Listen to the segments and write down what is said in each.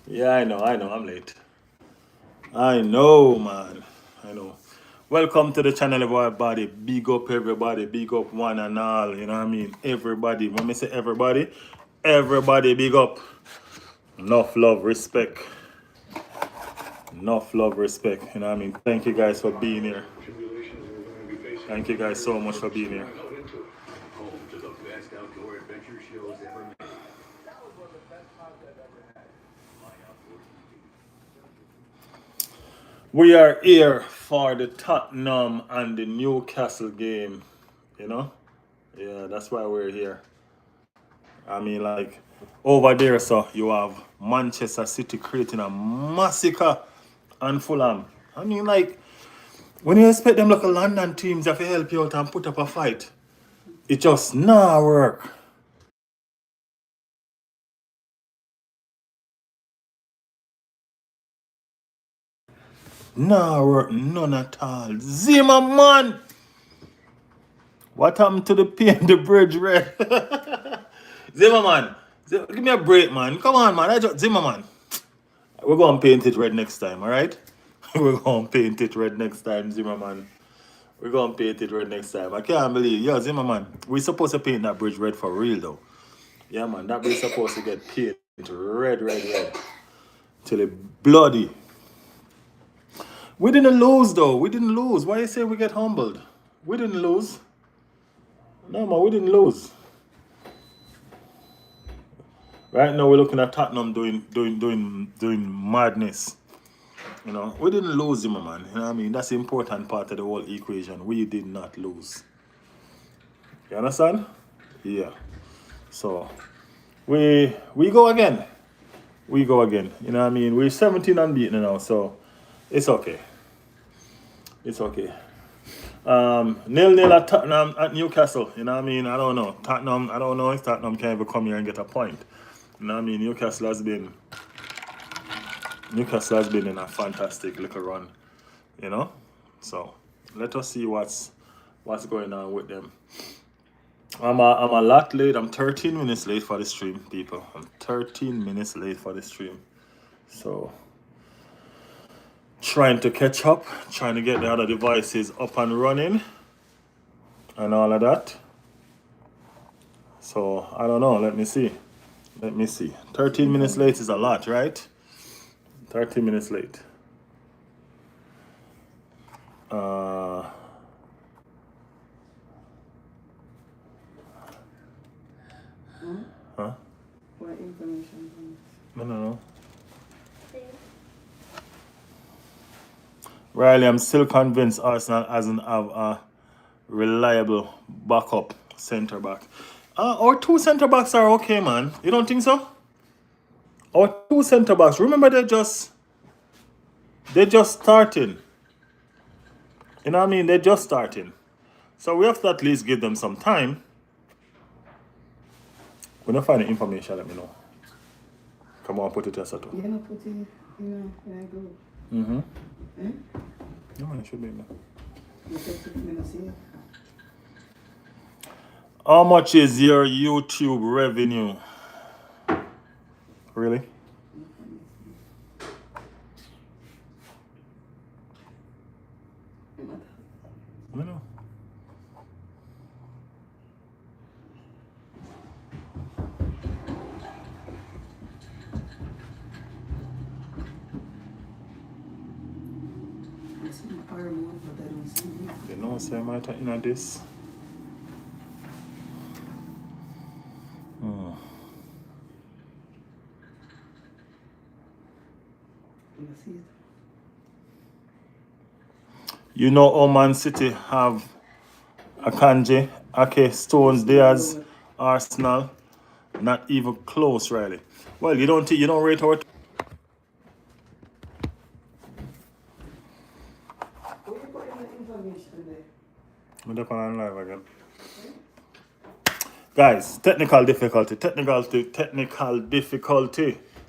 Yeah, I know, I'm late. I know, man. I know. Welcome to the channel, everybody. Big up everybody. Big up one and all. You know what I mean? Everybody. When me say everybody, everybody big up. Enough love, respect. Enough love, respect. You know what I mean? Thank you guys for being here. Thank you guys so much for being here. We are here for the Tottenham and the Newcastle game. You know? Yeah, that's why we're here. I mean, like, over there, so you have Manchester City creating a massacre and Fulham. I mean, like, when you expect them like a London teams have to help you out and put up a fight, it just nah work. Nah work, none at all. Zimmerman! What happened to the paint the bridge red? Zimmerman, give me a break, man. Come on, man. Zimmerman. We're going to paint it red next time, alright? We're going to paint it red next time, Zimmerman. We're gonna paint it red next time. I can't believe, yo, Zimmer man, we supposed to paint that bridge red for real though. Yeah, man, that bridge supposed to get painted red, till it bloody. We didn't lose though. We didn't lose. Why you say we get humbled? We didn't lose. No man, we didn't lose. Right now we're looking at Tottenham doing madness. You know, we didn't lose, Zimmer man. You know what I mean? That's the important part of the whole equation. We did not lose. You understand? Yeah. So we go again. We go again. You know what I mean? We're 17 unbeaten now, so it's okay. It's okay. Nil at Tottenham at Newcastle. You know what I mean? I don't know. Tottenham, I don't know if Tottenham can ever come here and get a point. You know what I mean? Newcastle has been in a fantastic little run, you know? So let us see what's going on with them. I'm a lot late. I'm 13 minutes late for the stream, people. I'm 13 minutes late for the stream. So trying to catch up, trying to get the other devices up and running and all of that. So I don't know. Let me see. Let me see. 13 minutes late is a lot, right? 13 minutes late. Uh, huh? What information? No. Riley, I'm still convinced Arsenal hasn't have a reliable backup centre back. Our two centre backs are okay, man. You don't think so? Our two centre backs. Remember, they just starting. You know what I mean? They're just starting. So we have to at least give them some time. When you find the information, let me know. Come on, put it as a two. You're gonna put it, when I go. Mm-hmm. Eh? No, man, it should be in there. You text it, me, see it. How much is your YouTube revenue? Really? I don't know. I see my power move, but I don't see it. You know, say I might in on this. You see it. You know, Oman City have Akanji, Ake, Stones, Diaz, Arsenal. Not even close, really. Well, you don't rate our. Where you putting the information there? I'm up on live again. Guys, technical difficulty.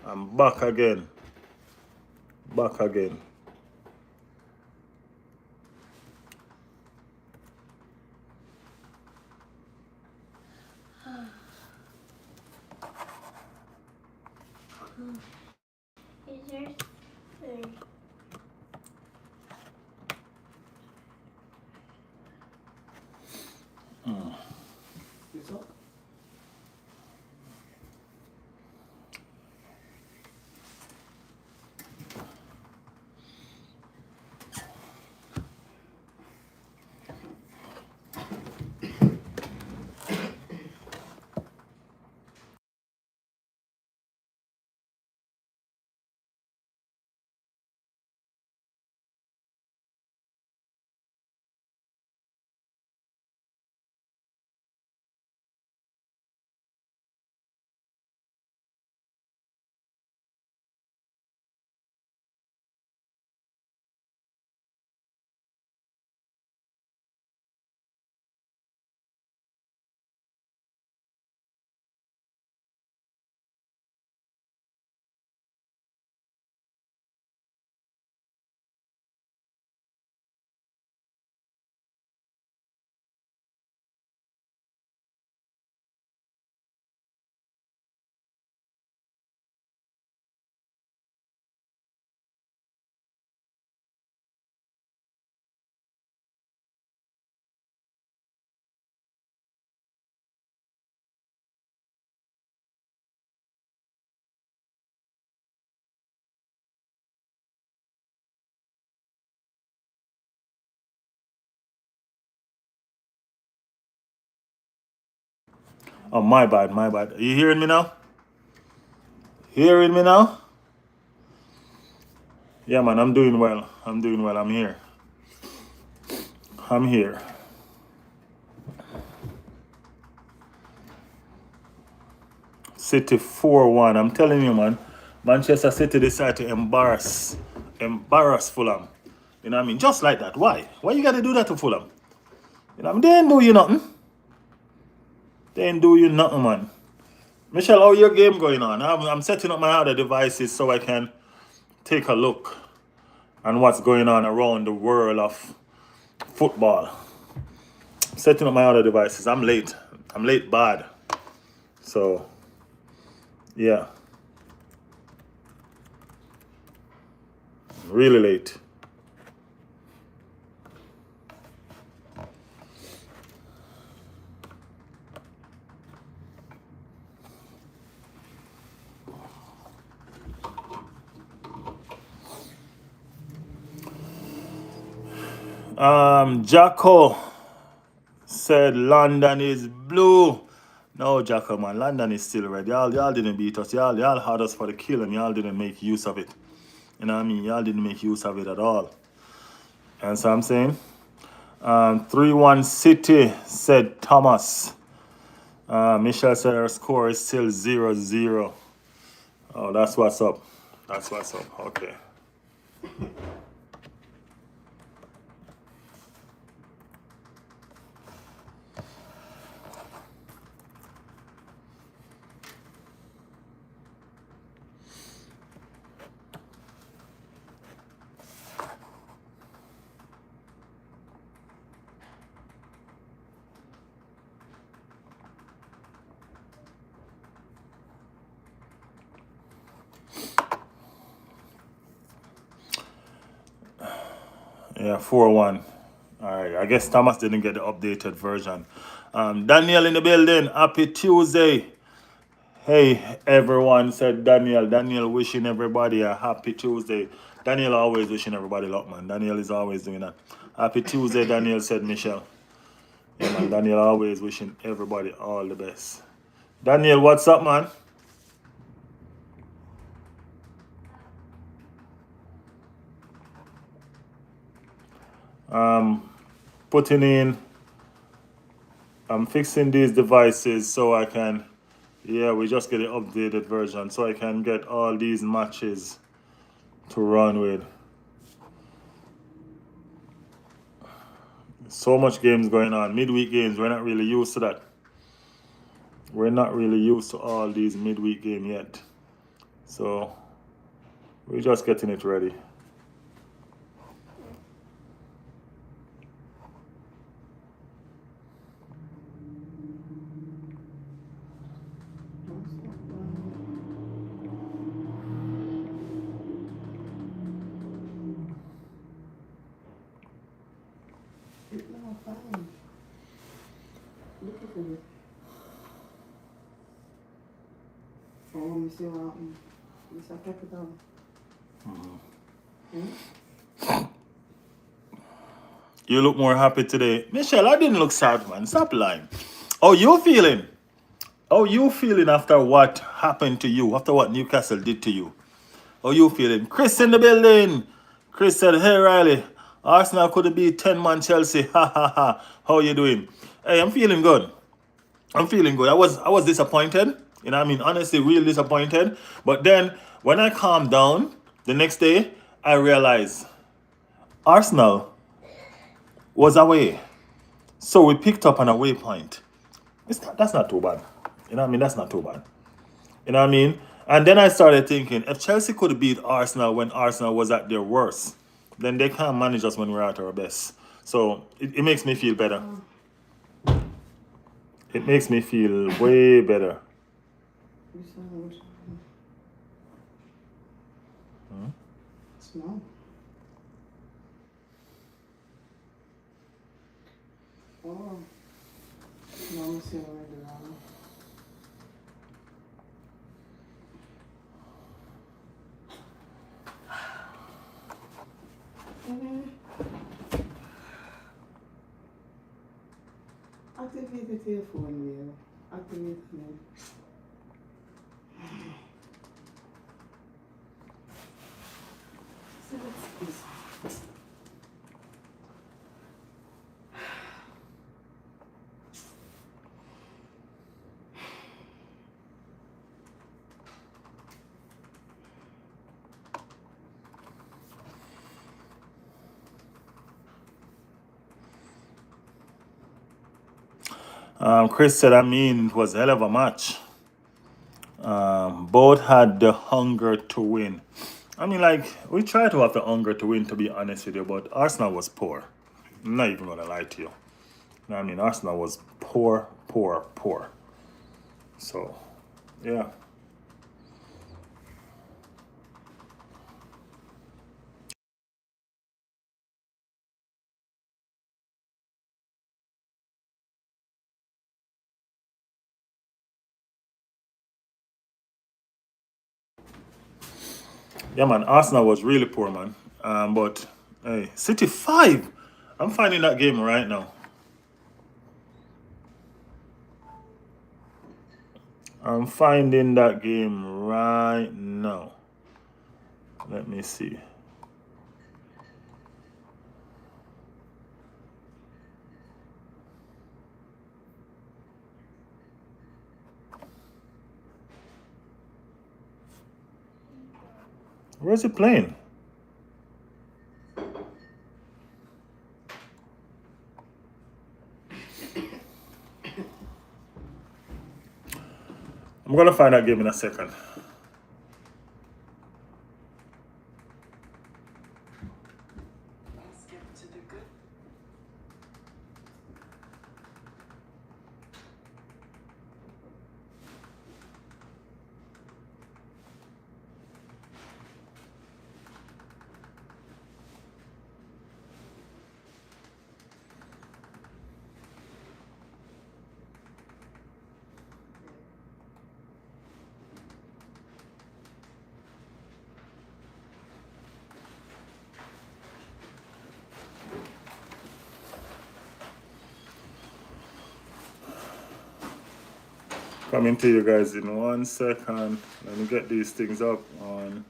I'm back again. Back again. Oh, my bad, my bad. Are you hearing me now? Hearing me now? Yeah, man, I'm doing well. I'm doing well. I'm here. I'm here. City 4-1. I'm telling you, man. Manchester City decided to embarrass Fulham. You know what I mean? Just like that. Why? Why you gotta do that to Fulham? You know what I mean? They ain't do you nothing. They ain't do you nothing, man. Michelle, how your game going on? I'm setting up my other devices so I can take a look on what's going on around the world of football. Setting up my other devices. I'm late. I'm late bad. So, yeah. Really late. Jacko said London is blue. No, Jacko, man, London is still red. Y'all didn't beat us. Y'all had us for the kill and y'all didn't make use of it. You know what I mean? Y'all didn't make use of it at all. And so I'm saying, 3-1 City, said Thomas. Michelle said her score is still 0-0. Oh, that's what's up. That's what's up. Okay. Yeah, 4-1. All right. I guess Thomas didn't get the updated version. Daniel in the building. Happy Tuesday. Hey, everyone, said Daniel. Daniel wishing everybody a happy Tuesday. Daniel always wishing everybody luck, man. Daniel is always doing that. Happy Tuesday, Daniel, said Michelle. Yeah, man. Daniel always wishing everybody all the best. Daniel, what's up, man? Putting in, I'm fixing these devices so I can, yeah, we just get the updated version so I can get all these matches to run with. So much games going on, midweek games. We're not really used to that. We're not really used to all these midweek games yet. So we're just getting it ready. No, fine. Look at it. Oh, let me see what happened. It's a capital. You look more happy today. Michelle, I didn't look sad, man. Stop lying. How you feeling? How you feeling after what happened to you? After what Newcastle did to you? How you feeling? Chris in the building. Chris said, hey, Riley. Arsenal could be 10-man Chelsea. Ha, ha, ha. How you doing? Hey, I'm feeling good. I'm feeling good. I was disappointed. You know what I mean? Honestly, really disappointed. But then when I calmed down the next day, I realized Arsenal was away. So we picked up an away point. That's not too bad. You know what I mean? That's not too bad. You know what I mean? And then I started thinking, if Chelsea could beat Arsenal when Arsenal was at their worst, then they can't manage us when we're at our best. So it makes me feel better. It makes me feel way better. Small. Oh. No, let me see what I do now. Activate the telephone there. happy with me. So what's this? Chris said, it was a hell of a match. Both had the hunger to win. We tried to have the hunger to win, to be honest with you, but Arsenal was poor. I'm not even going to lie to you. Arsenal was poor, poor, poor. So, yeah. Yeah, man, Arsenal was really poor, man. But, hey, City 5. I'm finding that game right now. I'm finding that game right now. Let me see. Where's he playing? I'm gonna find that game in a second. Let's get to the good. Coming to you guys in 1 second. Let me get these things up on.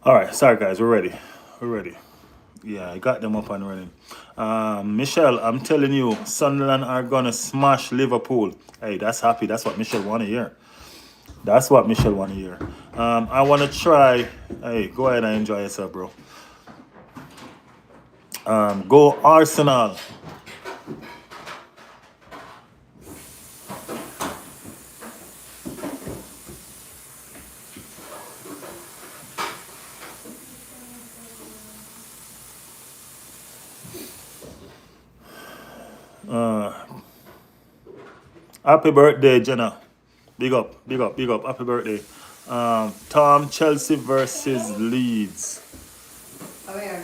All right, sorry guys, we're ready. We're ready. Yeah, I got them up and running. Michelle, I'm telling you, Sunderland are gonna smash Liverpool. Hey, that's happy. That's what Michelle want to hear. That's what Michelle want to hear. I want to try. Hey, go ahead and enjoy yourself, bro. Go Arsenal. Happy birthday, Jenna. Big up, big up, big up. Happy birthday. Tom, Chelsea versus Leeds. Oh, yeah.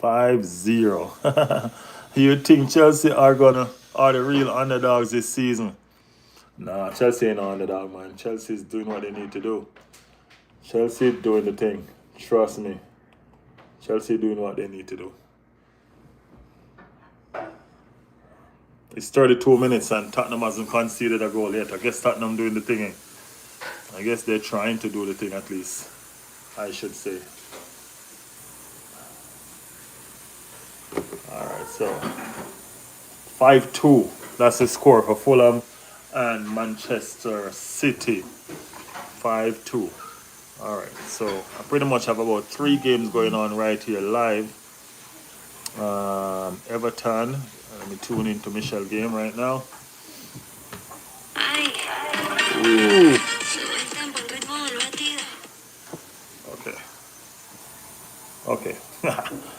5-0. You think Chelsea are the real underdogs this season? Nah, Chelsea ain't no underdog, man. Chelsea's doing what they need to do. Chelsea doing the thing. Trust me. Chelsea doing what they need to do. It's 32 minutes and Tottenham hasn't conceded a goal yet. I guess Tottenham doing the thing. I guess they're trying to do the thing at least, I should say. Alright, so 5-2. That's the score for Fulham and Manchester City. 5-2. Alright, so I pretty much have about 3 games going on right here live. Everton. Let me tune into Michelle game right now. Ooh. Okay.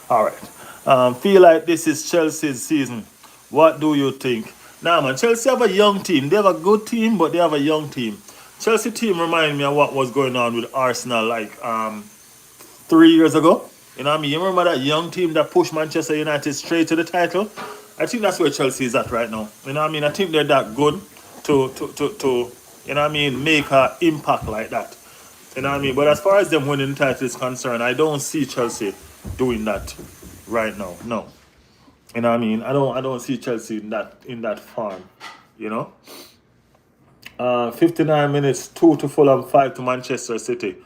Alright. Feel like this is Chelsea's season. What do you think? Nah, man, Chelsea have a young team. They have a good team, but they have a young team. Chelsea team remind me of what was going on with Arsenal like 3 years ago. You know what I mean? You remember that young team that pushed Manchester United straight to the title? I think that's where Chelsea is at right now. You know what I mean? I think they're that good to you know what I mean, make an impact like that. You know what I mean? But as far as them winning the title is concerned, I don't see Chelsea doing that right now. No. You know what I mean? I don't see Chelsea in that form. You know? 59 minutes, 2 to Fulham, 5 to Manchester City.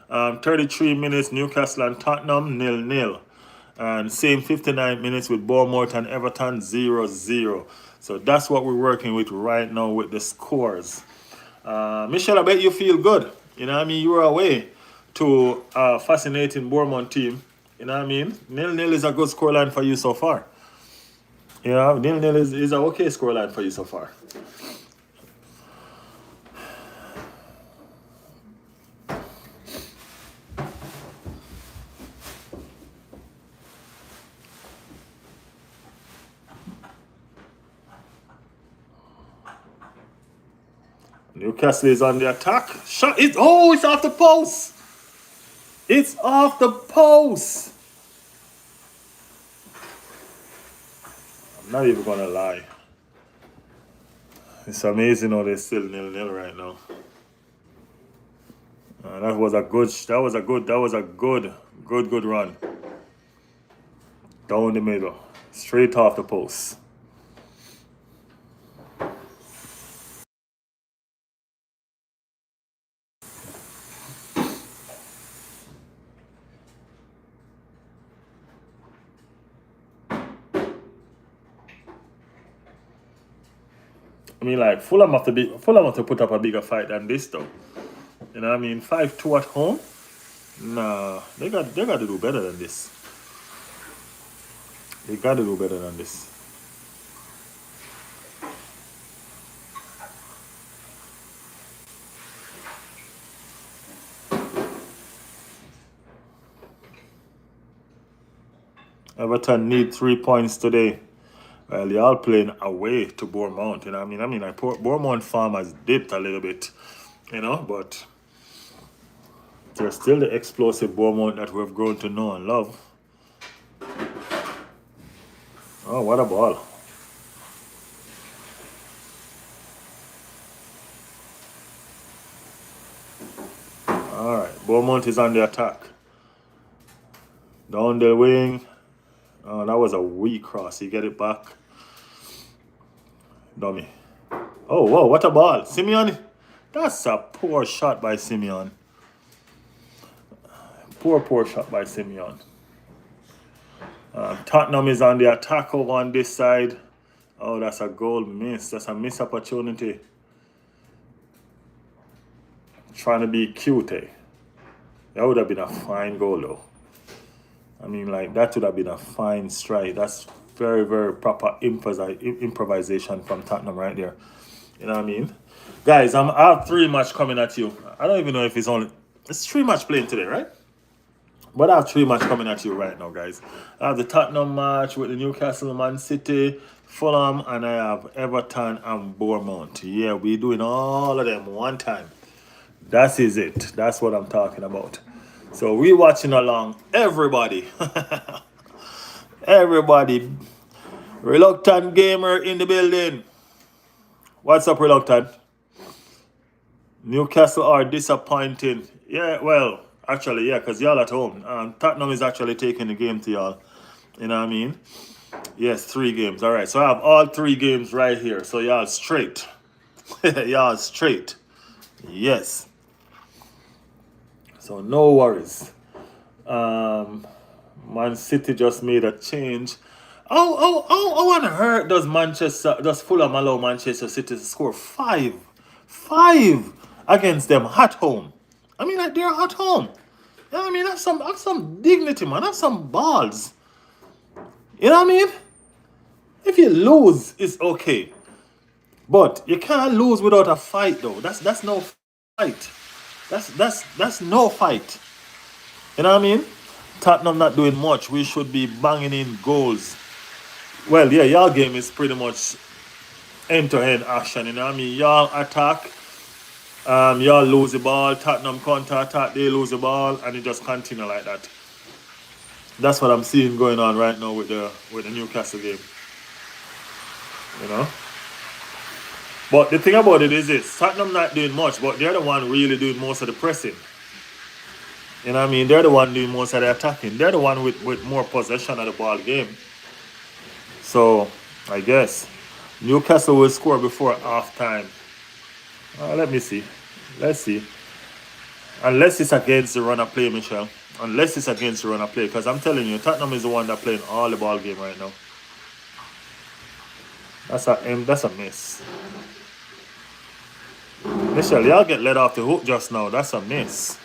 33 minutes, Newcastle and Tottenham, 0-0. And same 59 minutes with Bournemouth and Everton, 0-0. So that's what we're working with right now with the scores. Michelle, I bet you feel good. You know what I mean? You were away to a fascinating Bournemouth team. You know what I mean? 0-0 is a good scoreline for you so far. You know, 0-0 is an okay scoreline for you so far. Newcastle is on the attack. Shot it. Oh, it's off the post. It's off the post. I'm not even gonna lie. It's amazing how they're still 0-0 right now. That was a good run. Down the middle. Straight off the post. I mean, like, Fulham have to put up a bigger fight than this, though. You know what I mean? 5-2 at home? Nah, they got to do better than this. They got to do better than this. Everton need 3 points today. Well, they all playing away to Bournemouth. You know what I mean? Like, Bournemouth farm has dipped a little bit, you know, but they're still the explosive Bournemouth that we've grown to know and love. Oh, what a ball. All right, Bournemouth is on the attack. Down the wing. Oh, that was a weak cross. You get it back. Dummy. Oh, whoa, what a ball. Simeon. That's a poor shot by Simeon. Poor shot by Simeon. Tottenham is on the attack over on this side. Oh, that's a goal miss. That's a missed opportunity. Trying to be cute, eh? That would have been a fine goal, though. I mean, like, that would have been a fine strike. That's very, very proper improvisation from Tottenham right there. You know what I mean? Guys, I have 3 match coming at you. I don't even know if it's 3 match playing today, right? But I have 3 match coming at you right now, guys. I have the Tottenham match with the Newcastle, Man City, Fulham, and I have Everton and Bournemouth. Yeah, we're doing all of them one time. That is it. That's what I'm talking about. So we're watching along, everybody. Everybody, reluctant gamer in the building. What's up, reluctant? Newcastle are disappointing. Yeah, well, actually, yeah, because y'all at home. Tottenham is actually taking the game to y'all. You know what I mean? Yes, 3 games. All right, so I have all 3 games right here. So y'all straight. Y'all straight. Yes. So no worries. Man City just made a change. Oh, on earth does Fulham allow Manchester City to score 5 against them at home? I mean, like, they're at home. Yeah, I mean, that's some dignity, man. That's some balls. You know what I mean? If you lose, it's okay. But you can't lose without a fight, though. That's no fight. That's no fight. You know what I mean? Tottenham not doing much. We should be banging in goals. Well, yeah, y'all game is pretty much end-to-end action. You know what I mean? Y'all attack, y'all lose the ball. Tottenham counter-attack, they lose the ball, and it just continue like that. That's what I'm seeing going on right now with the Newcastle game. You know? But the thing about it is this: Tottenham not doing much, but they're the one really doing most of the pressing. You know what I mean? They're the one doing most of the attacking. They're the one with more possession of the ball game. So, I guess Newcastle will score before half time. Let me see. Let's see. Unless it's against the run of play, Michelle. Unless it's against the run of play. Because I'm telling you, Tottenham is the one that playing all the ball game right now. That's a miss. Michelle, y'all get let off the hook just now. That's a miss.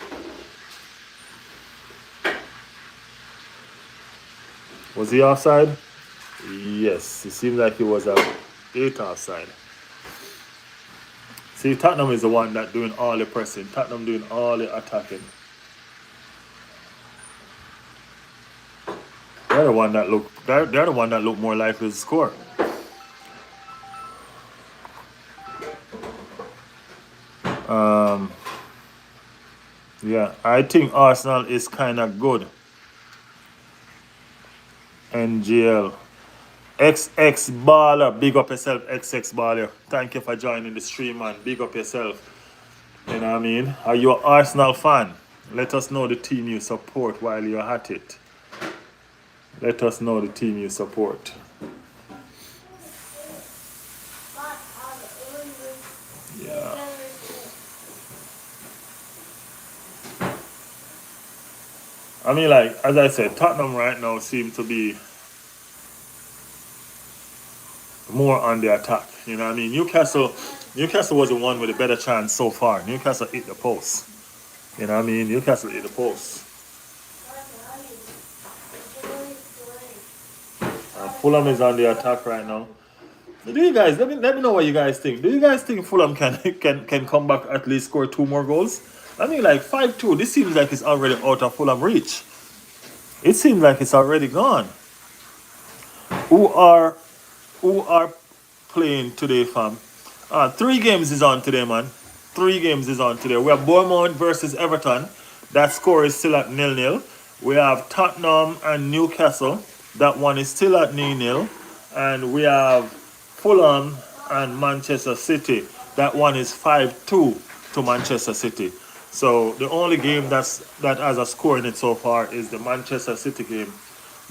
Was he offside? Yes. It seemed like he was a 8 offside. See, Tottenham is the one that doing all the pressing. Tottenham doing all the attacking. They're the one that look more likely to score. Yeah, I think Arsenal is kind of good. NGL. XX Baller, big up yourself, XX Baller. Thank you for joining the stream, man. Big up yourself. You know what I mean? Are you an Arsenal fan? Let us know the team you support while you're at it. Let us know the team you support. Yeah. I mean, like, as I said, Tottenham right now seem to be more on the attack. You know what I mean? Newcastle was the one with a better chance so far. Newcastle hit the post. You know what I mean? Newcastle hit the post. Fulham is on the attack right now. Do you guys let me know what you guys think? Do you guys think Fulham can come back at least score 2 more goals? I mean, like 5-2. This seems like it's already out of Fulham reach. It seems like it's already gone. Who are playing today, fam? 3 games is on today, man. 3 games is on today. We have Bournemouth versus Everton. That score is still at 0-0. We have Tottenham and Newcastle. That one is still at 0-0. And we have Fulham and Manchester City. That one is 5-2 to Manchester City. So the only game that has a score in it so far is the Manchester City game.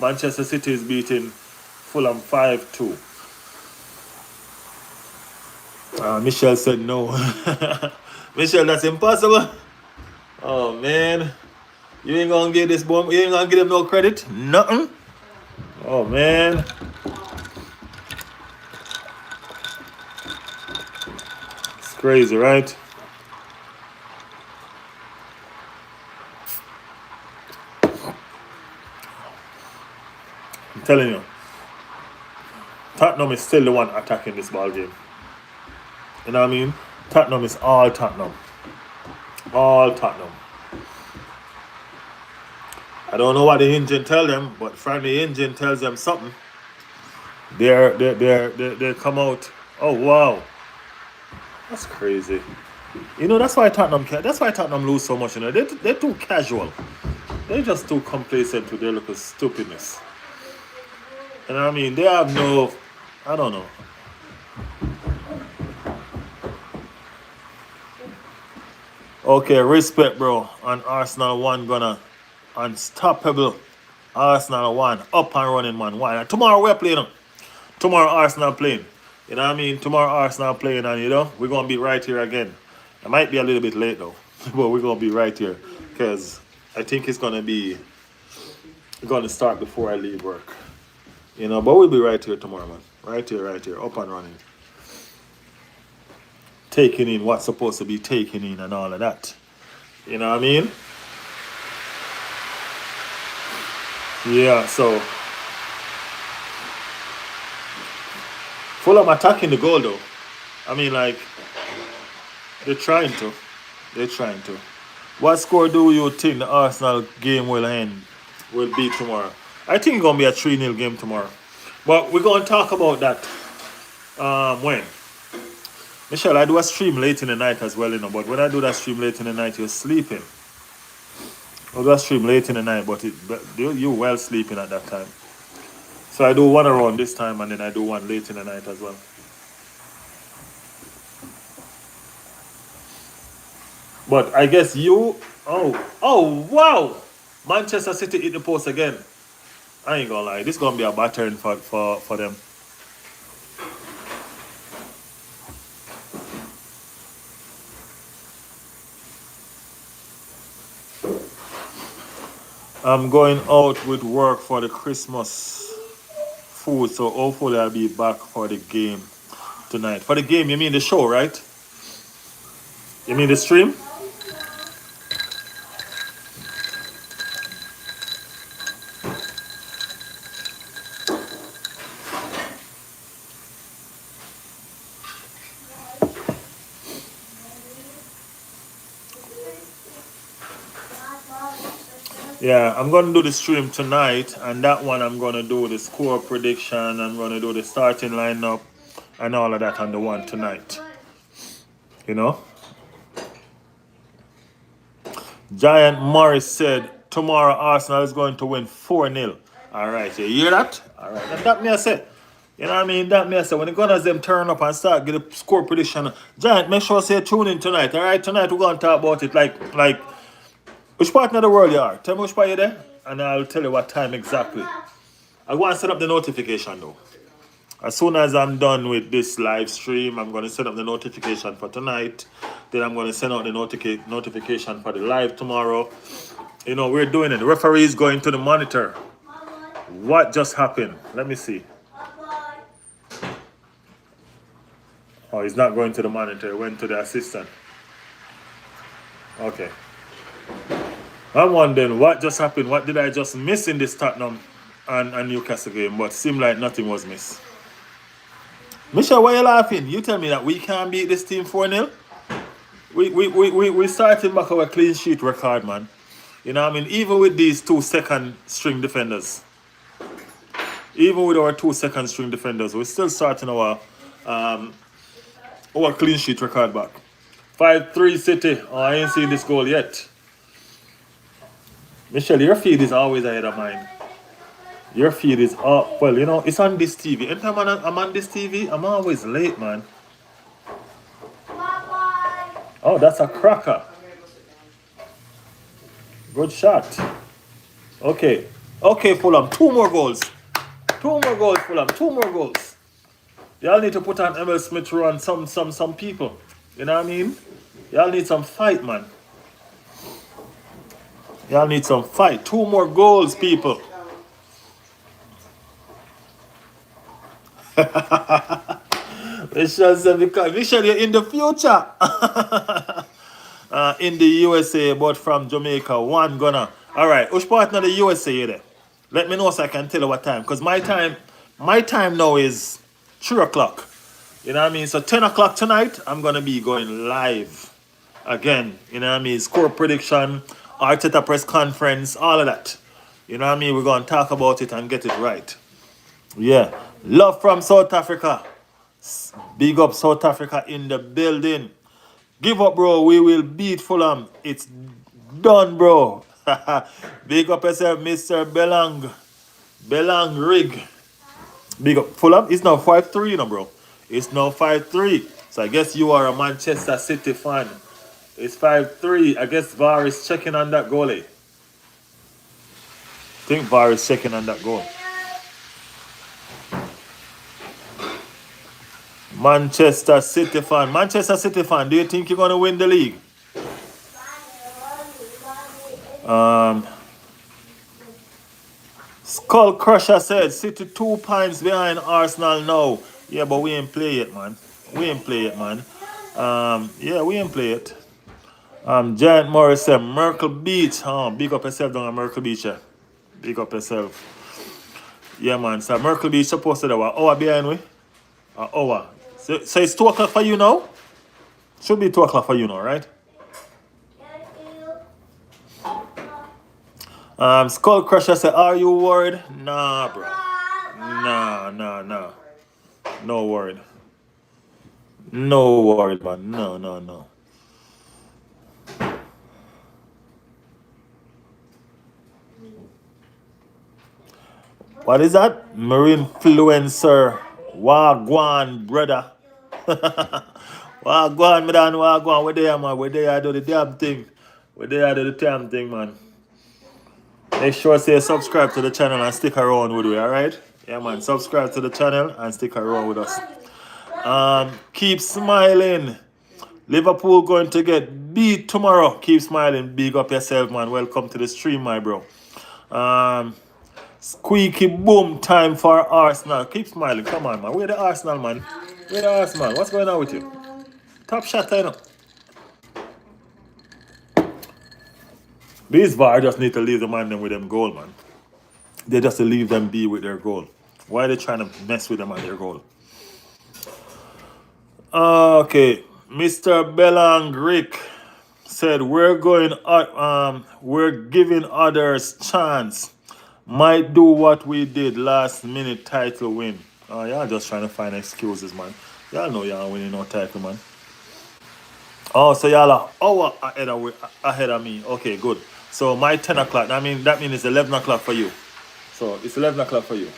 Manchester City is beating Fulham 5-2. Michelle said no. Michelle, that's impossible. Oh man, you ain't gonna give this bomb. You ain't gonna give him no credit. Nothing. Oh man. It's crazy, right? I'm telling you, Tottenham is still the one attacking this ball game. You know what I mean? Tottenham is all Tottenham. All Tottenham. I don't know what the engine tell them, but from the engine tells them something. They come out. Oh wow, that's crazy. You know that's why Tottenham lose so much. You know they're too casual. They're just too complacent with their little stupidness. You know what I mean? They have no, I don't know. Okay, respect, bro. And Arsenal one gonna unstoppable. Arsenal one up and running, man. Why? And tomorrow we're playing. Tomorrow Arsenal playing. You know what I mean? Tomorrow Arsenal playing, and we're gonna be right here again. It might be a little bit late though, but we're gonna be right here because I think it's gonna start before I leave work. But we'll be right here tomorrow, man. Right here, up and running. Taking in what's supposed to be taken in and all of that. You know what I mean? Yeah, so Fulham attacking the goal though. I mean, like, they're trying to. They're trying to. What score do you think the Arsenal game will end? Will be tomorrow? I think it's gonna be a 3-0 game tomorrow. But we're gonna talk about that when. Michelle, I do a stream late in the night as well, but when I do that stream late in the night, you're sleeping. I do a stream late in the night, but you're well sleeping at that time. So I do one around this time and then I do one late in the night as well. But I guess oh, wow! Manchester City hit the post again. I ain't gonna lie, this gonna be a battering for them. I'm going out with work for the Christmas food, so hopefully I'll be back for the game tonight. For the game, you mean the show, right? You mean the stream? Yeah, I'm going to do the stream tonight, and that one I'm going to do the score prediction, I'm going to do the starting lineup, and all of that on the one tonight. You know? Giant Morris said, tomorrow Arsenal is going to win 4-0. All right, you hear that? All right, and that me I say. You know what I mean? That me I say. When the Gunners them turn up and start get a score prediction, Giant, make sure say tune in tonight. All right, tonight we're going to talk about it like which part of the world you are? Tell me which part you're there, and I'll tell you what time exactly. I want to set up the notification though. As soon as I'm done with this live stream, I'm going to set up the notification for tonight. Then I'm going to send out the notification for the live tomorrow. We're doing it. The referee is going to the monitor. What just happened? Let me see. Oh, he's not going to the monitor. He went to the assistant. Okay. I'm wondering what just happened. What did I just miss in this Tottenham and Newcastle game? But seemed like nothing was missed. Michelle, why are you laughing? You tell me that we can't beat this team 4-0? We started back our clean sheet record, man. You know what I mean? Even with these 2 second string defenders. Even with our 2 second string defenders, we're still starting our clean sheet record back. 5-3 City. Oh, I ain't seen this goal yet. Michelle, your feed is always ahead of mine. Your feed is up. Well, it's on this TV. Anytime I'm on this TV, I'm always late, man. Oh, that's a cracker. Good shot. Okay, Fulham. 2 more goals. 2 more goals, Fulham. 2 more goals. Y'all need to put on Emil Smith Rowe and some people. You know what I mean? Y'all need some fight, man. Y'all need some fight. 2 more goals, people. Michelle, you're in the future. In the USA, but from Jamaica. One gonna. Alright, which part of the USA you there? Let me know so I can tell you what time. Because my time now is 3 o'clock. You know what I mean? So 10 o'clock tonight, I'm gonna be going live again. You know what I mean? Score prediction, Arteta press conference, all of that. You know what I mean? We're gonna talk about it and get it right. Yeah. Love from South Africa. Big up South Africa in the building. Give up, bro. We will beat Fulham. It's done, bro. Big up yourself, Mr. Belang. Belang Rig. Big up Fulham. It's now 5-3, bro. It's now 5-3. So I guess you are a Manchester City fan. It's 5-3. I guess VAR is checking on that goalie. I think VAR is checking on that goal. Manchester City fan. Manchester City fan, do you think you're going to win the league? Um, Skull Crusher said City 2 points behind Arsenal now. Yeah, but we ain't play it, man. We ain't play it, man. Yeah, we ain't play it. Giant Morris said Myrtle Beach. Oh, big up yourself down at Myrtle Beach. Yeah. Big up yourself. Yeah, man. So Myrtle Beach supposed to be an hour behind we. An hour. So it's 2 o'clock for you now? Should be 2 o'clock for you now, right? Skull Crusher said, are you worried? Nah, bro. Nah. No worried. No worried, man. No. What is that? Marine influencer. Wagwan, brother. Wagwan, man. Wagwan. Where they are, man? Where they are do the damn thing. Where they are do the damn thing, man. Make sure to subscribe to the channel and stick around with me, alright? Yeah, man. Subscribe to the channel and stick around with us. Keep smiling. Liverpool going to get beat tomorrow. Keep smiling. Big up yourself, man. Welcome to the stream, my bro. Squeaky boom time for Arsenal. Keep smiling. Come on, man. Where the Arsenal, man? Where the Arsenal? What's going on with you? Top shot, I know. These VAR just need to leave the man them with them goal, man. They just leave them be with their goal. Why are they trying to mess with them on their goal? Okay, Mr. Belangrick said we're giving others chance. Might do what we did last minute title win. Y'all just trying to find excuses, man. Y'all know y'all winning no title, man. Oh, so y'all are hour ahead of me. Okay, good. So my 10 o'clock. That means it's 11 o'clock for you. So it's 11 o'clock for you.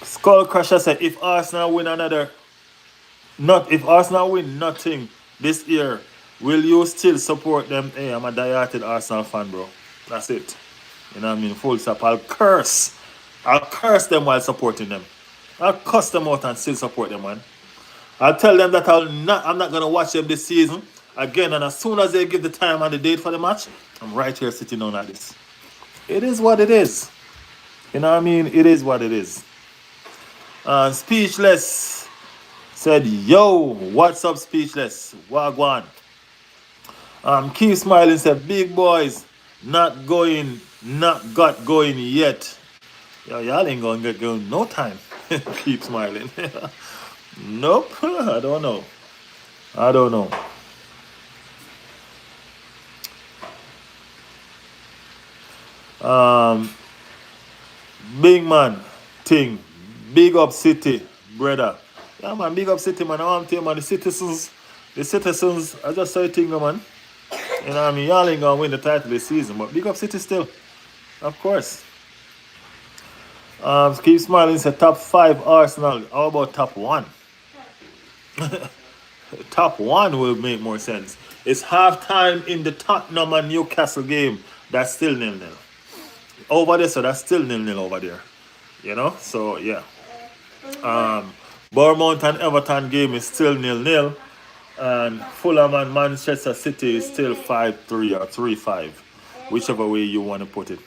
Skull Crusher said, if Arsenal win nothing this year, will you still support them? Hey, I'm a diehard Arsenal fan, bro. That's it. You know what I mean? Full stop. I'll curse them while supporting them. I'll cuss them out and still support them, man. I'll tell them that I'm not gonna watch them this season again. And as soon as they give the time and the date for the match, I'm right here sitting down like this. It is what it is. You know what I mean? It is what it is. Speechless said, yo, what's up, Speechless? Wagwan. Keep smiling said, big boys, not got going yet. Yo, y'all ain't gonna get going no time. Keep smiling. Nope, I don't know. Big man thing. Big up City, brother. Yeah, man, big up City, man. I want to tell you, man, the citizens, I just say thing, man. You know what I mean? Y'all ain't gonna win the title this season, but big up City still. Of course. Keep smiling, say top 5 Arsenal. How about top 1? Top 1 will make more sense. It's halftime in the Tottenham and Newcastle game. That's still 0-0. Over there, so that's still 0-0 over there. You know? So, yeah. Bournemouth and Everton game is still 0-0. And Fulham and Manchester City is still 5-3 or 3-5. Whichever way you want to put it.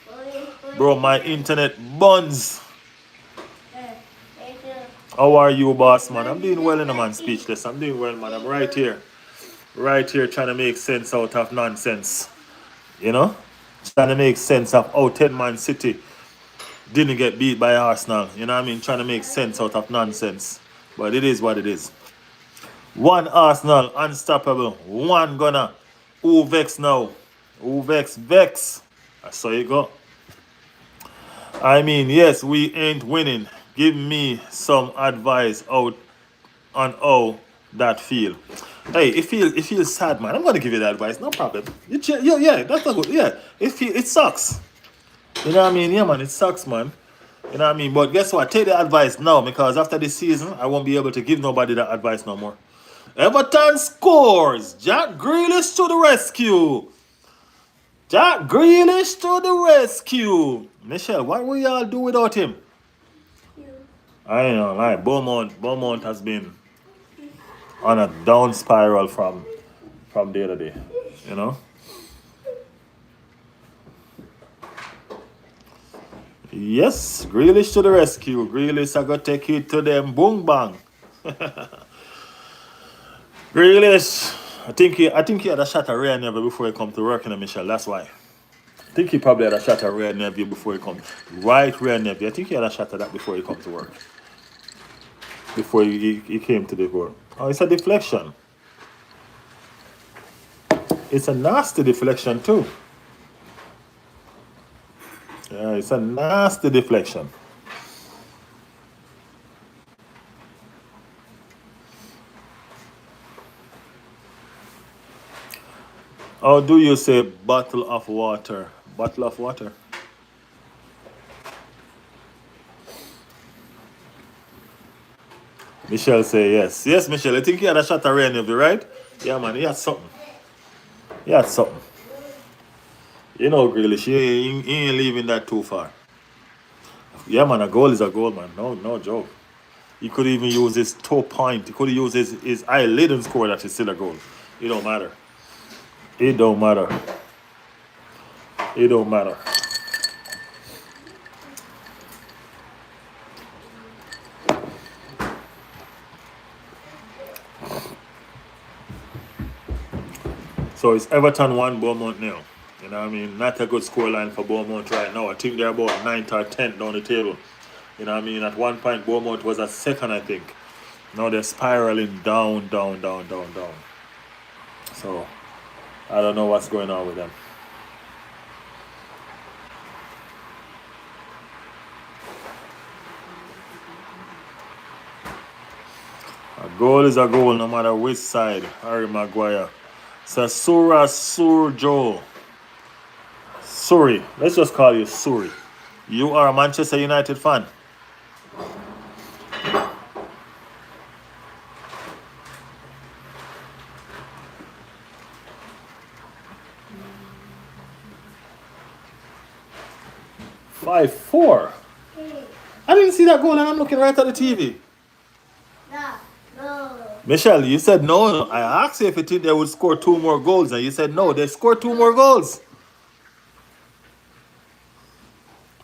Bro, my internet buns. How are you, boss, man? I'm doing well in the man, Speechless. I'm doing well, man. I'm right here trying to make sense out of nonsense. You know? Trying to make sense of how 10-man City didn't get beat by Arsenal. You know what I mean? Trying to make sense out of nonsense. But it is what it is. 1 Arsenal, unstoppable. 1 gonna. Who vex now? Who vex? I saw you go. I mean, yes, we ain't winning. Give me some advice out on how that feel. Hey, it feels sad, man. I'm gonna give you that advice, no problem. Yeah, that's not good. Yeah, it sucks. You know what I mean? Yeah, man, it sucks, man. You know what I mean? But guess what? Take the advice now because after this season, I won't be able to give nobody that advice no more. Everton scores. Jack Grealish to the rescue. Jack Grealish to the rescue. Michelle, what will y'all do without him? I know, like Beaumont has been on a down spiral from the other day. You know? Yes, Grealish to the rescue. Grealish I got to take it to them. Boom bang. Grealish. I think he had a shot at Ray Neville before he come to work in Michelle. That's why. I think he probably had a shot at Ray Neville before he come. Right, Ray Neville. I think he had a shot at that before he come to work. Before he came to the board. Oh, it's a deflection. It's a nasty deflection too. Yeah, it's a nasty deflection. How do you say bottle of water? Bottle of water. Michelle say yes. Yes, Michelle. I think he had a shot at Ray Neville, right? Yeah, man. He had something. He had something. You know, Grealish, he ain't leaving that too far. Yeah, man. A goal is a goal, man. No joke. He could even use his toe point. He could use his eyelid and score that is still a goal. It don't matter. It don't matter. It don't matter. So it's Everton 1, Beaumont nil. You know what I mean? Not a good scoreline for Beaumont right now. I think they're about 9th or 10th down the table. You know what I mean? At one point, Beaumont was at second, I think. Now they're spiraling down, down, down, down, down. So I don't know what's going on with them. A goal is a goal no matter which side. Harry Maguire. Sasura Surjo. Suri. Let's just call you Suri. You are a Manchester United fan. Five, 4. I didn't see that goal and I'm looking right at the TV. Michelle, you said no. I asked you if you think they would score 2 more goals, and you said no. They scored 2 more goals.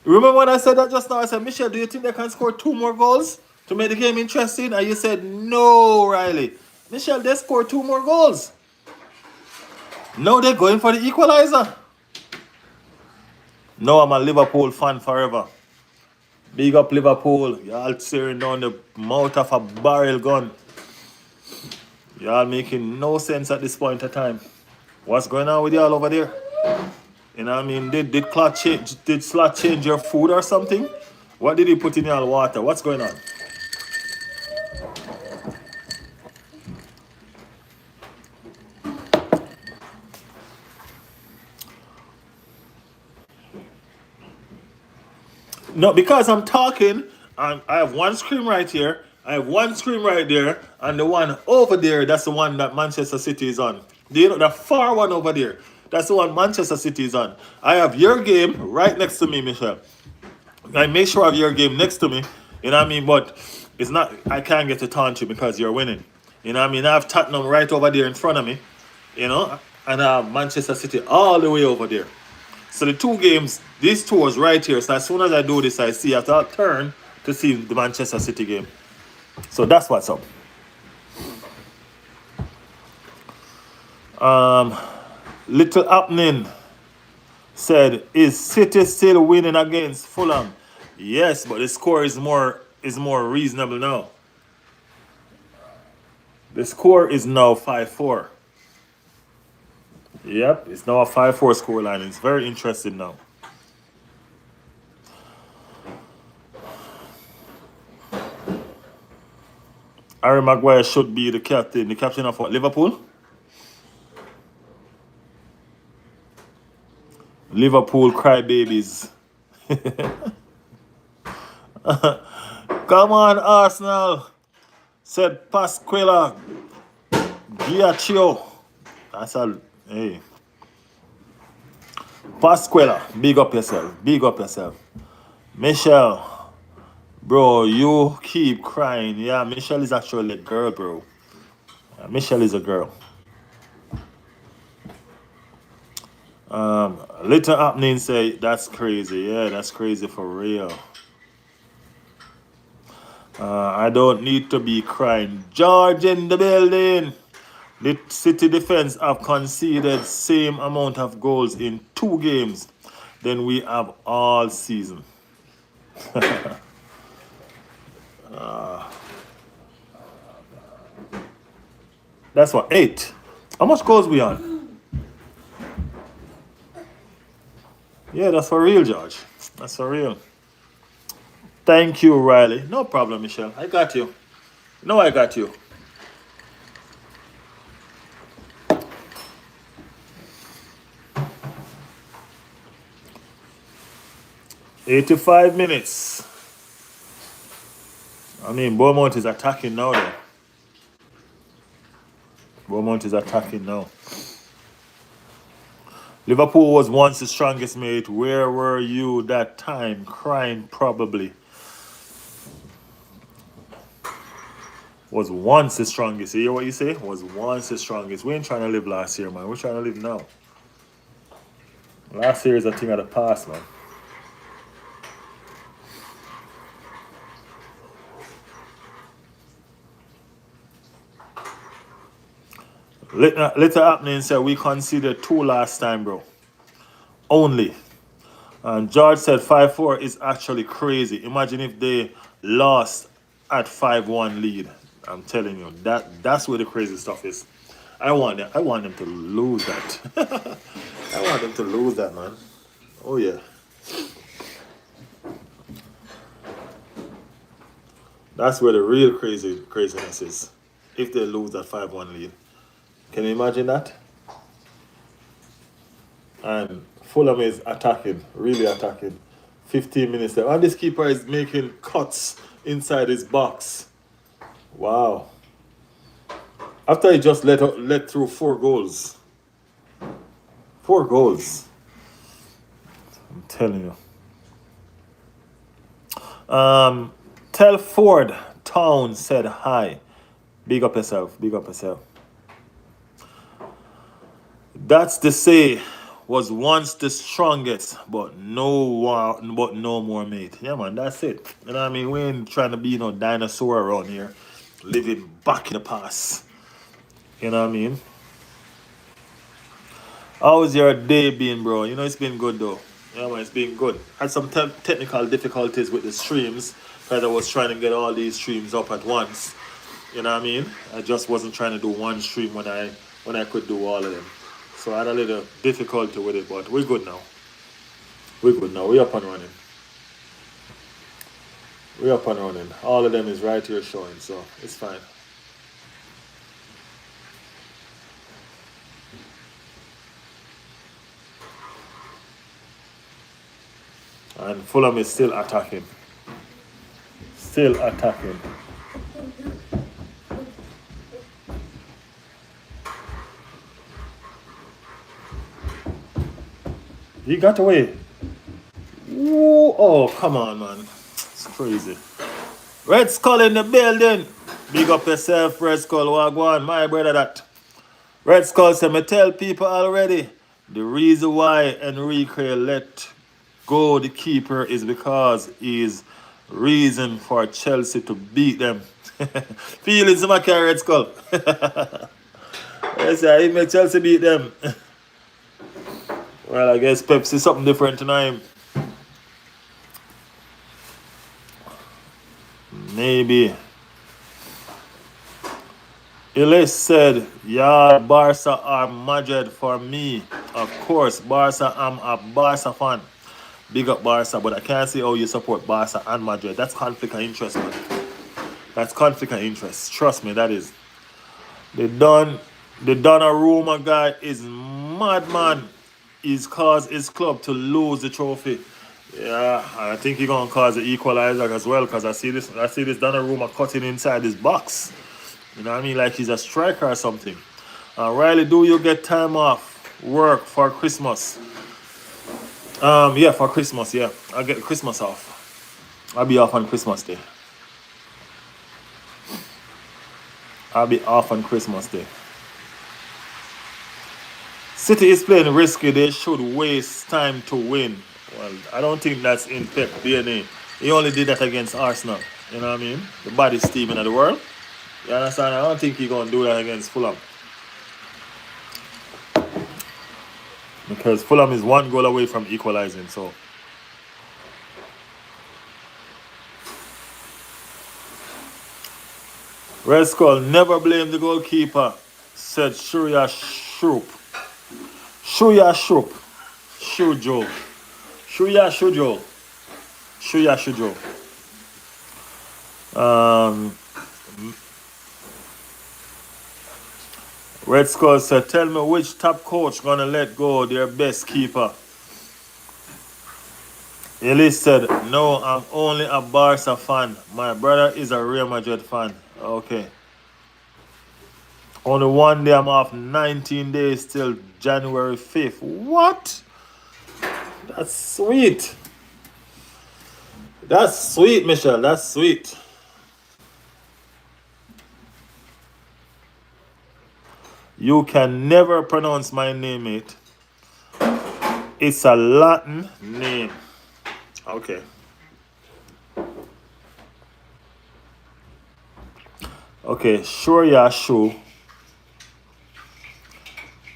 Remember when I said that just now? I said, Michelle, do you think they can score 2 more goals to make the game interesting? And you said no, Riley. Michelle, they scored 2 more goals. No, they're going for the equalizer. No, I'm a Liverpool fan forever. Big up Liverpool. Y'all tearing down the mouth of a barrel gun. Y'all making no sense at this point of time. What's going on with y'all over there? You know what I mean? Did Slot change your food or something? What did he put in y'all water? What's going on? No, because I'm talking, and I have one screen right here, I have one screen right there, and the one over there, that's the one that Manchester City is on. Do you know the far one over there? That's the one Manchester City is on. I have your game right next to me, Michelle. I make sure I have your game next to me. You know what I mean? But it's not, I can't get to taunt you because you're winning. You know what I mean? I have Tottenham right over there in front of me, you know, and I have Manchester City all the way over there. So the 2 games, these 2 was right here. So as soon as I do this, I see I have to turn to see the Manchester City game. So that's what's up. Little Happening said, "Is City still winning against Fulham?" Yes, but the score is more reasonable now. The score is now 5-4. Yep, it's now a 5-4 scoreline. It's very interesting now. Harry Maguire should be the captain. The captain of what? Liverpool? Liverpool crybabies. Come on, Arsenal, said Pasquilla Giacchio. That's a hey. Pasquilla, big up yourself. Big up yourself. Michelle, bro, you keep crying. Yeah, Michelle is actually a girl, bro. Michelle is a girl. Little happening say that's crazy. Yeah, that's crazy for real. I don't need to be crying. George in the building. The City defense have conceded same amount of goals in 2 games than we have all season. That's what, 8. How much goals we on? Yeah, that's for real, George. That's for real. Thank you, Riley. No problem, Michelle. I got you. No, I got you. $85. I mean, Beaumont is attacking now, though. Beaumont is attacking now. Liverpool was once the strongest, mate. Where were you that time? Crying, probably. Was once the strongest. You hear what you say? Was once the strongest. We ain't trying to live last year, man. We're trying to live now. Last year is a thing of the past, man. Little happening said we conceded 2 last time, bro. Only. And George said 5-4 is actually crazy. Imagine if they lost at 5-1 lead. I'm telling you, that's where the crazy stuff is. I want them to lose that. I want them to lose that, man. Oh yeah. That's where the real craziness is. If they lose that 5-1 lead. Can you imagine that? And Fulham is attacking, really attacking. 15 minutes left. And this keeper is making cuts inside his box. Wow. After he just let through 4 goals. 4 goals. I'm telling you. Telford Town said hi. Big up yourself. Big up yourself. That's to say, was once the strongest, but no more, mate. Yeah, man, that's it. You know what I mean? We ain't trying to be no dinosaur around here, living back in the past. You know what I mean? How's your day been, bro? You know, it's been good, though. Yeah, man, it's been good. Had some technical difficulties with the streams, because I was trying to get all these streams up at once. You know what I mean? I just wasn't trying to do one stream when I could do all of them. So I had a little difficulty with it, but we're good now. We're good now. We're up and running. We're up and running. All of them is right here showing, so it's fine. And Fulham is still attacking. Still attacking. He got away. Ooh, oh, come on, man. It's crazy. Red Skull in the building. Big up yourself, Red Skull. Wagwan, my brother that. Red Skull said, me tell people already, the reason why Enrique let go the keeper is because he's reason for Chelsea to beat them. Feelings in my car, Red Skull. Yes, he made Chelsea beat them. Well, I guess Pepsi something different tonight. Maybe. Elias said, yeah, Barca are Madrid for me. Of course, Barca, I'm a Barca fan. Big up Barca, but I can't see how you support Barca and Madrid. That's conflict of interest, man. That's conflict of interest. Trust me, that is. The Don the Donnarumma guy is madman. He's caused his club to lose the trophy. Yeah, I think he's gonna cause the equalizer as well because I see this Donnarumma cutting inside his box. You know what I mean? Like he's a striker or something. Riley, do you get time off work for Christmas? Yeah, for Christmas, yeah. I'll get Christmas off. I'll be off on Christmas Day. I'll be off on Christmas Day. City is playing risky. They should waste time to win. Well, I don't think that's in Pep DNA. He only did that against Arsenal. You know what I mean? The baddest team in the world. You understand? I don't think he's going to do that against Fulham. Because Fulham is one goal away from equalizing. So, Red Skull, never blame the goalkeeper, said Shuya Shroop. Shuya Shroop. Shujo. Shuya Shujo. Shuya Shujo. Red Skull said, tell me which top coach gonna let go their best keeper. Elise said, no, I'm only a Barca fan. My brother is a Real Madrid fan. Okay. Only one day I'm off, 19 days till January 5th. What? That's sweet. That's sweet, Michelle. That's sweet. You can never pronounce my name, mate. It's a Latin name. Okay. Okay, sure, yeah, sure.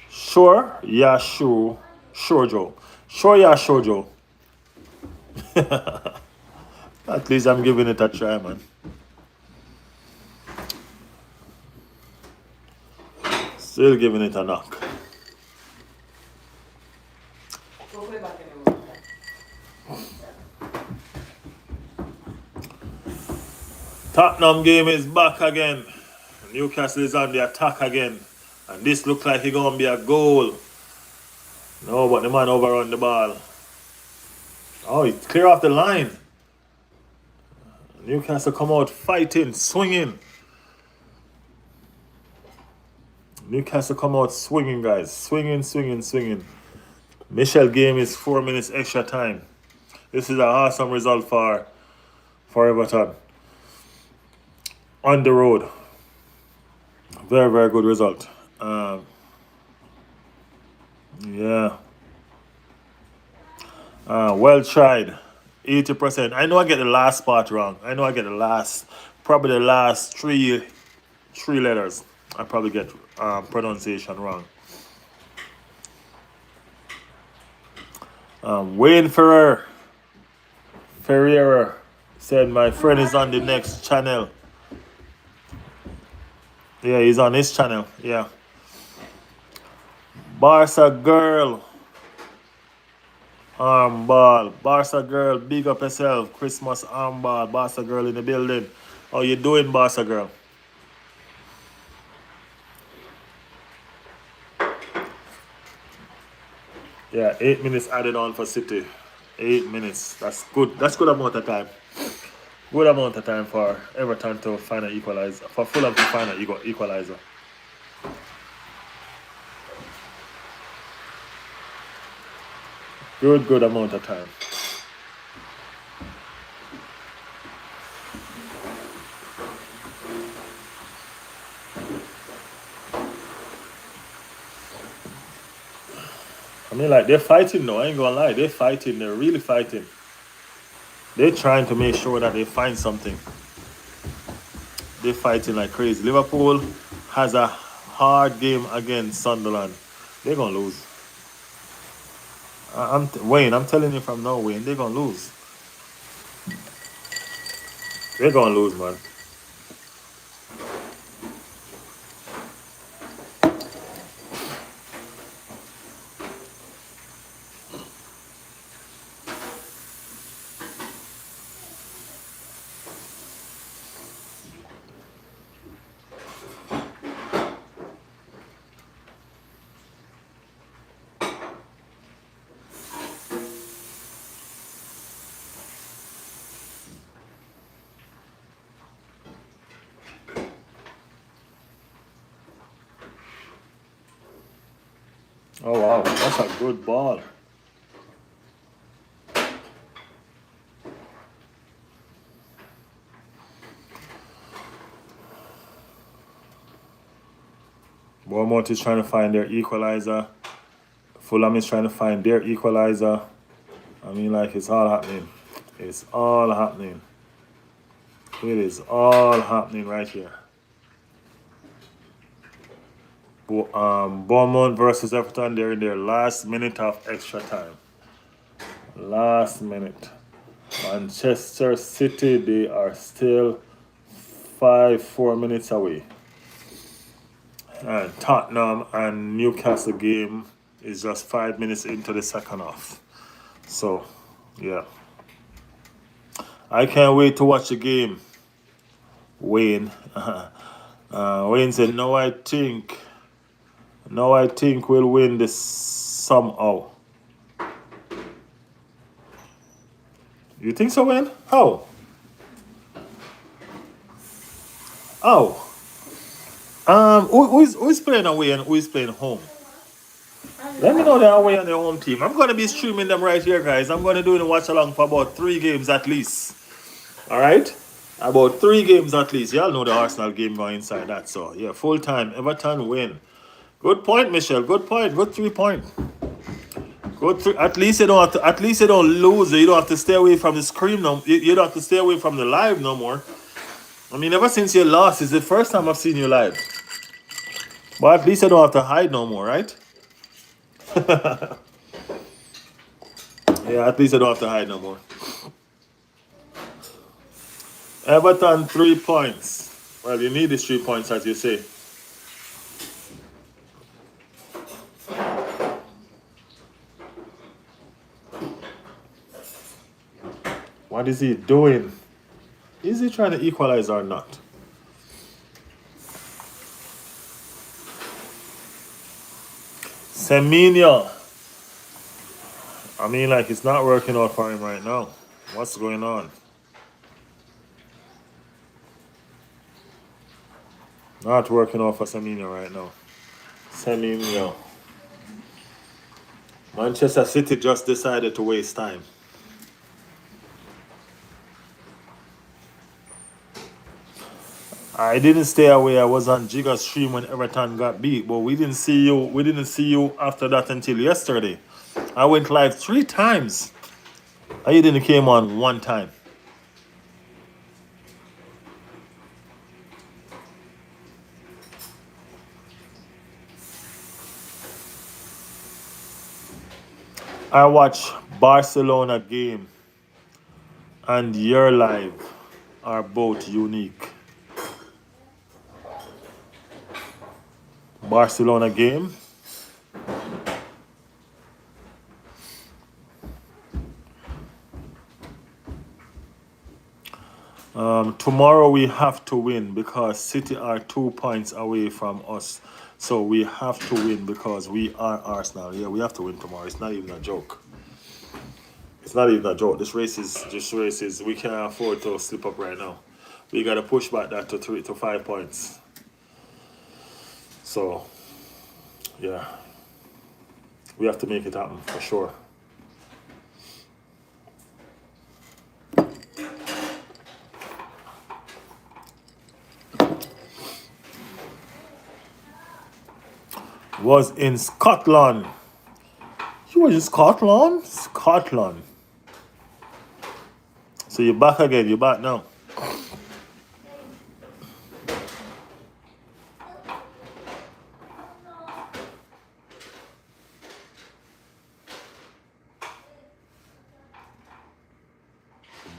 Sure, yeah, sure. Sure, Joe. Sure, yeah, sure, Joe. At least I'm giving it a try, man. Still giving it a knock. Tottenham game is back again. Newcastle is on the attack again. And this looks like it's going to be a goal. No, but the man overrun the ball. Oh, it's clear off the line. Newcastle come out fighting, swinging. Newcastle come out swinging, guys. Swinging, swinging, swinging. Michelle game is 4 minutes extra time. This is an awesome result for Everton. On the road. Very, very good result. Yeah. Well tried. 80%. I know I get the last part wrong. I know I get probably the last three letters. I probably get pronunciation wrong. Wayne Ferreira said my friend is on the next channel. Yeah, he's on his channel. Yeah. Barca girl. Armball. Barca girl, big up yourself. Christmas armball. Barca girl in the building. How you doing, Barca girl? Yeah, 8 minutes added on for City. 8 minutes. That's good. That's good amount of time. Good amount of time for Everton to find an equalizer. For Fulham to find an equalizer. Good amount of time. I mean, like, they're fighting now. I ain't gonna lie. They're fighting. They're really fighting. They're trying to make sure that they find something. They're fighting like crazy. Liverpool has a hard game against Sunderland. They're gonna lose. Wayne, I'm telling you from now, Wayne, they're gonna lose. They're gonna lose, man. Oh wow, that's a good ball. Bournemouth is trying to find their equalizer. Fulham is trying to find their equalizer. I mean, like, it's all happening. It's all happening. It is all happening right here. Bournemouth versus Everton, they're in their last minute of extra time. Last minute. Manchester City, they are still 4 minutes away. And Tottenham and Newcastle game is just 5 minutes into the second half. So, yeah. I can't wait to watch the game. Wayne. Wayne said, no, I think we'll win this somehow. You think so, Wayne? How? Oh. Who's playing away and who is playing home? Let me know they're away on their home team. I'm gonna be streaming them right here, guys. I'm gonna do a watch along for about 3 games at least. Alright? About 3 games at least. Y'all know the Arsenal game going inside that. So yeah, full time. Everton win. Good point, Michelle. Good point. Good 3 point. Good three. At least you don't have to. At least you don't lose. You don't have to stay away from the screen no. You don't have to stay away from the live no more. I mean, ever since you lost, it's the first time I've seen you live. But at least you don't have to hide no more, right? Yeah, at least you don't have to hide no more. Everton 3 points. Well, you need these 3 points, as you say. What is he doing? Is he trying to equalize or not? Semenyo. I mean, like, it's not working out for him right now. What's going on? Not working out for Semenyo right now. Semenyo. Manchester City just decided to waste time. I didn't stay away. I was on Giga's stream when Everton got beat, but we didn't see you. We didn't see you after that until yesterday. I went live 3 times. And you didn't came on 1 time. I watch Barcelona game and your live are both unique. Barcelona game. Tomorrow we have to win because City are 2 points away from us. So we have to win because we are Arsenal. Yeah, we have to win tomorrow. It's not even a joke. It's not even a joke. This race is we can't afford to slip up right now. We gotta push back that to 5 points. So yeah. We have to make it happen for sure. Was in Scotland. You was in Scotland? Scotland. So you're back again. You're back now.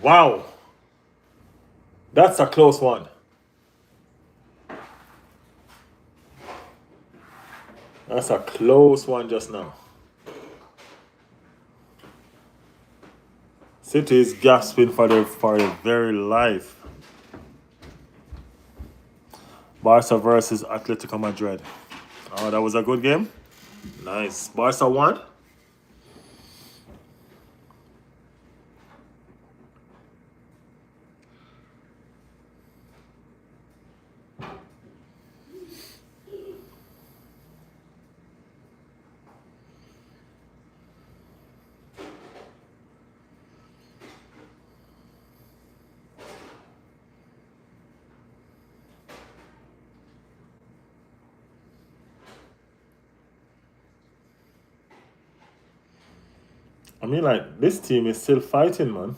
Wow. That's a close one. That's a close one just now. City is gasping for their very life. Barca versus Atletico Madrid. Oh, that was a good game. Nice. Barca won. I mean, like, this team is still fighting, man.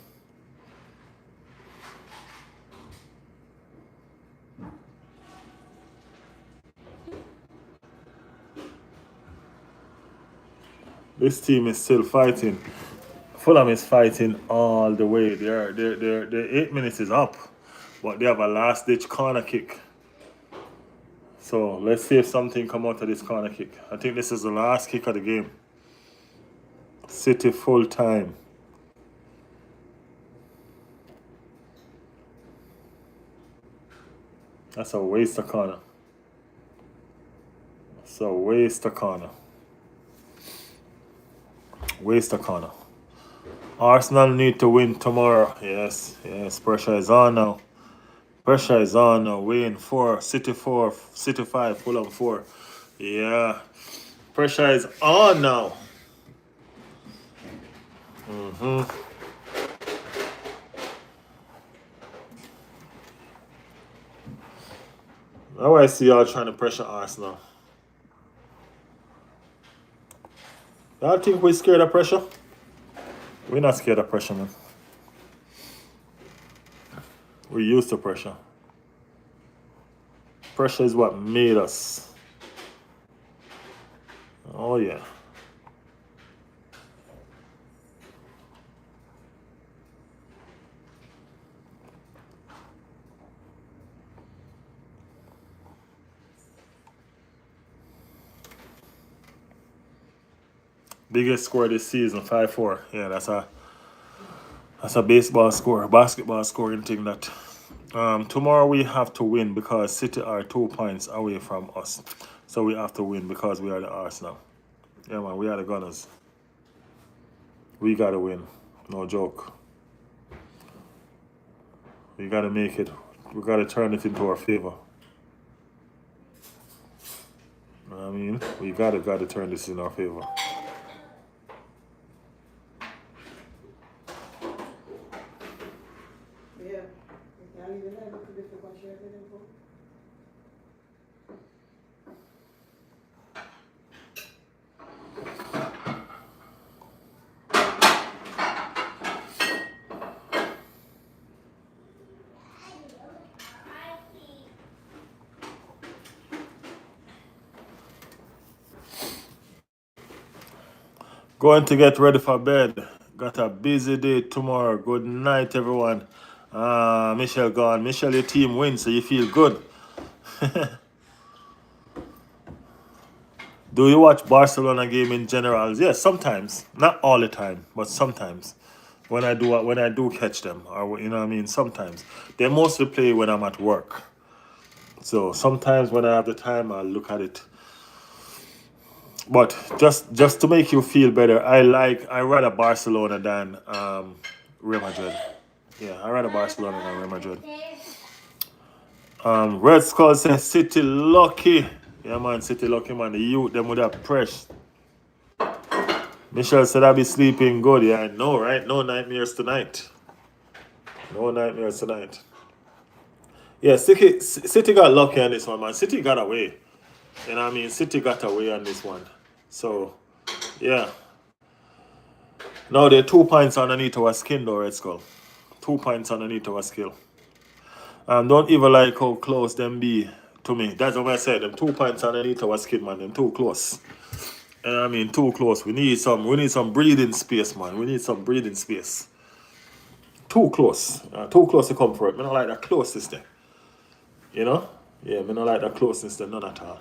This team is still fighting. Fulham is fighting all the way. Their 8 minutes is up, but they have a last ditch corner kick. So let's see if something come out of this corner kick. I think this is the last kick of the game. City full time. That's a waste of corner. That's a waste of corner. Waste of corner. Arsenal need to win tomorrow. Yes, yes. Pressure is on now. Pressure is on now. Win 4, City 5, Fulham 4. Yeah. Pressure is on now. Now I see y'all trying to pressure Arsenal. Y'all think we're scared of pressure? We're not scared of pressure, man. We're used to pressure. Pressure is what made us. Oh, yeah. Biggest score this season, 5-4. Yeah, that's a baseball score, basketball scoring thing that. Tomorrow we have to win because City are 2 points away from us. So we have to win because we are the Arsenal. Yeah, man, we are the Gunners. We gotta win. No joke. We gotta make it. We gotta turn it into our favor. You know what I mean? We gotta turn this in our favor. Yeah. You can't even have it to different country every day, bro. Going to get ready for bed. Got a busy day tomorrow. Good night, everyone. Michelle gone. Michelle, your team wins, so you feel good. Do you watch Barcelona game in general? Yes, sometimes. Not all the time, but sometimes. When I do catch them, or you know what I mean. Sometimes they mostly play when I'm at work. So sometimes when I have the time, I'll look at it. But just to make you feel better, I rather Barcelona than Real Madrid. Yeah, I rather Barcelona than Real Madrid. Red Skull says City lucky. Yeah man, City lucky man. The youth them would have pressed. Michelle said I'll be sleeping good. Yeah, I know, right? No nightmares tonight. No nightmares tonight. Yeah, City got lucky on this one, man. City got away. You know what I mean? City got away on this one. So, yeah. Now they're 2 points underneath our skin though, Red Skull. 2 points underneath our skill. Don't even like how close them be to me. That's what I said. Them 2 points underneath our skin, man. Them too close. You know what I mean? Too close. We need some breathing space, man. We need some breathing space. Too close. Too close to come for it. I don't like that closeness there. You know? Yeah, I don't like that closeness there, none at all.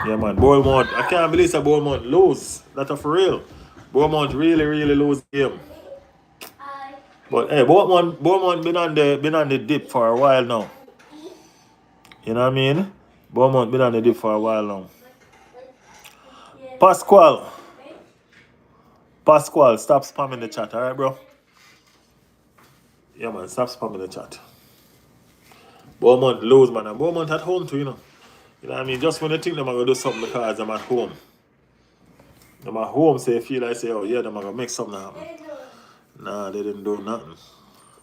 Yeah, man. Bournemouth. I can't believe that Bournemouth lose. That's for real. Bournemouth really, really lose the game. But hey, Bournemouth been on the dip for a while now. You know what I mean? Bournemouth been on the dip for a while now. Pasquale, stop spamming the chat, alright, bro? Yeah, man, stop spamming the chat. Bournemouth lose, man, and Bournemouth at home too, you know. You know what I mean? Just when you think they're going to do something because I'm at home. I'm at home, so you feel like, say, oh, yeah, they're going to make something happen. Nah, they didn't do nothing.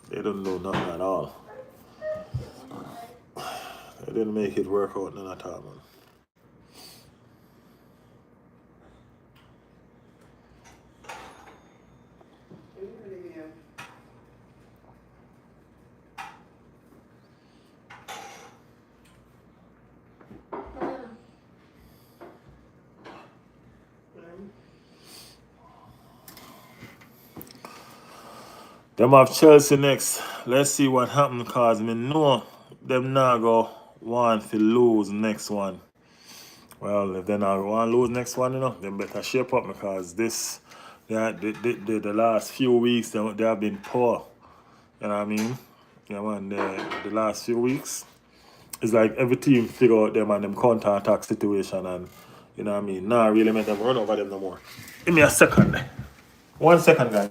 They didn't do nothing at all. They didn't make it work out none at all, man. Them have Chelsea next. Let's see what happens because me know them now go want to lose next one. Well, if they not want to lose next one, then better shape up because the last few weeks they have been poor. You know what I mean? Yeah, man. The last few weeks, it's like every team figure out them and them counter attack situation, and you know what I mean. Nah, really make them run over them no more. Give me a second. 1 second, guys.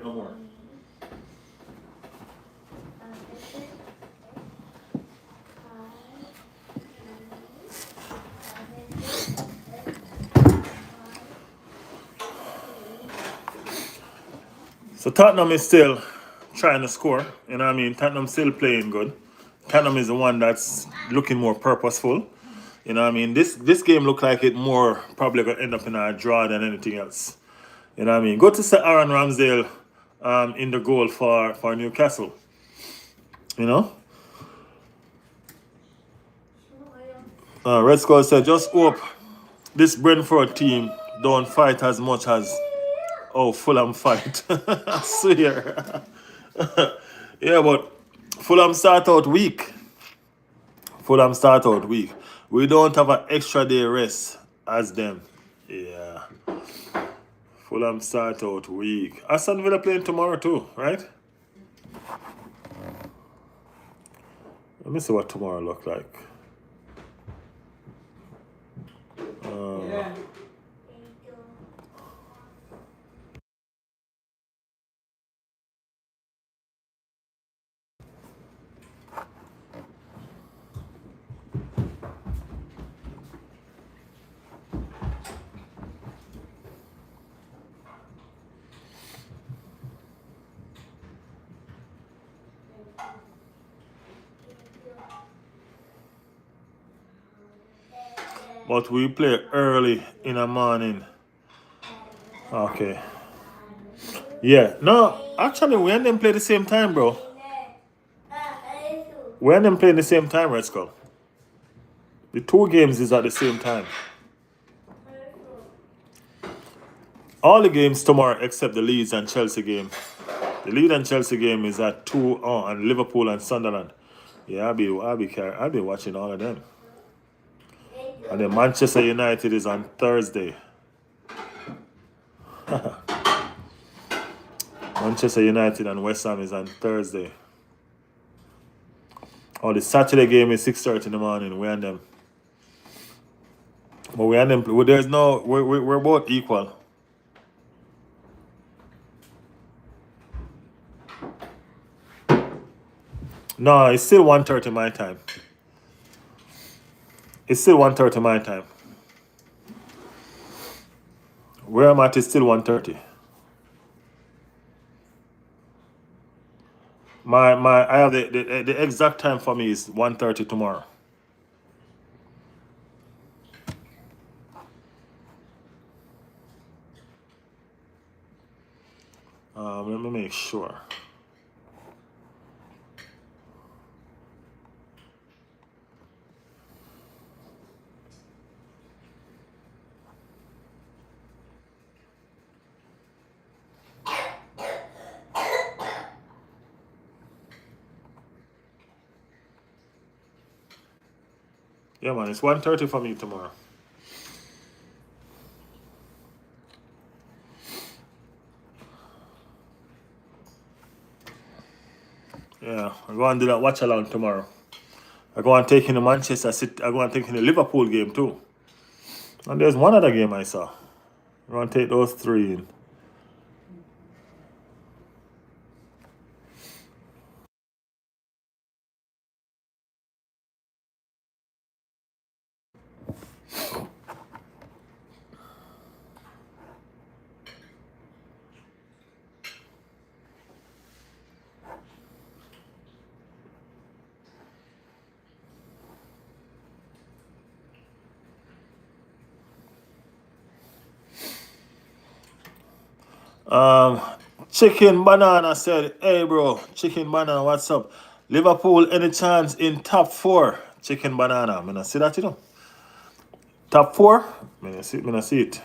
No more. So Tottenham is still trying to score. You know what I mean? Tottenham still playing good. Tottenham is the one that's looking more purposeful. You know what I mean? This game looked like it more probably gonna end up in a draw than anything else. You know what I mean? Go to Sir Aaron Ramsdale in the goal for Newcastle. You know? Red Skull said, just hope this Brentford team don't fight as much as Fulham fight. I swear. Yeah, but Fulham start out weak. We don't have an extra day rest as them. Yeah. Fulham start out weak. Aston Villa playing tomorrow too, right? Let me see what tomorrow look like. Yeah. But we play early in the morning. Okay. Yeah. No, actually, we and them play the same time, bro. We and them playing the same time, Red Skull. The two games is at the same time. All the games tomorrow except the Leeds and Chelsea game. The Leeds and Chelsea game is at 2 and Liverpool and Sunderland. Yeah, I'll be watching all of them. And then Manchester United is on Thursday. Manchester United and West Ham is on Thursday. The Saturday game is 6:30 in the morning. We and them. But we and them. There's no. We're both equal. No, it's still 1:30 my time. It's still 1:30 my time. Where I'm at is still 1:30. I have the exact time for me is 1:30 tomorrow. Let me make sure. Yeah, man, it's 1:30 for me tomorrow. Yeah, I'm going to do that watch along tomorrow. I go and take in the Manchester City. I go and take in the Liverpool game too. And there's one other game I saw. I go and take those three in. Um, Chicken Banana said, "Hey bro, Chicken Banana, what's up? Liverpool any chance in top four? Chicken Banana, I mean, see that you know. Top four? I mean, I see it.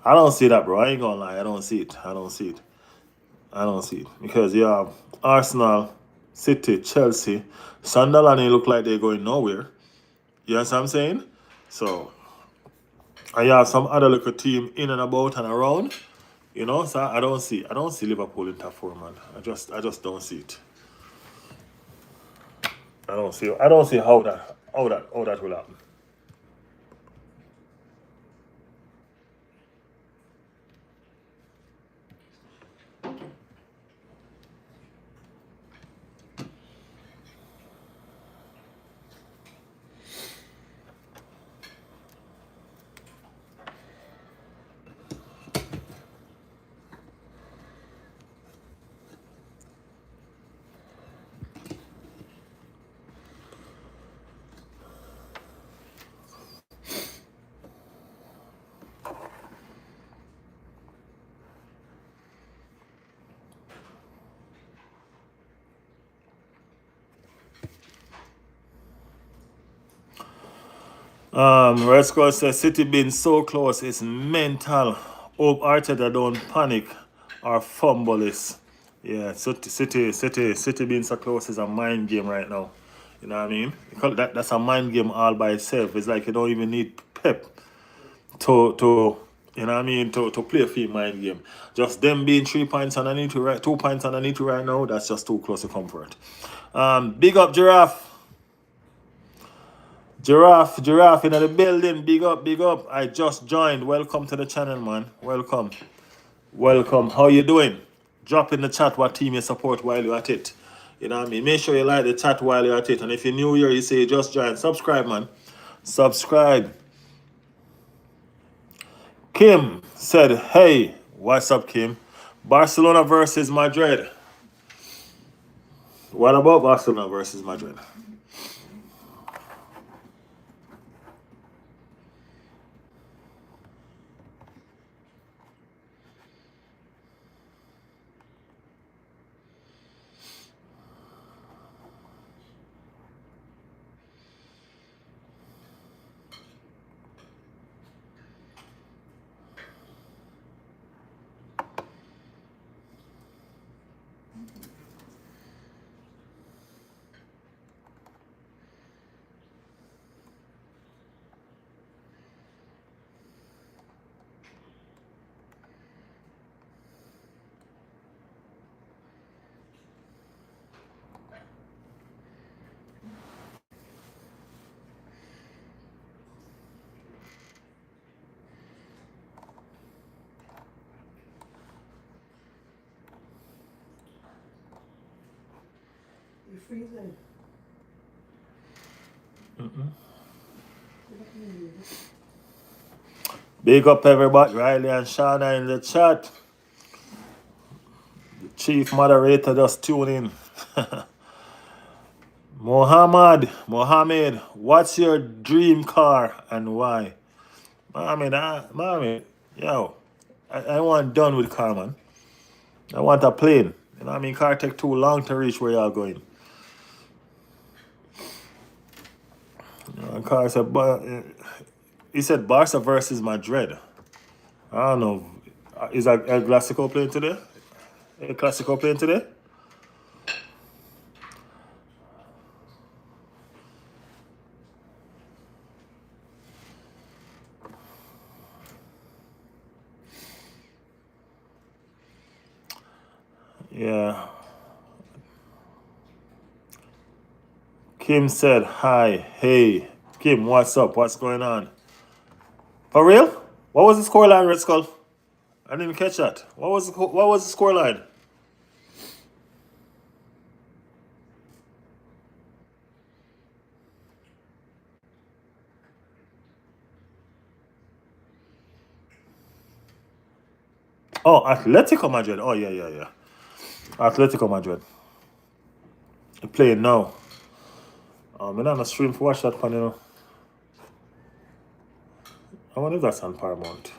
I don't see that, bro. I ain't gonna lie. I don't see it. I don't see it. I don't see it because you have Arsenal, City, Chelsea, Sunderland. They look like they're going nowhere. You know what I'm saying? So and you have some other little team in and about and around. You know, so I don't see Liverpool in top four, man. I just don't see it. I don't see how that will happen. Red Squad says City being so close is mental. Hope Arteta don't panic or fumble this. Yeah, City being so close is a mind game right now. You know what I mean? Because that's a mind game all by itself. It's like you don't even need Pep to you know what I mean to play a free mind game. Just them being 3 points underneath you right 2 points underneath you right now, that's just too close to comfort. Big up Giraffe. Giraffe in the building. Big up, big up. I just joined. Welcome to the channel, man. Welcome. Welcome. How you doing? Drop in the chat what team you support while you're at it. You know what I mean? Make sure you like the chat while you're at it. And if you're new here, you say you just join. Subscribe, man. Subscribe. Kim said, hey, what's up, Kim? Barcelona versus Madrid. What about Barcelona versus Madrid? You're freezing. Big up everybody. Riley and Shauna in the chat. The chief moderator just tune in. Mohammed, what's your dream car and why? Mohammed, yo, I want done with car, man. I want a plane. You know what I mean? Car take too long to reach where y'all going. Car said, he said Barca versus Madrid. I don't know. Is that El Clasico playing today? El Clasico playing today? Yeah. Kim said, hi, hey. Kim, what's up? What's going on? For real? What was the scoreline, Red Skull? I didn't catch that. What was the scoreline? Oh, Atletico Madrid. Oh, yeah, yeah, yeah. Atletico Madrid. They're playing now. I'm not on a stream for watch that one, you know. I wonder if that's on Paramount.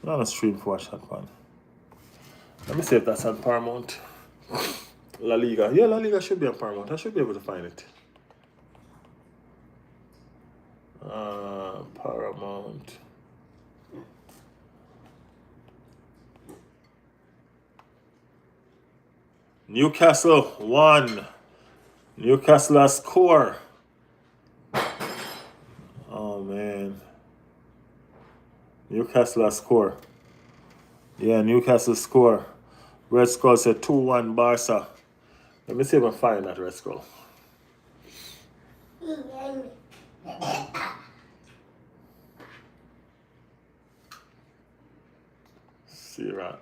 I'm not on a stream for watch that one. Let me see if that's on Paramount. La Liga. Yeah, La Liga should be on Paramount. I should be able to find it. Paramount. Newcastle won. Newcastle has score. Oh man. Newcastle has score. Yeah, Newcastle score. Red Skull said 2-1 Barca. Let me see if I find that Red Skull. See right.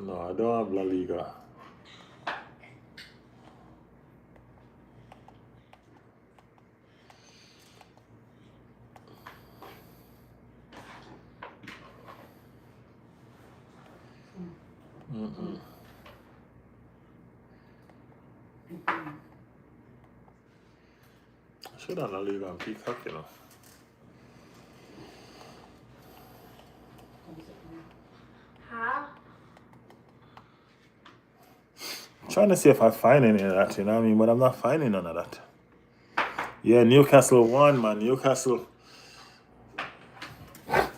No, I don't have La Liga. I should have La Liga on Peacock, you know. Trying to see if I find any of that, you know what I mean? But I'm not finding none of that. Yeah, Newcastle won, man. Newcastle. I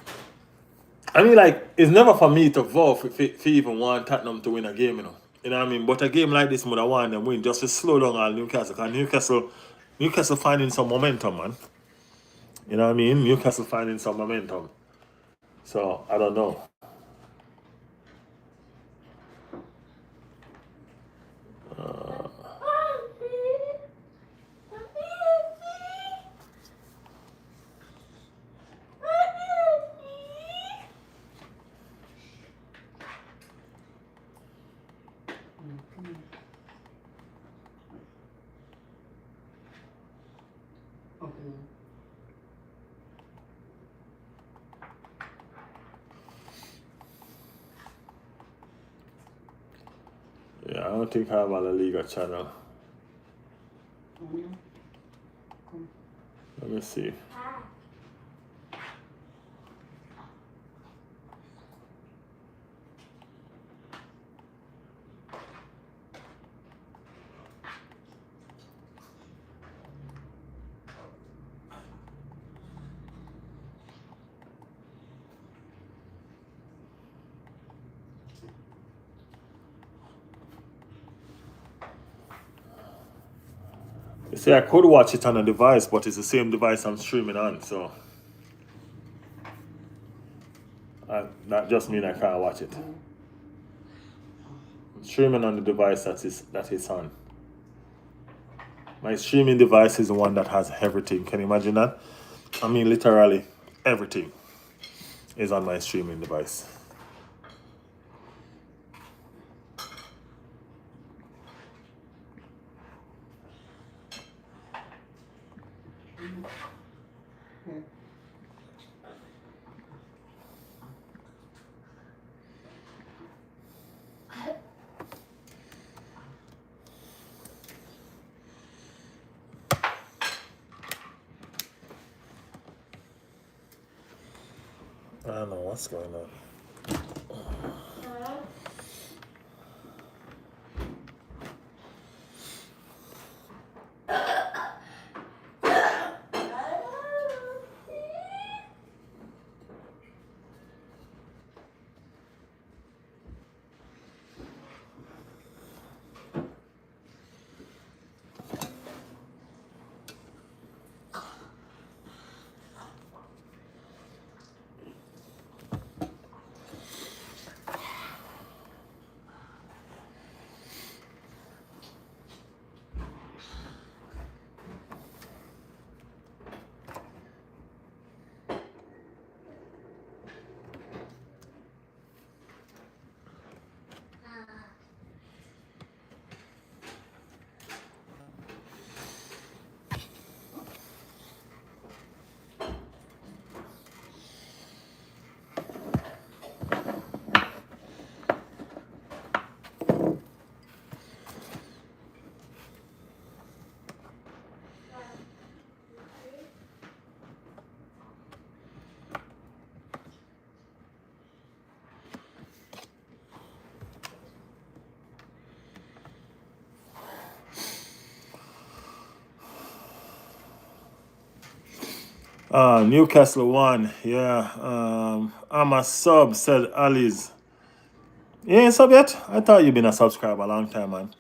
mean, like, it's never for me to vote for even want Tottenham to win a game, you know. You know what I mean? But a game like this, I want them win just to slow down all Newcastle. Because Newcastle finding some momentum, man. You know what I mean? Newcastle finding some momentum. So, I don't know. Yeah, I don't think I have a La Liga channel. Let me see. You see, I could watch it on a device, but it's the same device I'm streaming on, so that just means I can't watch it. I'm streaming on the device that is on. My streaming device is the one that has everything. Can you imagine that? I mean, literally everything is on my streaming device. I don't know what's going on. Newcastle won. Yeah. I'm a sub, said Ali's. You ain't sub yet? I thought you been a subscriber a long time, man.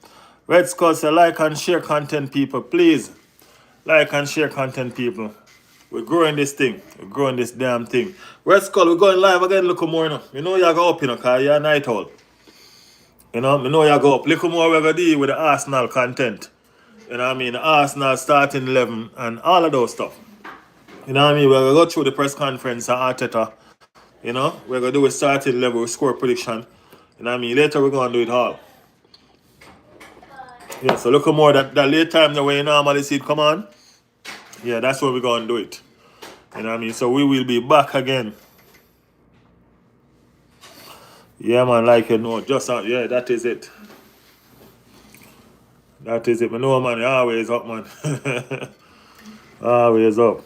Red Skull say like and share content, people. Please. Like and share content, people. We're growing this thing. We're growing this damn thing. Red Skull, we're going live again. Look more, you know. You know you go up, you know, because you're a night owl. You know, you know you go up. Look more we're going to do with the Arsenal content. You know what I mean? The Arsenal starting 11 and all of those stuff. You know what I mean? We're going to go through the press conference at Arteta. You know, we're going to do a starting level score prediction. You know what I mean? Later we're going to do it all. Yeah, so look more that late time the way you normally see it come on. Yeah, that's when we're going to do it. You know what I mean? So we will be back again. Yeah, man, like you know, yeah, that is it. That is it. I know, man, always up, man. Always up.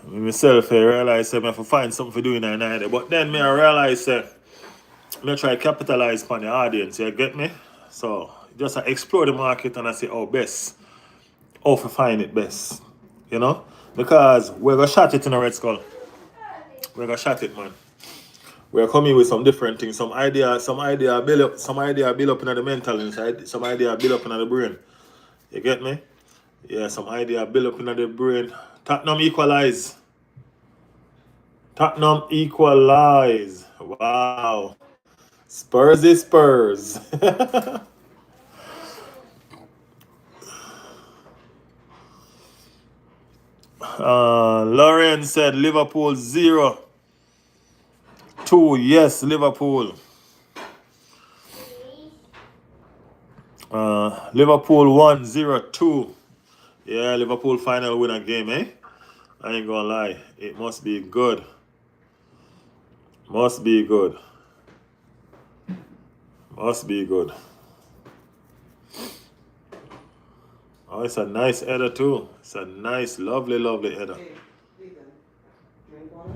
Myself, I realize I have to find something for doing that night. But then I realize I try to capitalize on the audience, you get me? So just explore the market and I say, oh, best. How to find it best. You know? Because we're gonna shot it in a Red Skull. We're gonna shot it, man. We're coming with some different things, some idea build up in the mental inside, some idea build up in the brain. You get me? Yeah, some idea build up in the brain. Tottenham equalize. Tottenham equalize. Wow. Spurs is Spurs. Lauren said Liverpool 0-2. Yes, Liverpool. Liverpool 1-0-2. Yeah, Liverpool final win a game, eh? I ain't gonna lie. It must be good. Must be good. Must be good. Oh, it's a nice header too. It's a nice, lovely, lovely header.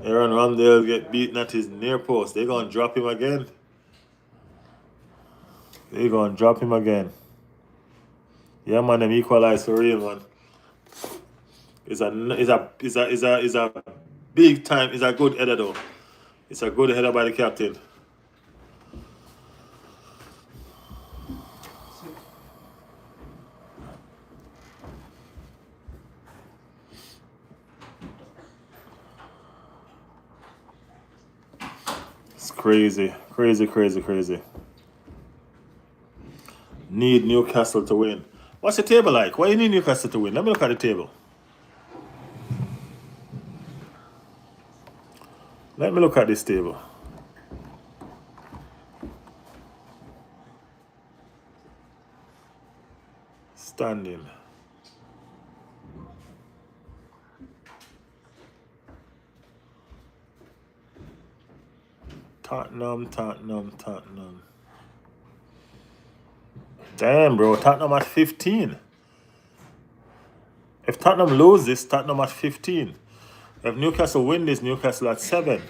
Aaron Ramsdale get beaten at his near post. They're gonna drop him again. They're gonna drop him again. Yeah, man, them equalize for real, man. It's a big time. It's a good header though. It's a good header by the captain. It's crazy, crazy, crazy, crazy. Need Newcastle to win. What's the table like? Why you need Newcastle to win? Let me look at the table. Let me look at this table. Standing. Tottenham. Damn, bro. Tottenham at 15. If Tottenham loses, Tottenham at 15. If Newcastle win this, Newcastle at 7.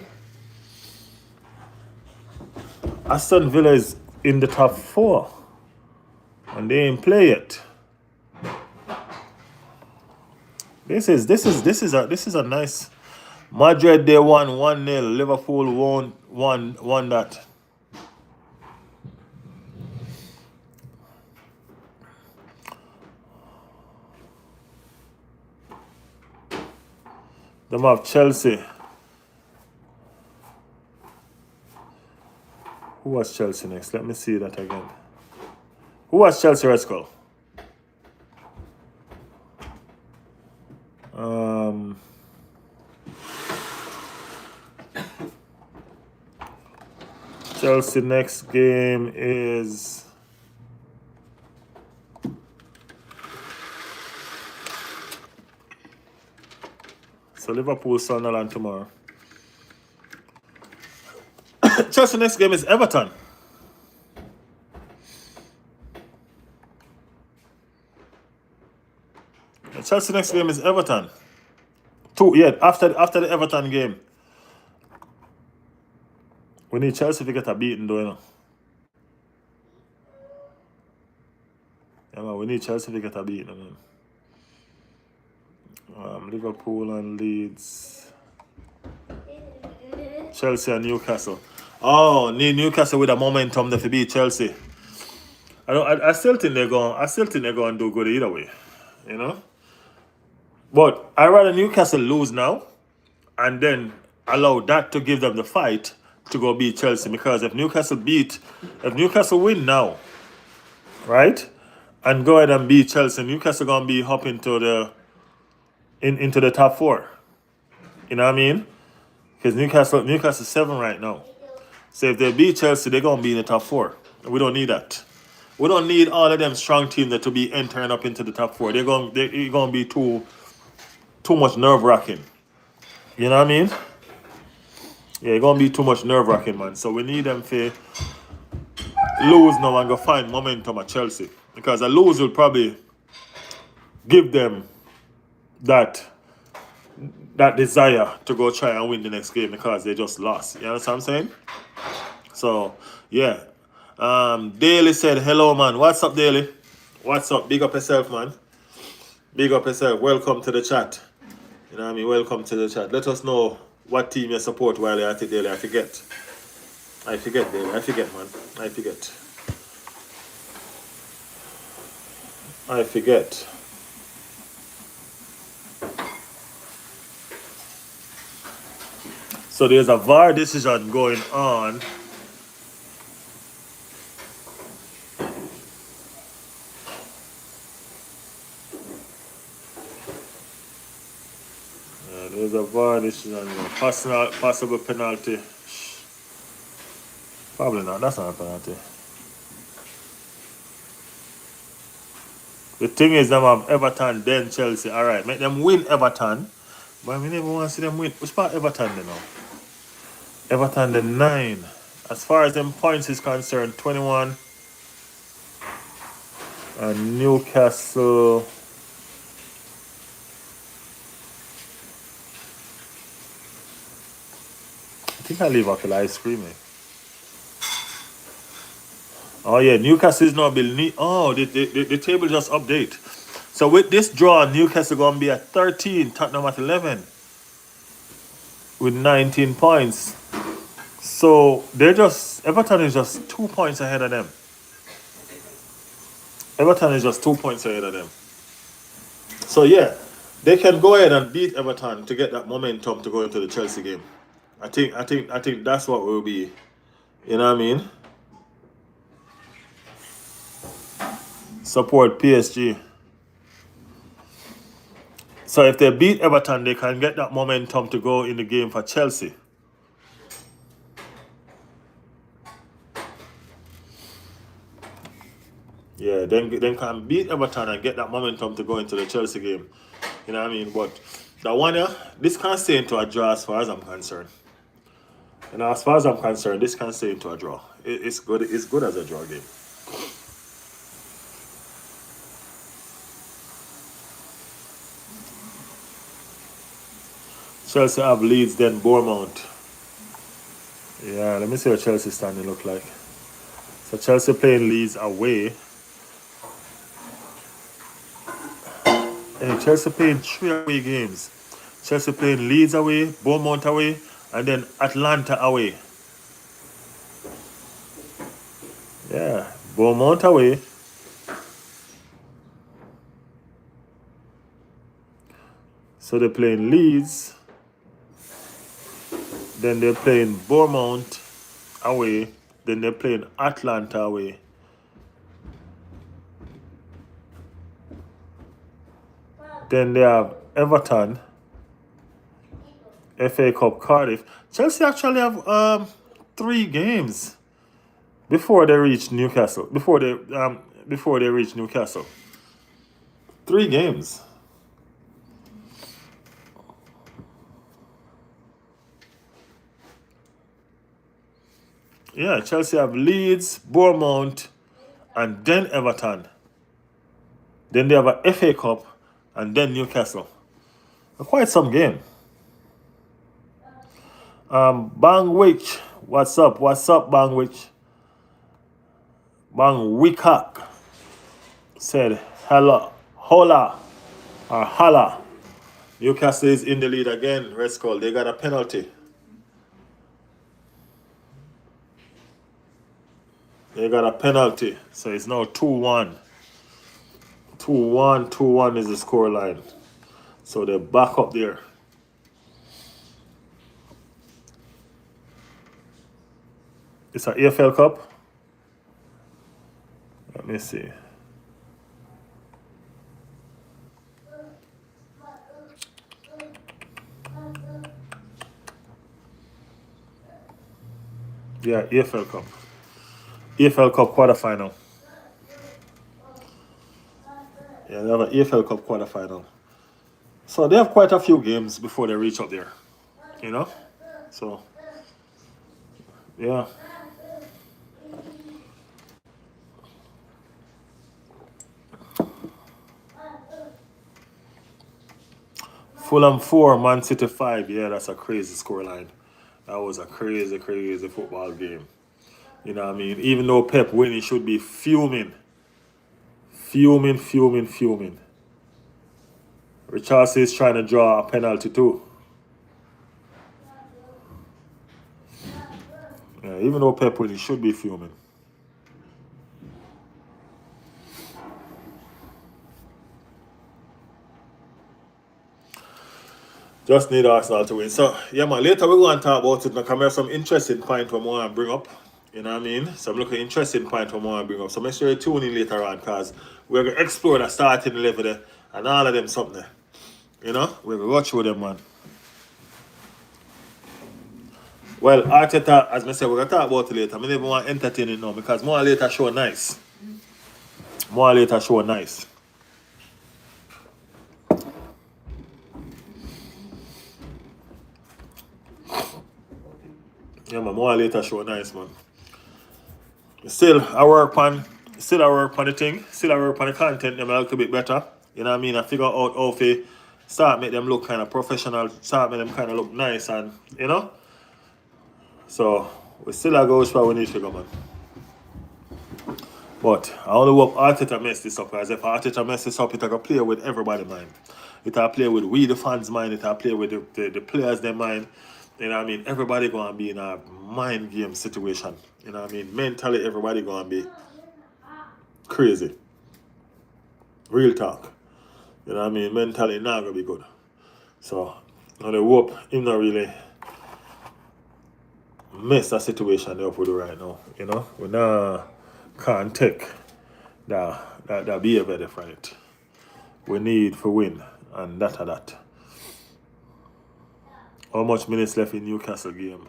Aston Villa is in the top 4. And they ain't play it. This is a nice. Madrid they won 1-0. Liverpool won that. Them have Chelsea. Who was Chelsea next? Let me see that again. Who was Chelsea, Red Skull? Chelsea next game is so Liverpool Sunderland tomorrow. Chelsea next game is Everton. Chelsea next game is Everton. Two, yeah, after the Everton game. We need Chelsea to get a beating though, you know. Yeah, man, we need Chelsea to get a beating, man. Liverpool and Leeds. Chelsea and Newcastle. Oh, need Newcastle with a momentum to beat Chelsea. I still think they're going to do good either way, you know. But I rather Newcastle lose now, and then allow that to give them the fight to go beat Chelsea. Because if Newcastle win now, right, and go ahead and beat Chelsea, Newcastle gonna be up into the top four. You know what I mean? Because Newcastle 7 right now. So if they beat Chelsea, they're gonna be in the top four. We don't need that. We don't need all of them strong teams that to be entering up into the top four. They're gonna be too much nerve wracking. You know what I mean? Yeah, it's gonna be too much nerve wracking, man. So we need them to lose now and go find momentum at Chelsea. Because a lose will probably give them that desire to go try and win the next game because they just lost. You understand what I'm saying? So yeah. Daly said, hello man. What's up, Daly? What's up? Big up yourself, man. Big up yourself. Welcome to the chat. You know what I mean? Welcome to the chat. Let us know what team you support while you're at it, Daly. I forget, Daly. I forget, man. I forget. So there's a VAR decision going on. There's a VAR decision. Possible penalty. Probably not. That's not a penalty. The thing is, them have Everton, then Chelsea. All right, make them win Everton. But we never want to see them win. Which part Everton they now? Everton the 9. As far as them points is concerned, 21. And Newcastle. I think I leave after live streaming. Oh yeah, Newcastle is now building. Oh, the table just update. So with this draw, Newcastle gonna be at 13, Tottenham at 11, with 19 points. So Everton is just 2 points ahead of them. Everton is just 2 points ahead of them. So yeah, they can go ahead and beat Everton to get that momentum to go into the Chelsea game. I think that's what will be. You know what I mean? Support PSG. So if they beat Everton, they can get that momentum to go in the game for Chelsea. Yeah, then can beat Everton and get that momentum to go into the Chelsea game. You know what I mean? But that one, this can stay into a draw as far as I'm concerned. And as far as I'm concerned, this can stay into a draw. It's good. It's good as a draw game. Chelsea have Leeds, then Bournemouth. Yeah, let me see what Chelsea standing look like. So Chelsea playing Leeds away. Hey, Chelsea playing 3 away games. Chelsea playing Leeds away, Bournemouth away, and then Atlanta away. Yeah, Bournemouth away. So they're playing Leeds. Then they're playing Bournemouth away. Then they're playing Atlanta away. Then they have Everton, FA Cup, Cardiff. Chelsea actually have 3 games before they reach Newcastle. Before they reach Newcastle. 3 games. Yeah, Chelsea have Leeds, Bournemouth, and then Everton. Then they have a FA Cup, and then Newcastle. Quite some game. Bangwich, what's up? What's up, Bangwich? Bangwickak said hello, hola, or holla. Newcastle is in the lead again. Red Skull, they got a penalty. They got a penalty, so it's now 2-1. 2-1, 2-1 is the score line. So they're back up there. It's an AFL Cup. Let me see. Yeah, AFL Cup. AFL Cup quarterfinal. Yeah, they have an AFL Cup quarterfinal. So they have quite a few games before they reach up there. You know? So, yeah. Fulham 4, Man City 5. Yeah, that's a crazy scoreline. That was a crazy, crazy football game. You know what I mean? Even though Pep win, he should be fuming. Fuming. Richardson is trying to draw a penalty too. Yeah, even though Pep win, he should be fuming. Just need Arsenal to win. So, yeah, man, later we're going to talk about it. Now, come have some interesting point we want to bring up. You know what I mean? Some looking interesting point we want to bring up. So make sure you tune in later on because we're going to explore the starting level there and all of them something there. You know? We're going to go through them, man. Well, Arteta, as I said, we're going to talk about it later. I never want to entertain it now because more later show nice. Yeah, man, more later show nice, man. Still, I work on the thing. Still, I work on the content them a little bit better. You know what I mean? I figure out how to start make them look kind of professional, start make them kind of look nice, and you know. So we still a go where we need to go, man. But I only hope Arteta mess this up, because if Arteta mess this up, it'll play with everybody's mind. It'll play with we the fans' mind. It'll play with the players' their mind. You know what I mean? Everybody gonna be in a mind game situation. You know what I mean? Mentally, everybody gonna be crazy. Real talk. You know what I mean? Mentally, not gonna be good. So, I hope him not really mess that situation up with right now. You know? We can't take that behavior different. We need for win, and that. How much minutes left in Newcastle game?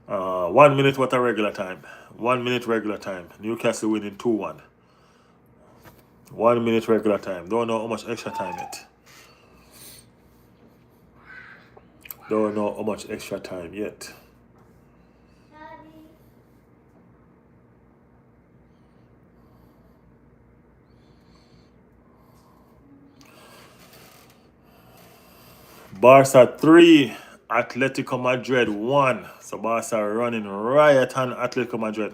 1 minute what a regular time. 1 minute regular time. Newcastle winning 2-1. 1 minute regular time. Don't know how much extra time yet. Barca 3, Atletico Madrid 1. So Barca running riot on Atletico Madrid.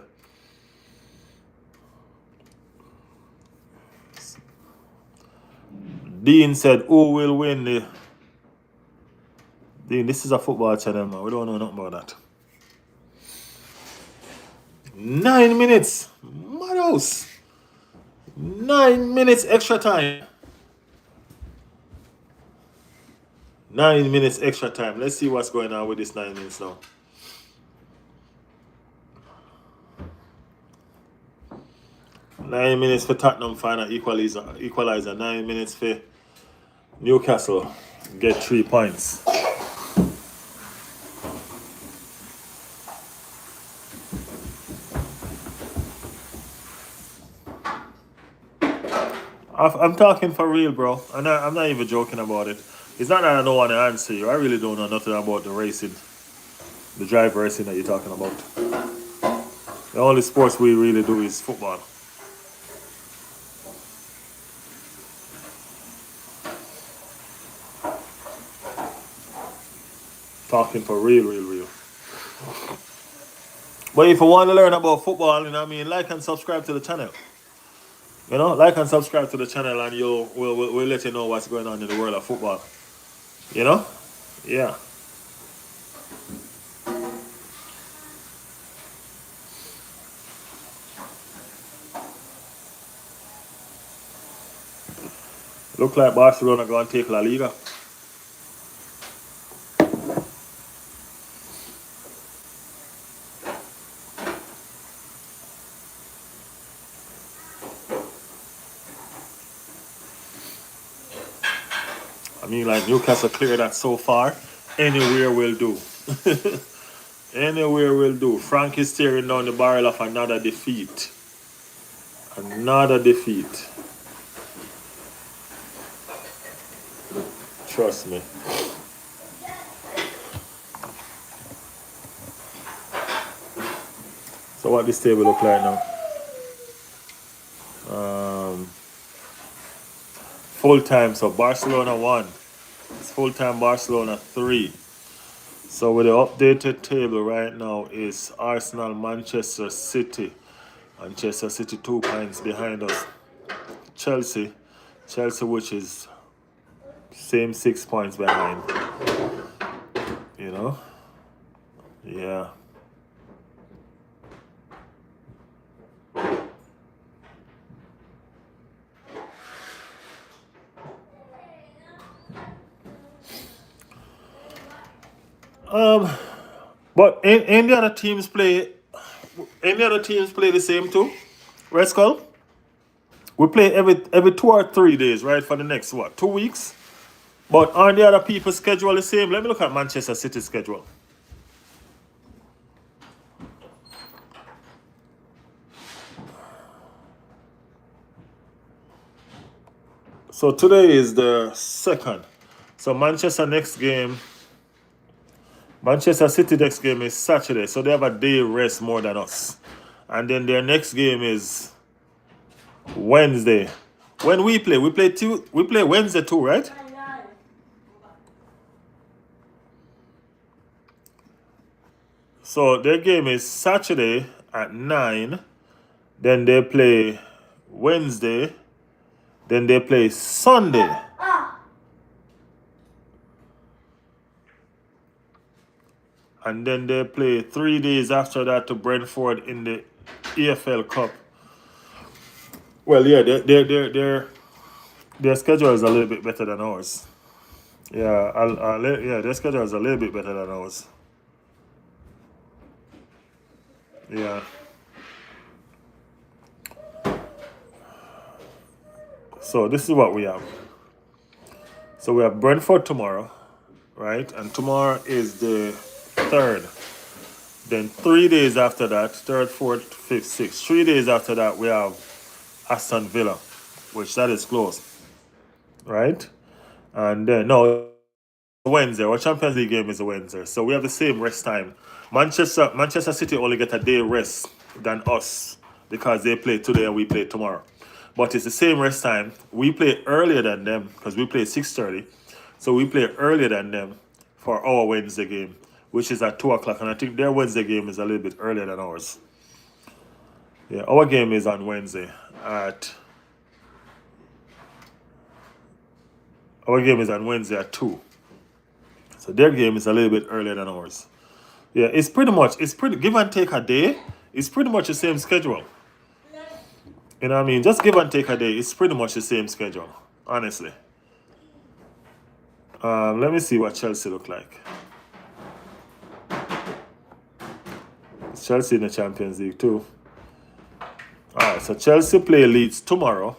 Dean said, who will win the... Dean, this is a football channel, man. We don't know nothing about that. 9 minutes. Madhouse. 9 minutes extra time. 9 minutes extra time. Let's see what's going on with this 9 minutes now. Nine minutes for Tottenham final equalizer. 9 minutes for Newcastle get 3 points. I'm talking for real, bro. I'm not even joking about it. It's not that I don't want to answer you. I really don't know nothing about the racing, the drive racing that you're talking about. The only sports we really do is football. Talking for real. But if you want to learn about football, you know what I mean, like and subscribe to the channel. You know, like and subscribe to the channel, and we'll let you know what's going on in the world of football. You know? Yeah. Look like Barcelona going to take La Liga. I mean, like Newcastle clear that so far. Anywhere will do. Anywhere will do. Frank is staring down the barrel of another defeat. Another defeat. Trust me. So what this table look like now? Full time. So Barcelona 1. It's full time Barcelona 3. So with the updated table right now is Arsenal, Manchester City. Manchester City 2 points behind us. Chelsea which is same 6 points behind. You know? Yeah. But any other teams play the same too? Red Skull? We play every 2 or 3 days, right? For the next 2 weeks? But aren't the other people's schedule the same? Let me look at Manchester City's schedule. So today is the 2nd. So Manchester City next game is Saturday. So they have a day rest more than us. And then their next game is Wednesday. When we play Wednesday too, right? So their game is Saturday at 9. Then they play Wednesday. Then they play Sunday. And then they play 3 days after that to Brentford in the EFL Cup. Well, yeah, their schedule is a little bit better than ours. Yeah, their schedule is a little bit better than ours. Yeah. So this is what we have. So we have Brentford tomorrow, right? And tomorrow is the 3rd. Then 3 days after that, 3rd, 4th, 5th, 6th. 3 days after that, we have Aston Villa, which that is close, right? And then, no, Wednesday. Our Champions League game is a Wednesday. So we have the same rest time. Manchester City only get a day rest than us because they play today and we play tomorrow. But it's the same rest time. We play earlier than them because we play 6:30. So we play earlier than them for our Wednesday game, which is at 2 o'clock. And I think their Wednesday game is a little bit earlier than ours. Yeah, our game is on Wednesday at... Our game is on Wednesday at 2. So their game is a little bit earlier than ours. Yeah, it's pretty give and take a day. It's pretty much the same schedule. You know what I mean? Just give and take a day. It's pretty much the same schedule, honestly. Let me see what Chelsea look like. It's Chelsea in the Champions League too. Alright, so Chelsea play Leeds tomorrow.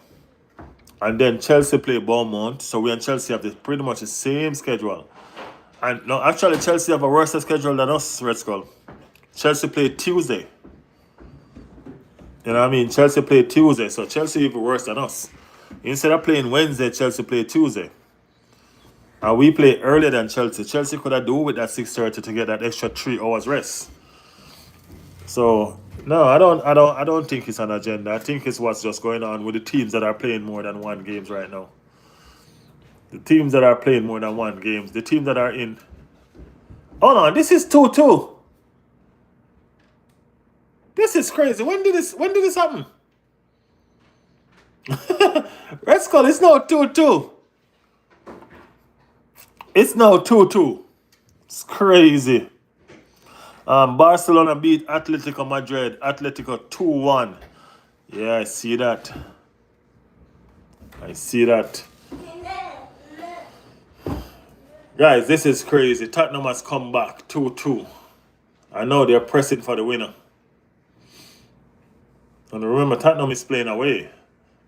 And then Chelsea play Bournemouth. So we and Chelsea have pretty much the same schedule. And no, actually Chelsea have a worse schedule than us, Red Skull. Chelsea play Tuesday. You know what I mean? Chelsea play Tuesday, so Chelsea even worse than us. Instead of playing Wednesday, Chelsea play Tuesday. And we play earlier than Chelsea. Chelsea could have do with that 6:30 to get that extra 3 hours rest. So no, I don't think it's an agenda. I think it's what's just going on with the teams that are playing more than one games right now. The teams that are playing more than one games. The teams that are in. Hold on, this is 2-2. This is crazy. When did this happen? Red Skull, it's now 2-2. It's now 2-2. It's crazy. Barcelona beat Atletico Madrid. Atletico 2-1. Yeah, I see that. I see that. Guys, this is crazy. Tottenham has come back 2-2. I know they're pressing for the winner. And remember, Tottenham is playing away.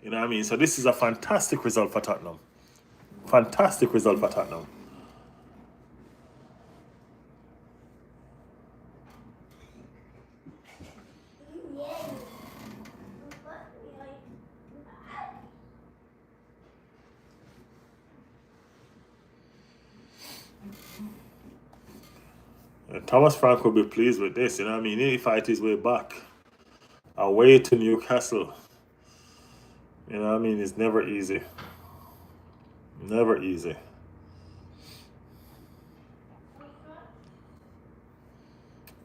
You know what I mean? So this is a fantastic result for Tottenham. Fantastic result for Tottenham. Thomas Frank will be pleased with this, you know what I mean? He fight his way back. Away to Newcastle. You know what I mean? It's never easy. Never easy.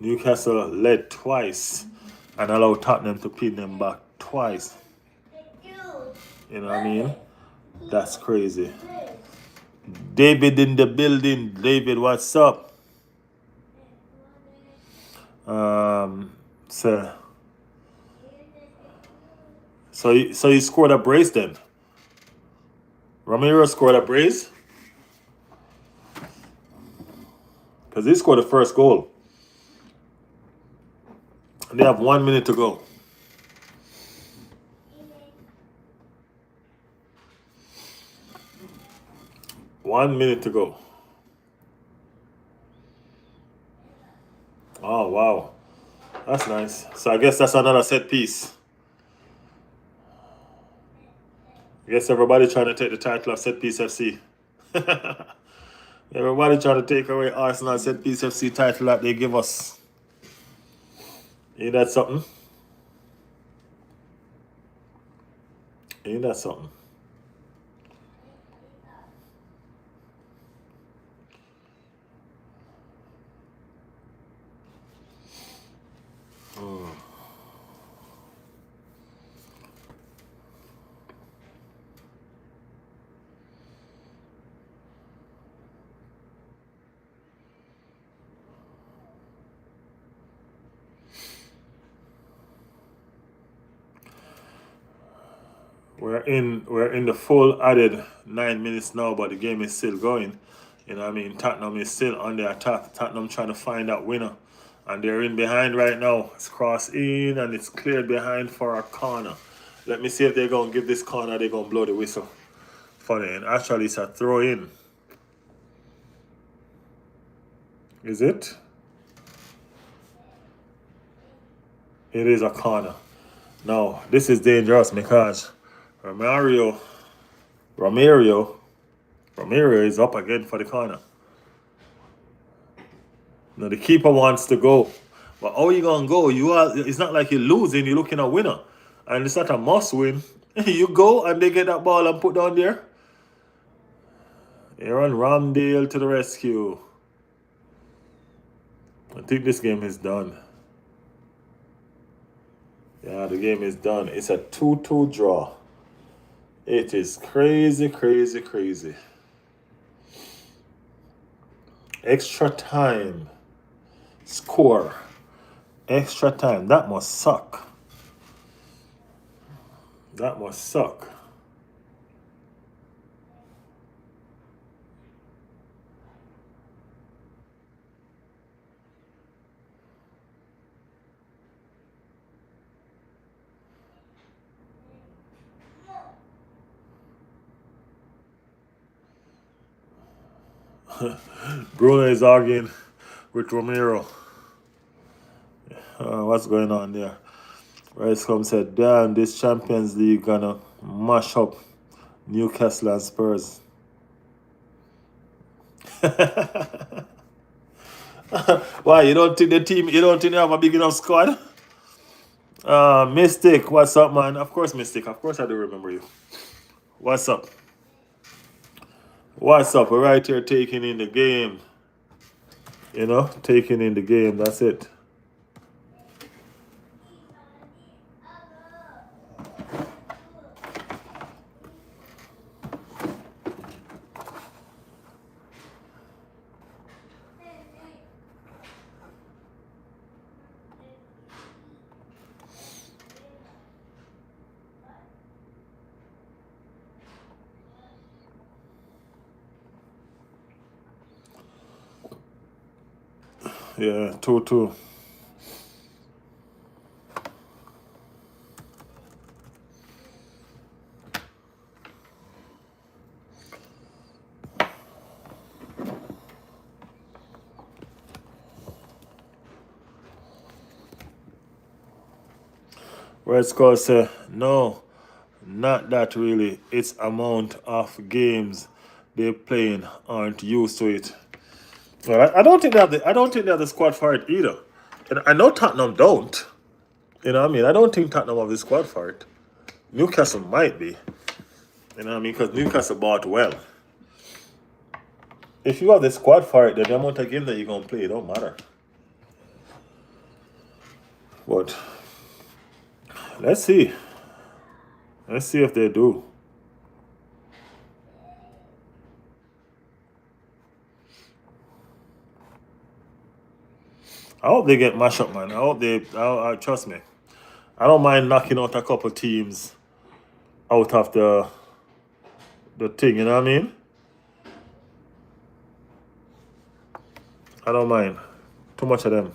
Newcastle led twice and allowed Tottenham to pin them back twice. You know what I mean? That's crazy. David in the building. David, what's up? So he scored a brace then. Romero scored a brace? Because he scored the first goal. And they have 1 minute to go. One minute to go. Oh, wow. That's nice. So I guess that's another set piece. I guess everybody trying to take the title of Set Piece FC. Everybody trying to take away Arsenal Set Piece FC title that they give us. Ain't that something? Ain't that something? We're in the full added 9 minutes now, but the game is still going. You know what I mean? Tottenham is still on the attack. Tottenham trying to find that winner. And they're in behind right now. It's crossed in and it's cleared behind for a corner. Let me see if they're going to give this corner, they're going to blow the whistle. Funny, and actually it's a throw in. Is it? It is a corner. No, this is dangerous because Romero is up again for the corner. Now the keeper wants to go. But how you gonna go? It's not like you're losing, you're looking at winner. And it's not a must win. You go and they get that ball and put down there. Aaron Ramsdale to the rescue. I think this game is done. Yeah, the game is done. It's a 2-2 draw. It is crazy, crazy, crazy. Extra time. Score. Extra time. That must suck. That must suck. Bruno is arguing with Romero. What's going on there? Ricecom said, damn, this Champions League gonna mash up Newcastle and Spurs. Why, you don't think they have a big enough squad? Mystic, what's up, man? Of course, Mystic. Of course I do remember you. What's up? What's up? We're right here taking in the game. you know, taking in the game. That's it. Yeah, 2-2. Red Skull say, no, not that really. It's amount of games they playing aren't used to it. Well, I don't think they have the I don't think they have the squad for it either. And I know Tottenham don't. You know what I mean? I don't think Tottenham have the squad for it. Newcastle might be. You know what I mean? Because Newcastle bought well. If you have the squad for it, then the amount of game that you're gonna play, it don't matter. But let's see. Let's see if they do. I hope they get mashed up, man. I hope they. Trust me. I don't mind knocking out a couple teams out of the thing. You know what I mean? I don't mind. Too much of them.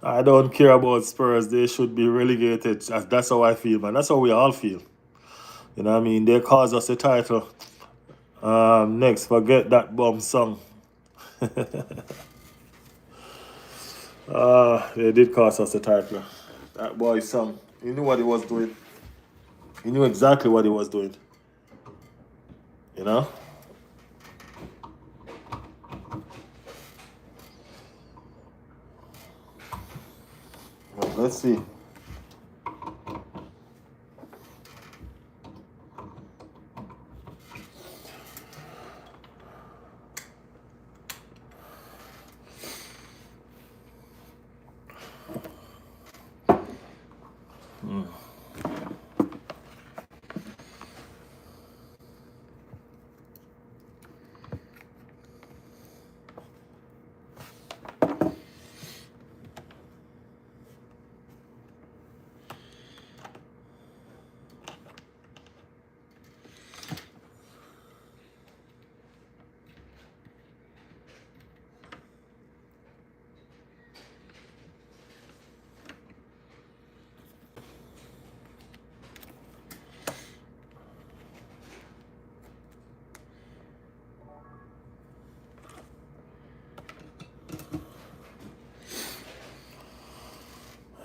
I don't care about Spurs. They should be relegated. That's how I feel, man. That's how we all feel. You know what I mean? They caused us the title. Next, forget that bomb song. They did cost us the title. That boy's song. He knew what he was doing. He knew exactly what he was doing. You know? Well, let's see.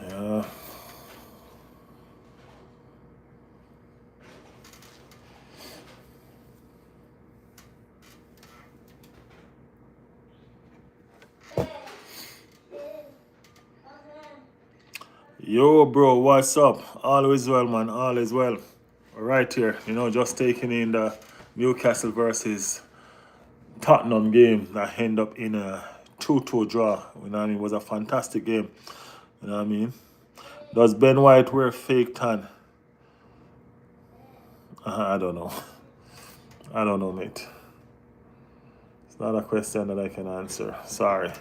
Yeah. Yo, bro, what's up? All is well, man. All is well. Right here, you know, just taking in the Newcastle versus Tottenham game that end up in a 2-2 draw. You know what I mean? It was a fantastic game. You know what I mean? Does Ben White wear fake tan? I don't know. I don't know, mate. It's not a question that I can answer. Sorry.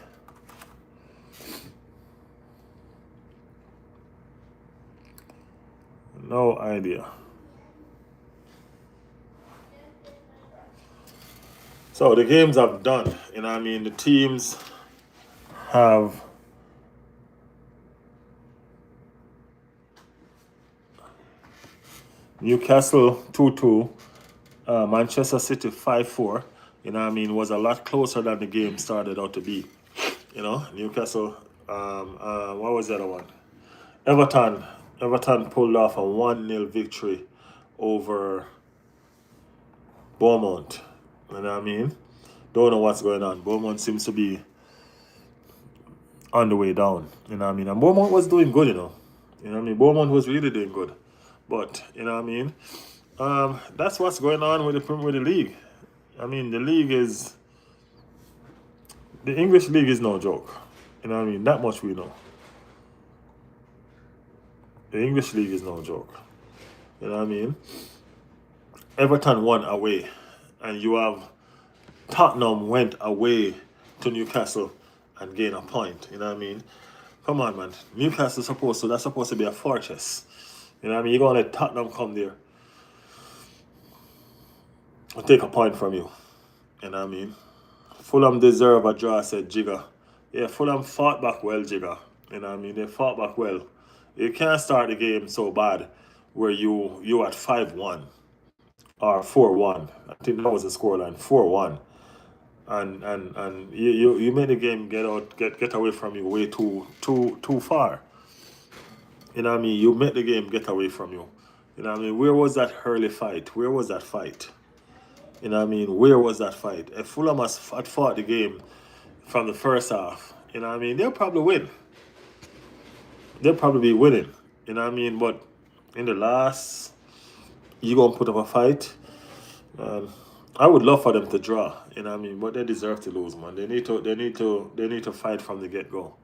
No idea. So the games have done. You know what I mean? The teams have Newcastle 2-2. Manchester City 5-4. You know what I mean? Was a lot closer than the game started out to be. You know, Newcastle. What was the other one? Everton. Everton pulled off a 1-0 victory over Bournemouth. You know what I mean? Don't know what's going on. Bournemouth seems to be on the way down. You know what I mean? And Bournemouth was doing good, you know. You know what I mean? Bournemouth was really doing good. But, you know what I mean? That's what's going on with the league. I mean, the English league is no joke. You know what I mean? That much we know. The English league is no joke. You know what I mean? Everton won away, and you have Tottenham went away to Newcastle and gained a point. You know what I mean? Come on, man. Newcastle that's supposed to be a fortress. You know what I mean? You're gonna let Tottenham come there and take a point from you. You know what I mean? Fulham deserve a draw, said Jigga. Yeah, Fulham fought back well, Jigga. You know what I mean? They fought back well. You can't start the game so bad where you at 5-1 or 4-1. I think that was the scoreline, 4-1. And you made the game get away from you way too far. You know what I mean? You made the game get away from you. You know what I mean? Where was that early fight? Where was that fight? You know what I mean? Where was that fight? If Fulham had fought the game from the first half, you know what I mean? They'll probably win. They'll probably be winning. You know what I mean? But in the last, you gonna put up a fight. I would love for them to draw. You know what I mean? But they deserve to lose, man. They need to fight from the get go.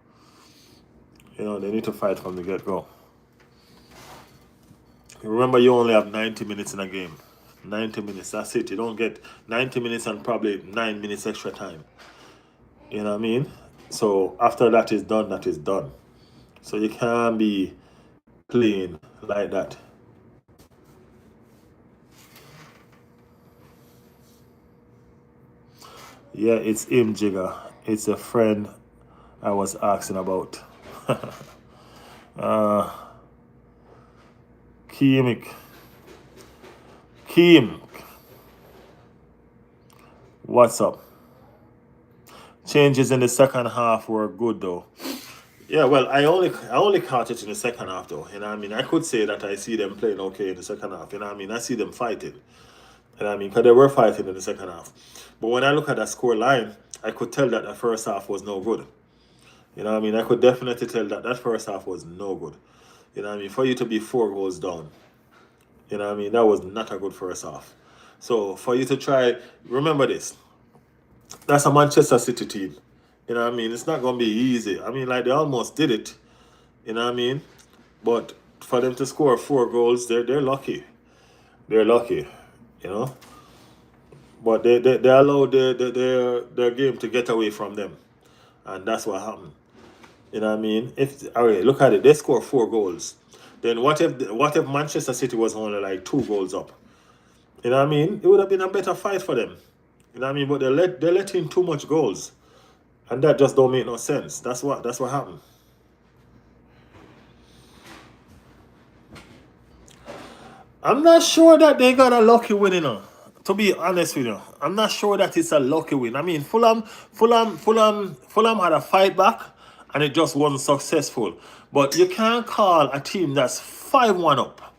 You know, they need to fight from the get go. Remember, you only have 90 minutes in a game. 90 minutes, that's it. You don't get 90 minutes and probably 9 minutes extra time. You know what I mean? So after that is done, that is done. So you can't be playing like that. Yeah, it's him, Jigger. It's a friend I was asking about. uh, Keem. What's up? Changes in the second half were good though. Yeah, well, I only caught it in the second half though. You know what I mean? I could say that I see them playing okay in the second half. You know what I mean? I see them fighting. You know what I mean? Because they were fighting in the second half. But when I look at that score line, I could tell that the first half was no good. You know what I mean? I could definitely tell that that first half was no good. You know what I mean? For you to be 4 goals down, you know what I mean? That was not a good first half. So for you to try, remember this, that's a Manchester City team. You know what I mean? It's not going to be easy. I mean, like, they almost did it. You know what I mean? But for them to score 4 goals, they're lucky. They're lucky, you know? But they allowed their game to get away from them. And that's what happened. You know what I mean? Okay, look at it. They score 4 goals. Then what if Manchester City was only like 2 goals up? You know what I mean? It would have been a better fight for them. You know what I mean? But they let in too much goals. And that just don't make no sense. That's what happened. I'm not sure that they got a lucky win, you know. To be honest with you, I'm not sure that it's a lucky win. I mean, Fulham had a fight back, and it just wasn't successful. But you can't call a team that's 5-1 up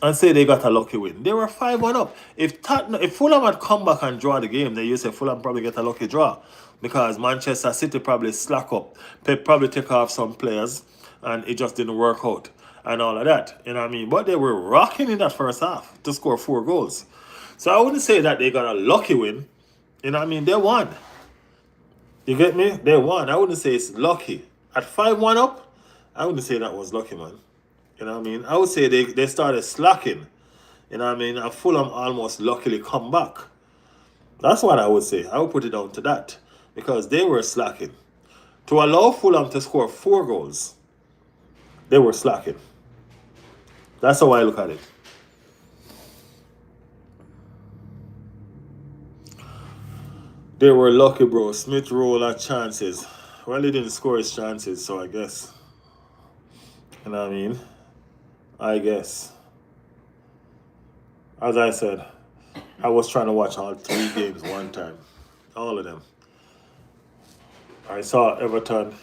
and say they got a lucky win. They were 5-1 up. If Fulham had come back and draw the game, then you say Fulham probably get a lucky draw because Manchester City probably slack up. Pep probably take off some players, and it just didn't work out and all of that. You know what I mean? But they were rocking in that first half to score 4 goals. So I wouldn't say that they got a lucky win. You know what I mean? They won. You get me? They won. I wouldn't say it's lucky. At 5-1 up, I wouldn't say that was lucky, man. You know what I mean? I would say they started slacking. You know what I mean? And Fulham almost luckily come back. That's what I would say. I would put it down to that. Because they were slacking. To allow Fulham to score 4 goals, they were slacking. That's how I look at it. They were lucky, bro. Smith Rowe had chances. Well, he didn't score his chances, so I guess. You know what I mean? I guess. As I said, I was trying to watch all 3 games one time. All of them. I saw Everton.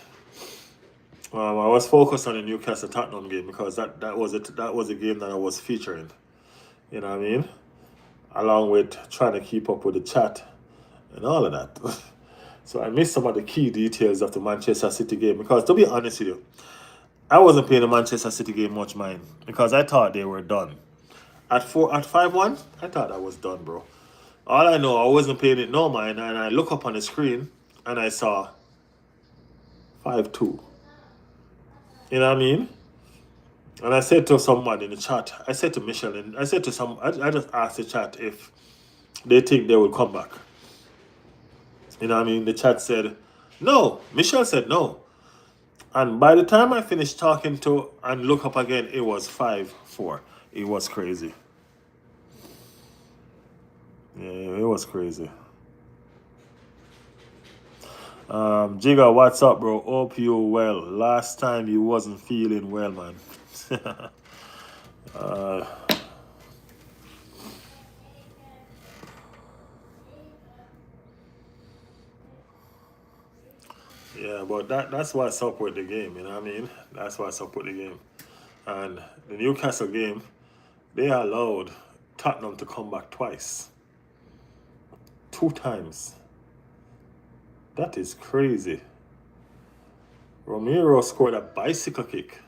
I was focused on the Newcastle Tottenham game because that was a game that I was featuring. You know what I mean? Along with trying to keep up with the chat and all of that. So I missed some of the key details of the Manchester City game because, to be honest with you, I wasn't paying the Manchester City game much mind because I thought they were done. At 5-1, I thought I was done, bro. All I know, I wasn't paying it no mind, and I look up on the screen and I saw 5-2. You know what I mean? And I said to someone in the chat, I said to Michelle, and I said to I just asked the chat if they think they will come back. You know what I mean? The chat said no. Michelle said no. And by the time I finished talking to and look up again, it was 5-4. It was crazy. Yeah, it was crazy. Jigga, what's up, bro? Hope you well. Last time you wasn't feeling well, man. uh, yeah, but that's what's up with the game, you know what I mean? That's what's up with the game. And the Newcastle game, they allowed Tottenham to come back twice. 2 times. That is crazy. Romero scored a bicycle kick.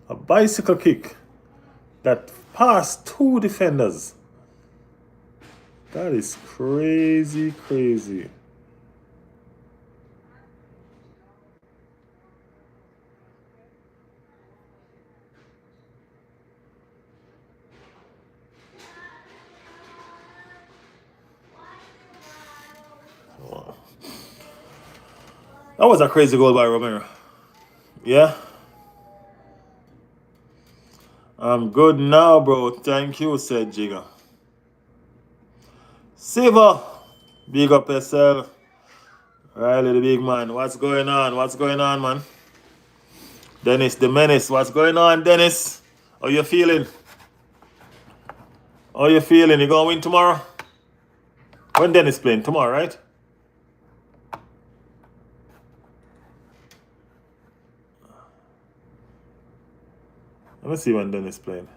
A bicycle kick that passed 2 defenders. That is crazy, crazy. Wow. That was a crazy goal by Romero. Yeah? I'm good now, bro. Thank you, said Jigga. Siva, big up yourself. Riley, the big man. What's going on? What's going on, man? Dennis, the menace. What's going on, Dennis? How you feeling? How you feeling? You gonna win tomorrow? When Dennis playing? Tomorrow, right? Let me see when Dennis playing.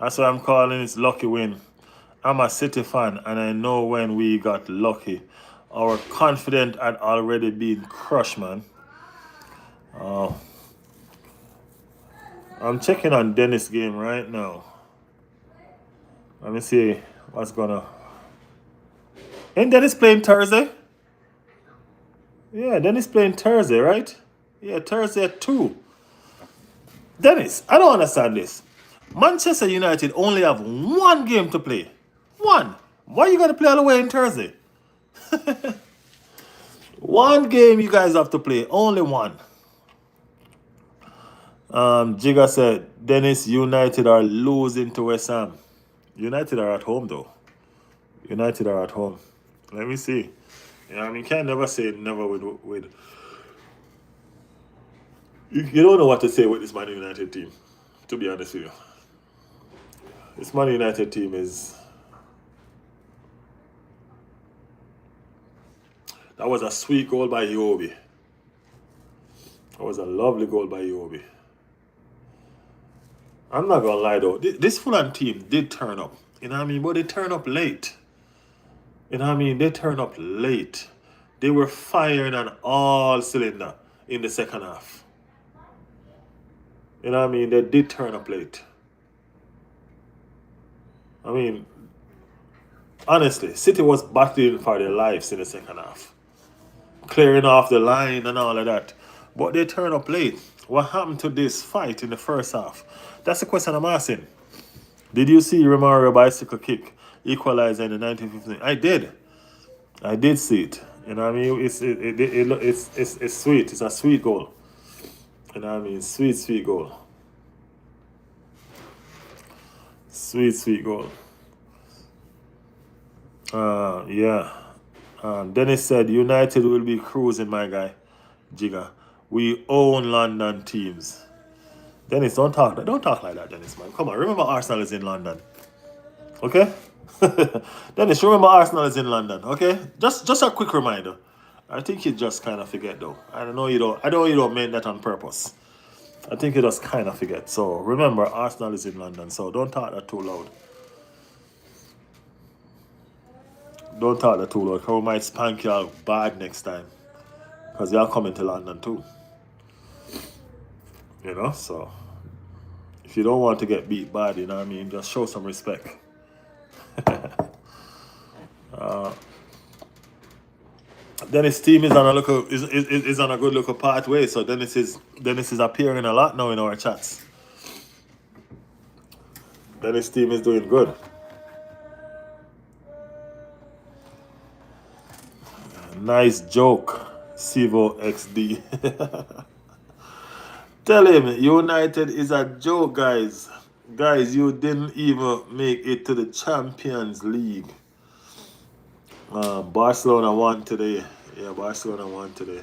That's what I'm calling it lucky win. I'm a City fan and I know when we got lucky, our confidence had already been crushed, man. Oh. I'm checking on Dennis' game right now. Let me see what's gonna. Ain't Dennis playing Thursday? Yeah, Dennis playing Thursday, right? Yeah, Thursday at 2. Dennis, I don't understand this. Manchester United only have 1 game to play. 1. Why you gotta play all the way in Thursday? 1 game you guys have to play. Only 1. Jigga said, Dennis, United are losing to West Ham. United are at home, though. United are at home. Let me see. Yeah, I mean, can't never say never with. You don't know what to say with this Man United team, to be honest with you. This Man United team is. That was a sweet goal by Iwobi. That was a lovely goal by Iwobi. I'm not gonna lie though, this Fulham team did turn up. You know what I mean? But they turned up late. You know what I mean? They turned up late. They were firing on all cylinder in the second half. You know what I mean? They did turn up late. I mean, honestly, City was battling for their lives in the second half. Clearing off the line and all of that. But they turned up late. What happened to this fight in the first half? That's the question I'm asking. Did you see Romero bicycle kick equalizer in the 1915? I did. I did see it. You know what I mean? It's sweet. It's a sweet goal. You know what I mean? Sweet goal. Sweet goal. Yeah. Dennis said, United will be cruising, my guy. Jigga. We own London teams. Dennis, don't talk like that, Dennis, man. Come on, remember Arsenal is in London. Okay? Dennis, remember Arsenal is in London, okay? Just a quick reminder. I think you just kind of forget though. I know you don't mean that on purpose. I think you just kind of forget. So remember, Arsenal is in London, so don't talk that too loud. Don't talk that too loud, because we might spank you out bad next time. Because you're coming to London too. You know, so if you don't want to get beat bad, you know what I mean, just show some respect. Dennis' team is on a good little pathway, so Dennis is appearing a lot now in our chats. Dennis' team is doing good. Nice joke, Sivo XD. Tell him United is a joke, guys. Guys, you didn't even make it to the Champions League. Barcelona won today. Yeah, Barcelona won today.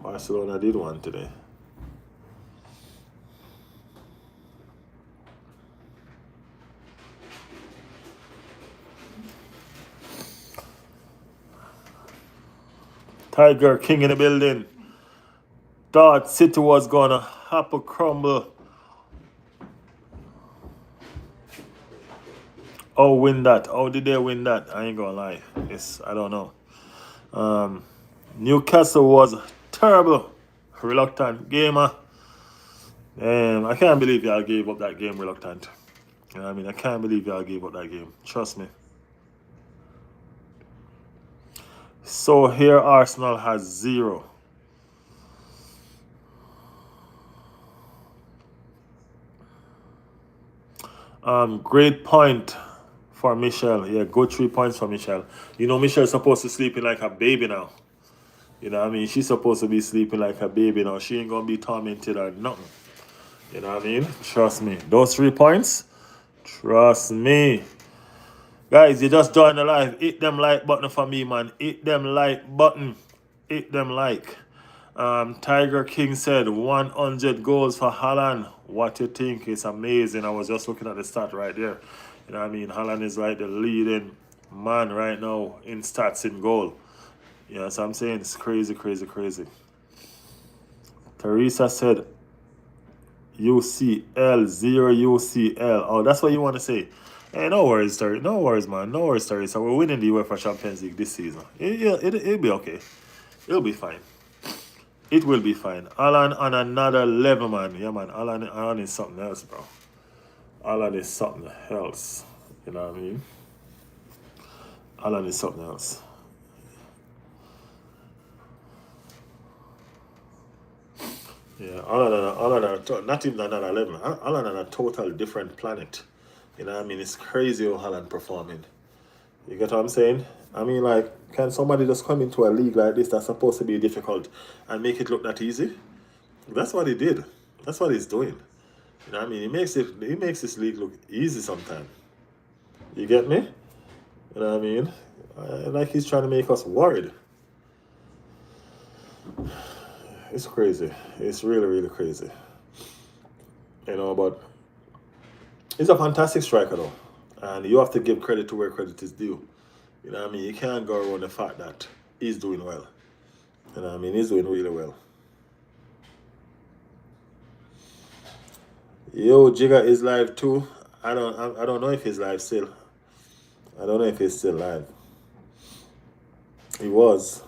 Barcelona did win today. Tiger King in the building. Thought City was gonna have a crumble. Oh, win that. Oh, did they win that? I ain't gonna lie. Yes, I don't know. Newcastle was terrible. Reluctant gamer. I can't believe y'all gave up that game reluctant. You know what I mean? I can't believe y'all gave up that game. Trust me. So here Arsenal has 0. Great point for Michelle. Yeah, good 3 points for Michelle. You know, Michelle's supposed to sleep like a baby now. You know what I mean? She's supposed to be sleeping like a baby now. She ain't gonna be tormented or nothing. You know what I mean? Trust me. Those 3 points, trust me. Guys, you just joined the live. Hit them like button for me, man. Hit them like button. Hit them like. Tiger King said 100 goals for Haaland. What you think? It's amazing. I was just looking at the stat right there. You know what I mean? Haaland is like the leading man right now in stats in goal. You know what I'm saying? It's crazy, crazy, crazy. Teresa said UCL, 0 UCL. Oh, that's what you want to say. Hey, no worries, Terry. No worries, man. No worries, Terry. So we're winning the UEFA Champions League this season. It'll be okay. It'll be fine. It will be fine. Alan on another level, man. Yeah, man. Alan is something else, bro. Alan is something else. You know what I mean? Alan is something else. Yeah, Alan, not even another level. Alan on a total different planet. You know what I mean? It's crazy how Haaland performing. You get what I'm saying? I mean, like, can somebody just come into a league like this that's supposed to be difficult and make it look that easy? That's what he did. That's what he's doing. You know what I mean? He makes this league look easy sometimes. You get me? You know what I mean? Like he's trying to make us worried. It's crazy. It's really, really crazy. You know, but he's a fantastic striker, though. And you have to give credit to where credit is due. You know what I mean? You can't go around the fact that he's doing well. You know what I mean? He's doing really well. Yo, Jigga is live too. I don't know if he's live still. I don't know if he's still live. He was.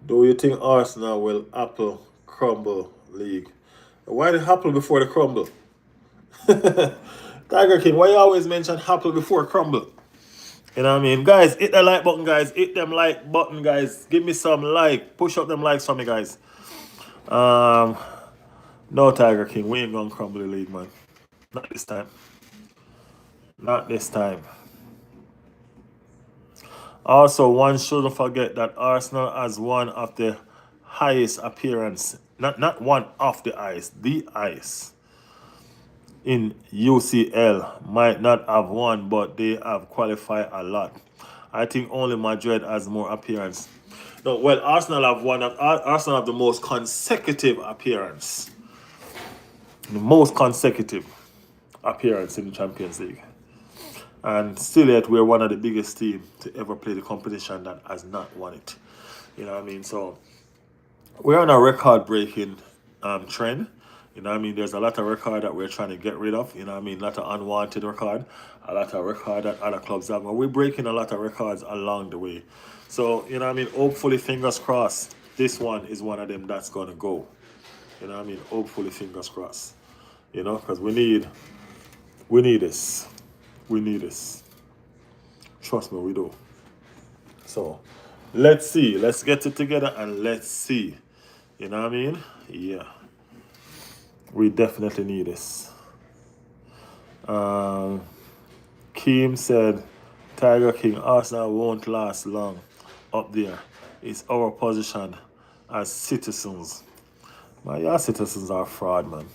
Do you think Arsenal will Apple crumble league? Why the Apple before the crumble? Tiger King, why you always mention Apple before crumble? You know what I mean? Guys, hit the like button, guys. Hit them like button, guys. Give me some like. Push up them likes for me, guys. No, Tiger King. We ain't gonna crumble the league, man. Not this time. Not this time. Also, one shouldn't forget that Arsenal has one of the highest appearance. Not one of the ice. The ice. in UCL might not have won, but they have qualified a lot. I think only Madrid has more appearance. No, well, Arsenal have Arsenal have the most consecutive appearance, the most consecutive appearance in the Champions League, and still yet we're one of the biggest teams to ever play the competition that has not won it. You know what I mean? So we're on a record-breaking trend. You know what I mean? There's a lot of record that we're trying to get rid of. You know what I mean? A lot of unwanted record, a lot of record that other clubs have. But we're breaking a lot of records along the way. So, you know what I mean? Hopefully, fingers crossed, this one is one of them that's going to go. You know what I mean? Hopefully, fingers crossed. You know, because we need this. We need this. Trust me, we do. So, let's see. Let's get it together and let's see. You know what I mean? Yeah. We definitely need this. Keem said, Tiger King, Arsenal won't last long up there. It's our position as citizens. Man, y'all citizens are fraud, man.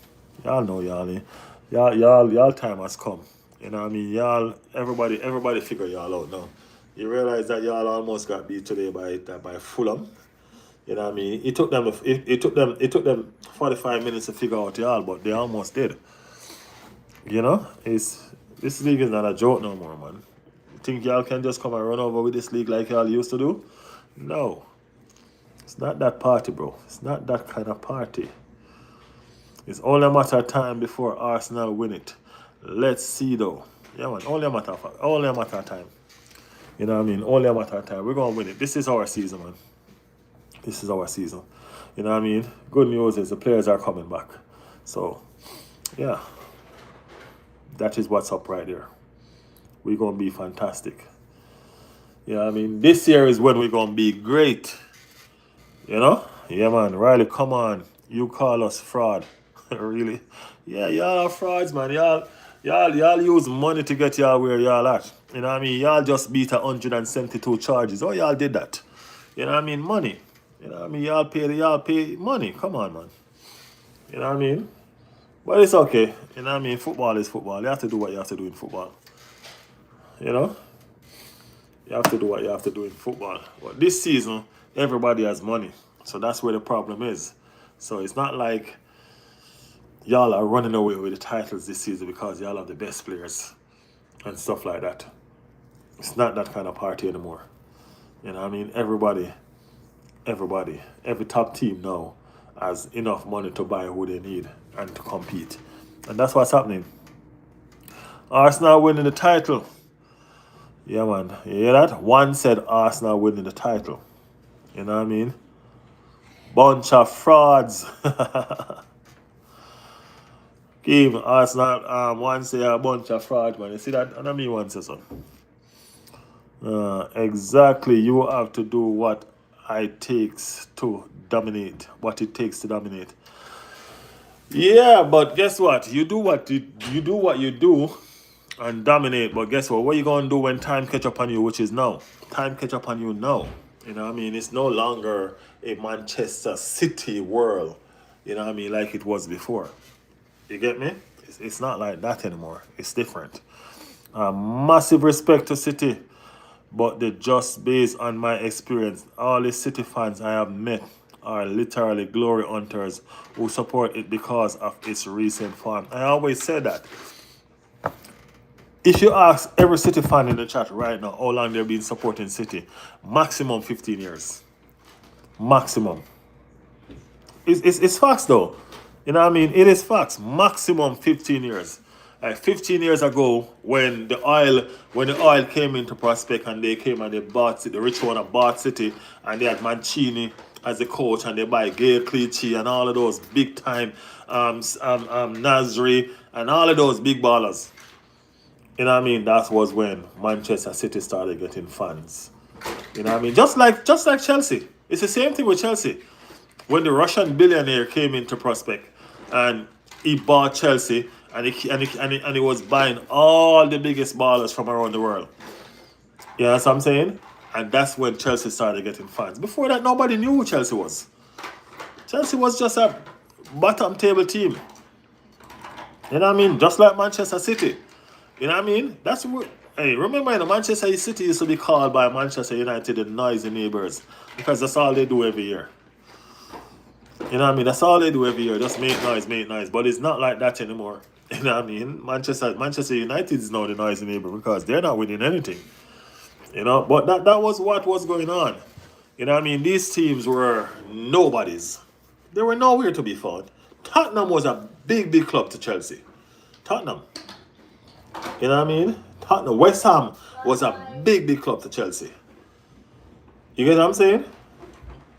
Y'all know y'all time has come. You know what I mean? Y'all, everybody figure y'all out now. You realize that y'all almost got beat today by Fulham. You know what I mean? It took them 45 minutes to figure out y'all, but they almost did. You know, this league is not a joke no more, man. You think y'all can just come and run over with this league like y'all used to do? No. It's not that party, bro. It's not that kind of party. It's only a matter of time before Arsenal win it. Let's see though. Yeah, man. Only a matter of time. You know what I mean? Only a matter of time. We're gonna win it. This is our season, man. This is our season. You know what I mean? Good news is the players are coming back. So, yeah. That is what's up right there. We're going to be fantastic. You know what I mean? This year is when we're going to be great. You know? Yeah, man. Riley, come on. You call us fraud. Really? Yeah, y'all are frauds, man. Y'all use money to get y'all where y'all at. You know what I mean? Y'all just beat 172 charges. Oh, y'all did that. You know what I mean? Money. You know what I mean? Y'all pay money. Come on, man. You know what I mean? But it's okay. You know what I mean? Football is football. You have to do what you have to do in football. You know? You have to do what you have to do in football. But this season, everybody has money. So that's where the problem is. So it's not like y'all are running away with the titles this season because y'all have the best players and stuff like that. It's not that kind of party anymore. You know what I mean? Everybody, every top team now has enough money to buy who they need and to compete. And that's what's happening. Arsenal winning the title. Yeah, man. You hear that? One said Arsenal winning the title. You know what I mean? Bunch of frauds. Give Arsenal one say a bunch of frauds, man. You see that? And I mean one say so. Exactly. You have to do what it takes to dominate. What it takes to dominate. Yeah, but guess what? You do what you do and dominate. But guess what? What you gonna do when time catch up on you, which is now? Time catch up on you now. You know what I mean? It's no longer a Manchester City world. You know what I mean? Like it was before. You get me? It's not like that anymore. It's different. Massive respect to City, but just based on my experience, all the City fans I have met are literally glory hunters who support it because of its recent form. I always say that. If you ask every City fan in the chat right now how long they've been supporting City, maximum 15 years. Maximum. It's facts though. You know what I mean? It is facts. Maximum 15 years. Like 15 years ago, when the oil came into prospect and they came and they bought City, the rich owner bought City, and they had Mancini as the coach, and they buy Gail Clichy and all of those big time Nasri and all of those big ballers. You know what I mean? That was when Manchester City started getting fans. You know what I mean? Just like Chelsea. It's the same thing with Chelsea. When the Russian billionaire came into prospect and he bought Chelsea and he was buying all the biggest ballers from around the world. You know what I'm saying? And that's when Chelsea started getting fans. Before that, nobody knew who Chelsea was. Chelsea was just a bottom table team. You know what I mean? Just like Manchester City. You know what I mean? Hey, remember, Manchester City used to be called by Manchester United the noisy neighbors because that's all they do every year. You know what I mean? That's all they do every year. Just make noise, make noise. But it's not like that anymore. You know what I mean? Manchester United is now the noisy neighbor because they're not winning anything. You know, but that was what was going on. You know what I mean? These teams were nobodies. They were nowhere to be found. Tottenham was a big, big club to Chelsea. Tottenham. You know what I mean? Tottenham. West Ham was a big, big club to Chelsea. You get what I'm saying?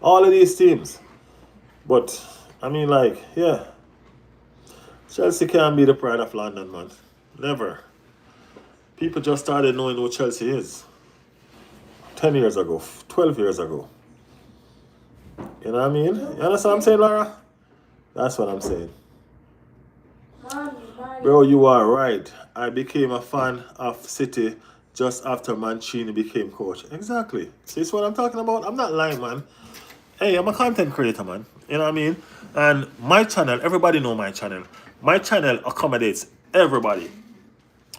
All of these teams. But, I mean, like, yeah. Chelsea can't be the pride of London, man. Never. People just started knowing who Chelsea is 10 years ago, 12 years ago. You know what I mean? You understand what I'm saying, Laura? That's what I'm saying. Bro, you are right. I became a fan of City just after Mancini became coach. Exactly. See, it's what I'm talking about. I'm not lying, man. Hey, I'm a content creator, man. You know what I mean? And my channel, everybody know my channel. My channel accommodates everybody.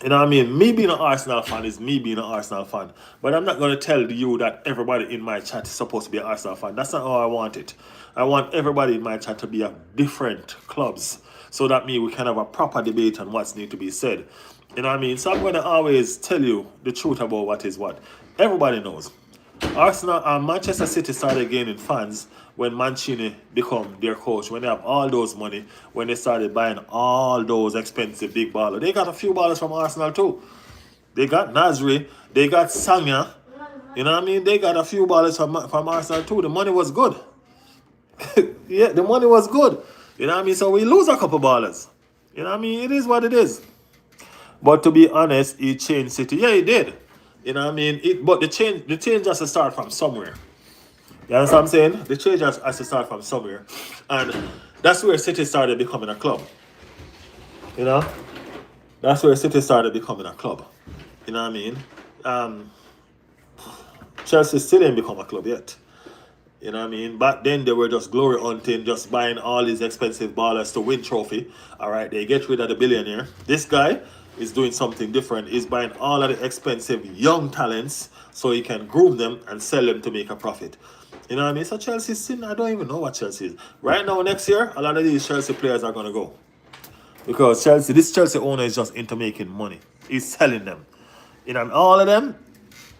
You know what I mean? Me being an Arsenal fan is me being an Arsenal fan. But I'm not going to tell you that everybody in my chat is supposed to be an Arsenal fan. That's not how I want it. I want everybody in my chat to be of different clubs. So that means we can have a proper debate on what's need to be said. You know what I mean? So I'm going to always tell you the truth about what is what. Everybody knows. Arsenal and Manchester City started gaining fans when Mancini become their coach, when they have all those money, when they started buying all those expensive big ballers. They got a few ballers from Arsenal too. They got Nasri, they got Sanya. You know what I mean? They got a few ballers from Arsenal too. The money was good. Yeah, the money was good. You know what I mean? So we lose a couple ballers. You know what I mean? It is what it is. But to be honest, he changed City. Yeah, he did. You know what I mean? But the change has to start from somewhere. You understand what I'm saying? The change has to start from somewhere. And that's where City started becoming a club. You know? That's where City started becoming a club. You know what I mean? Chelsea still didn't become a club yet. You know what I mean? Back then they were just glory hunting, just buying all these expensive ballers to win trophy. Alright, they get rid of the billionaire. This guy is doing something different. He's buying all of the expensive young talents so he can groom them and sell them to make a profit. You know what I mean? So Chelsea's still, I don't even know what Chelsea is. Right now, next year, a lot of these Chelsea players are going to go. Because this Chelsea owner is just into making money. He's selling them. You know, all of them,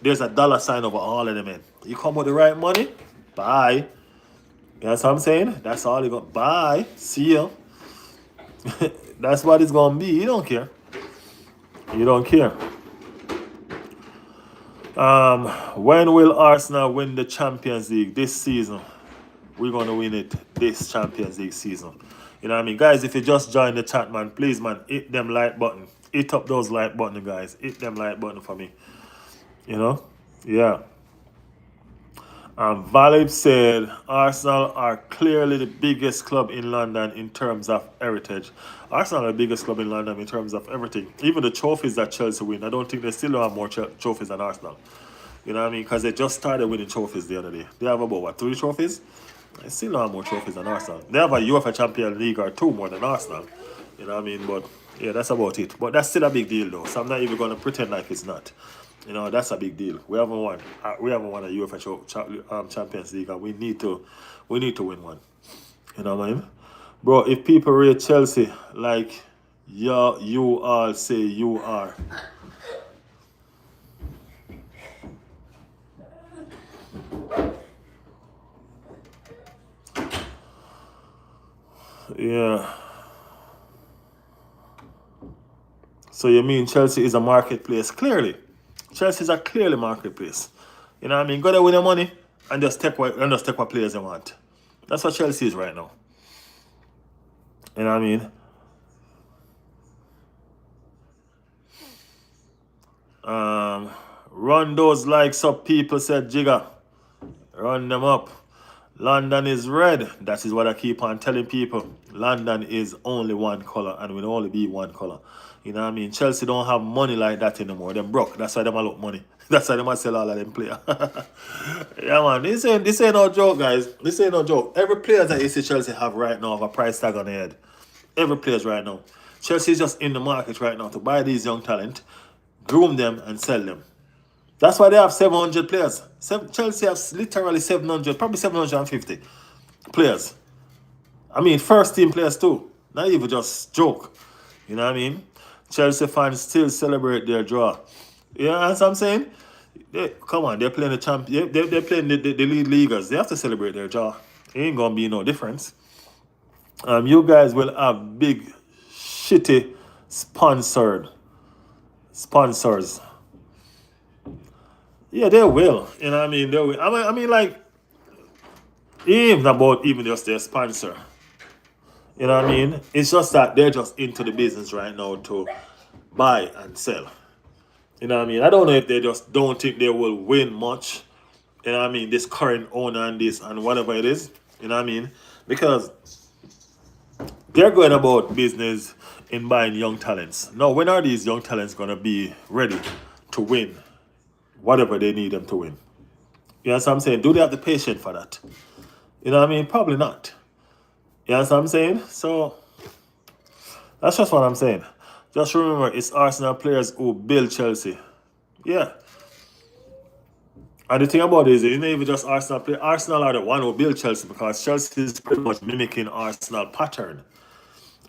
there's a dollar sign over all of them, man. You come with the right money, bye. You know what I'm saying? That's all you got. Bye. See ya. That's what it's going to be. You don't care. You don't care. When will Arsenal win the Champions League this season? We're going to win it this Champions League season. You know what I mean? Guys, if you just joined the chat, man, please, man, hit them like button. Hit up those like button, guys. Hit them like button for me. You know? Yeah. Valib said Arsenal are clearly the biggest club in London in terms of heritage. Arsenal are the biggest club in London in terms of everything. Even the trophies that Chelsea win, I don't think they still have more trophies than Arsenal. You know what I mean? Because they just started winning trophies the other day. They have about, what, 3 trophies? They still have more trophies than Arsenal. They have a UEFA Champions League or 2 more than Arsenal. You know what I mean? But, yeah, that's about it. But that's still a big deal, though. So I'm not even going to pretend like it's not. You know, that's a big deal. We haven't won. We haven't won a UEFA Champions League, and we need to win one. You know what I mean, bro? If people rate Chelsea like you all say you are, yeah. So you mean Chelsea is a marketplace? Clearly. Chelsea's a clearly marketplace. You know what I mean? Go there with your money and just take what players you want. That's what Chelsea is right now. You know what I mean? Run those likes up, people, said Jigga. Run them up. London is red. That is what I keep on telling people. London is only one color and will only be one color. You know what I mean? Chelsea don't have money like that anymore. Them broke. That's why them a lot money. That's why them sell all of them players. Yeah, man. This ain't no joke, guys. This ain't no joke. Every player that you see Chelsea have right now have a price tag on their head. Every players right now. Chelsea is just in the market right now to buy these young talent, groom them, and sell them. That's why they have 700 players. Chelsea has literally 700, probably 750 players. I mean, first team players too. Not even just joke. You know what I mean? Chelsea fans still celebrate their draw. You know what I'm saying? Come on, they're playing the champ. They're playing the lead leaguers. They have to celebrate their draw. It ain't gonna be no difference. You guys will have big, shitty sponsors. Yeah, they will. You know what I mean? They will. I mean, like, even about even just their sponsor. You know what I mean? It's just that they're just into the business right now to buy and sell. You know what I mean? I don't know if they just don't think they will win much. You know what I mean? This current owner and this and whatever it is. You know what I mean? Because they're going about business in buying young talents. Now, when are these young talents going to be ready to win whatever they need them to win? You know what I'm saying? Do they have the patience for that? You know what I mean? Probably not. You know what I'm saying? So, that's just what I'm saying. Just remember, it's Arsenal players who build Chelsea. Yeah. And the thing about it is, it's not even just Arsenal players. Arsenal are the one who build Chelsea because Chelsea is pretty much mimicking Arsenal pattern.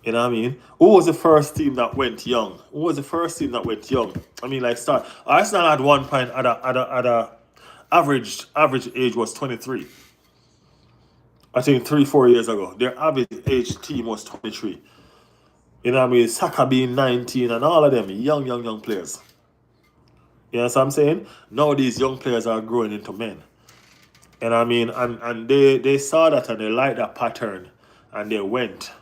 You know what I mean? Who was the first team that went young? Who was the first team that went young? I mean, like, start. Arsenal had 1 point at a average age was 23. I think 3-4 years ago. Their average age team was 23. You know what I mean? Saka being 19 and all of them young players. You know what I'm saying? Now these young players are growing into men. And I mean, and they saw that and they liked that pattern and they went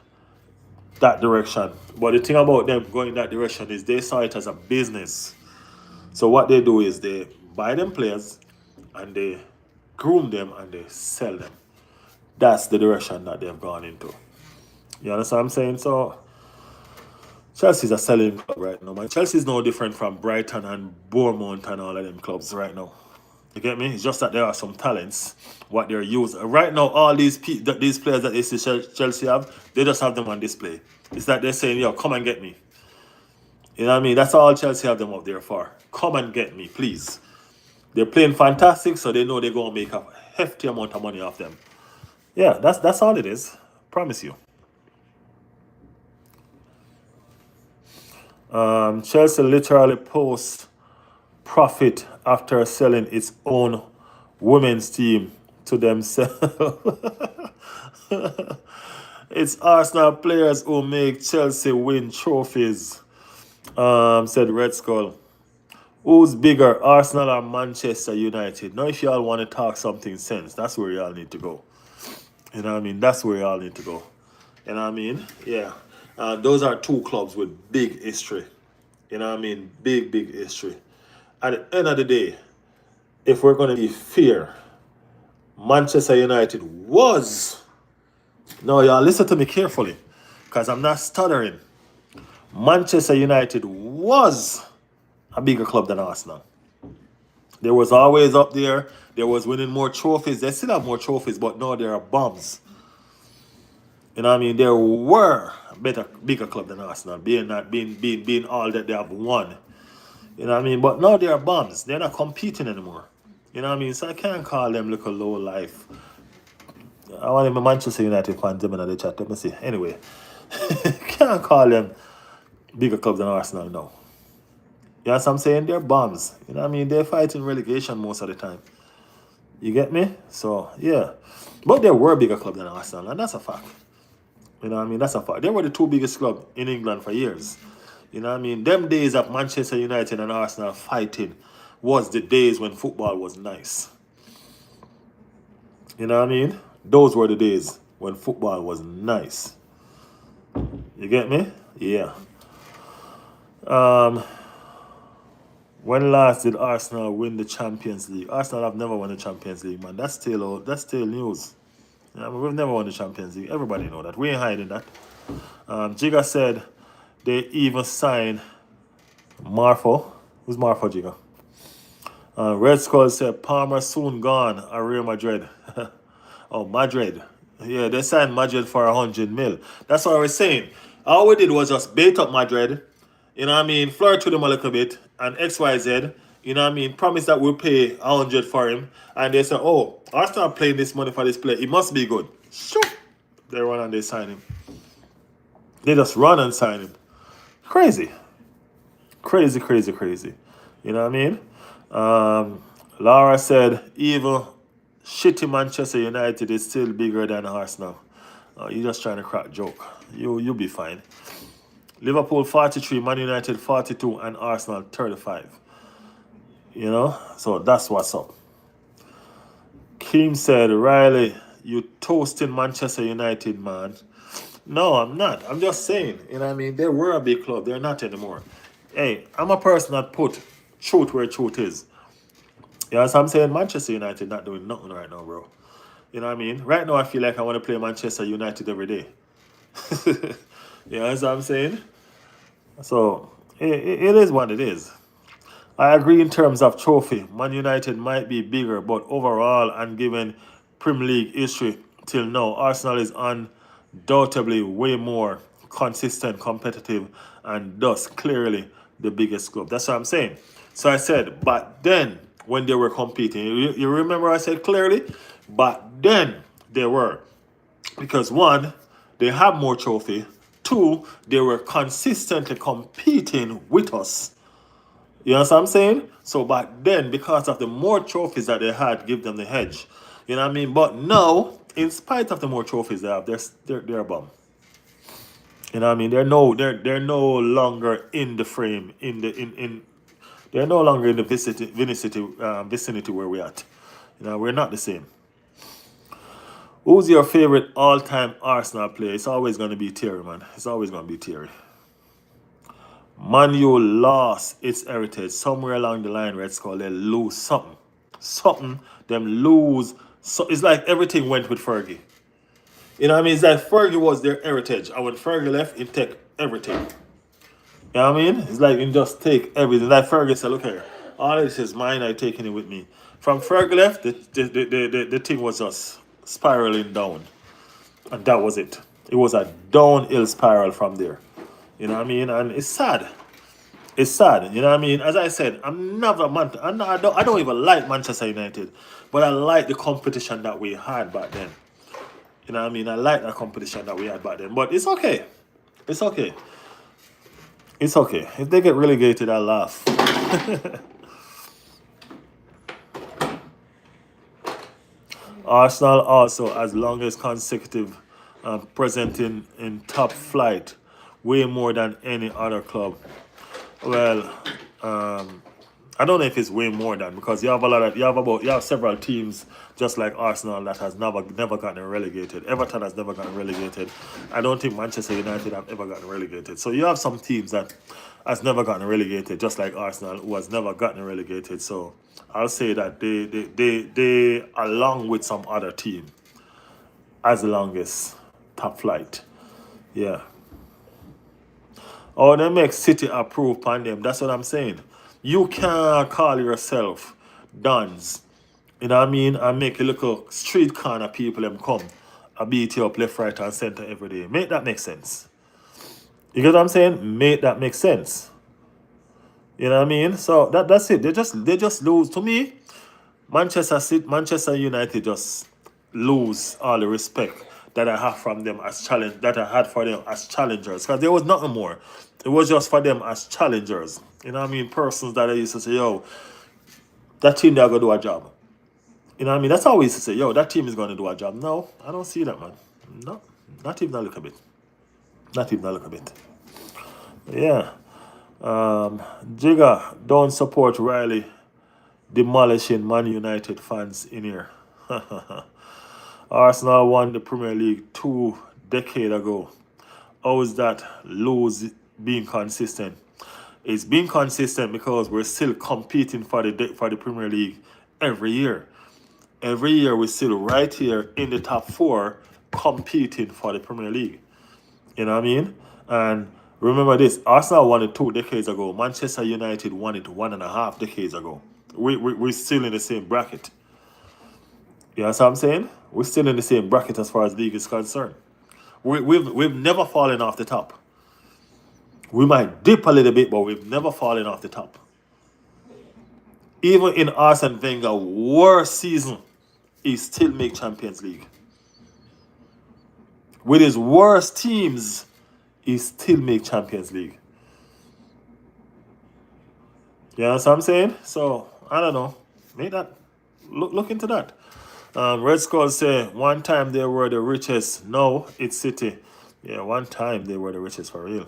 that direction. But the thing about them going that direction is they saw it as a business. So what they do is they buy them players and they groom them and they sell them. That's the direction that they've gone into. You understand what I'm saying? So Chelsea's a selling club right now, man. Chelsea's no different from Brighton and Bournemouth and all of them clubs right now. You get me? It's just that there are some talents, what they're using. Right now, all these players that they see Chelsea have, they just have them on display. It's like they're saying, yo, come and get me. You know what I mean? That's all Chelsea have them up there for. Come and get me, please. They're playing fantastic, so they know they're going to make a hefty amount of money off them. Yeah, that's all it is. Promise you. Chelsea literally posts profit after selling its own women's team to themselves. It's Arsenal players who make Chelsea win trophies, said Red Skull. Who's bigger, Arsenal or Manchester United? Now, if y'all want to talk something sense, that's where y'all need to go. You know what I mean? That's where y'all need to go. You know what I mean? Yeah. Those are two clubs with big history. You know what I mean? Big history. At the end of the day, if we're going to be fair, Manchester United was. No, y'all listen to me carefully, because I'm not stuttering. Manchester United was a bigger club than Arsenal. They was always up there. They was winning more trophies. They still have more trophies, but no, they are bums. You know what I mean? They were a bigger club than Arsenal, being all that they have won. You know what I mean? But now they are bums. They're not competing anymore. You know what I mean? So I can't call them little low life. I want them a Manchester United fans them in the chat. Let me see. Anyway, can't call them bigger clubs than Arsenal now. You know what I'm saying? They're bums. You know what I mean? They're fighting relegation most of the time. You get me? So, yeah. But they were a bigger club than Arsenal, and that's a fact. You know what I mean? That's a fact. They were the two biggest clubs in England for years. You know what I mean? Them days of Manchester United and Arsenal fighting was the days when football was nice. You know what I mean? Those were the days when football was nice. You get me? Yeah. When last did Arsenal win the Champions League? Arsenal have never won the Champions League, man. That's still news. You know, we've never won the Champions League. Everybody know that. We ain't hiding that. Jigga said they even signed Marfo. Who's Marfo, Jigga? Red Skull said Palmer soon gone at Real Madrid. Oh, Madrid. Yeah, they signed Madrid for 100 mil. That's what I was saying. All we did was just bait up Madrid, you know what I mean, flirt to them a little bit, and XYZ, you know what I mean, promise that we'll pay 100 for him, and they say, oh, Arsenal paying this money for this player, it must be good. Sure. They run and they sign him. They just run and sign him. Crazy. Crazy, crazy, crazy. You know what I mean? Laura said, even shitty Manchester United is still bigger than Arsenal. You're just trying to crack joke. You'll be fine. Liverpool 43, Man United 42, and Arsenal 35. You know? So that's what's up. Kim said, Riley, you toasting Manchester United, man. No, I'm not. I'm just saying. You know what I mean? They were a big club. They're not anymore. Hey, I'm a person that put truth where truth is. You know what I'm saying? Manchester United not doing nothing right now, bro. You know what I mean? Right now, I feel like I want to play Manchester United every day. You know what I'm saying? So, it is what it is. I agree in terms of trophy. Man United might be bigger, but overall, and given Premier League history till now, Arsenal is undoubtedly way more consistent, competitive, and thus clearly the biggest club. That's what I'm saying. So I said, but then when they were competing, you remember I said clearly? But then they were. Because one, they have more trophy. Two, they were consistently competing with us. You know what I'm saying? So back then, because of the more trophies that they had, give them the hedge. You know what I mean? But now, in spite of the more trophies they have, they're a bum. You know what I mean? They're no longer in the frame in they're no longer in the vicinity where we're at. You know, we're not the same. Who's your favorite all-time Arsenal player? It's always going to be Thierry, man. It's always going to be Thierry. Man U lost its heritage somewhere along the line. Red Skull, they lose something. Something, them lose. So it's like everything went with Fergie. You know what I mean? It's like Fergie was their heritage. And when Fergie left, it took everything. You know what I mean? It's like you just take everything. Like Fergie said, look here, all this is mine, I'm taking it with me. From Fergie left, the thing was just spiraling down. And that was it. It was a downhill spiral from there. You know what I mean? And it's sad. It's sad. You know what I mean? As I said, I'm never I don't even like Manchester United. But I like the competition that we had back then. You know what I mean? I like that competition that we had back then. But it's okay. It's okay. It's okay. If they get relegated, I'll laugh. Arsenal also as longest consecutive present in top flight, way more than any other club. Well, I don't know if it's way more than, because you have several teams just like Arsenal that has never gotten relegated. Everton has never gotten relegated. I don't think Manchester United have ever gotten relegated. So you have some teams that has never gotten relegated, just like Arsenal, who has never gotten relegated. So I'll say that they along with some other team, as the longest top flight. Yeah. Or they make City approve upon them. That's what I'm saying. You can't call yourself Dons. You know what I mean? And make a little street corner people them come and beat you up left, right, and center every day. Make that make sense. You get what I'm saying? Make that make sense. You know what I mean? So that's it. They just lose. To me, Manchester United just lose all the respect that I have from them as that I had for them as challengers. Because there was nothing more. It was just for them as challengers. You know what I mean? Persons that I used to say, yo, that team they're gonna do a job. You know what I mean? That's how we used to say, yo, that team is gonna do a job. No, I don't see that, man. No, not even a little bit. Not even a little bit. Yeah. Jigga, don't support Riley demolishing Man United fans in here. Arsenal won the Premier League 2 decades ago. How is that lose being consistent? It's being consistent because we're still competing for the Premier League every year. Every year we're still right here in the top 4 competing for the Premier League. You know what I mean? And remember this, Arsenal won it 2 decades ago. Manchester United won it 1.5 decades ago. We're still in the same bracket. You know what I'm saying? We're still in the same bracket as far as league is concerned. We've never fallen off the top. We might dip a little bit, but we've never fallen off the top. Even in Arsene Wenger's worst season, he still make Champions League. With his worst teams, he still make Champions League. You know what I'm saying? So I don't know. Make that look into that. Red Skull say one time they were the richest. No, it's City. Yeah, one time they were the richest for real.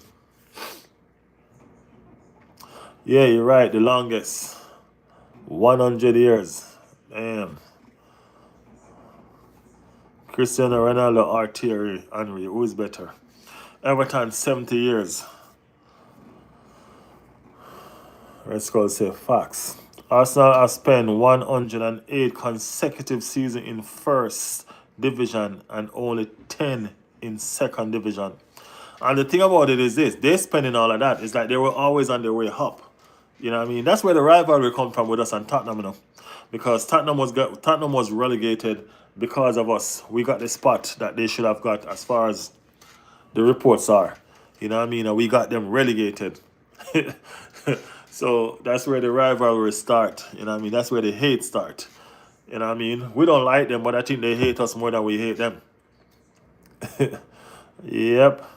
Yeah, you're right. The longest. 100 years. Damn. Cristiano Ronaldo or Thierry Henry. Who is better? Everton 70 years. Red Skull say facts. Arsenal has spent 108 consecutive seasons in first division and only 10 in second division. And the thing about it is this, they're spending all of that. It's like they were always on their way up. You know what I mean? That's where the rivalry come from with us and Tottenham, you know. Because Tottenham was relegated because of us. We got the spot that they should have got as far as the reports are. You know what I mean? And we got them relegated. So that's where the rivalry start. You know what I mean? That's where the hate start. You know what I mean? We don't like them, but I think they hate us more than we hate them. Yep.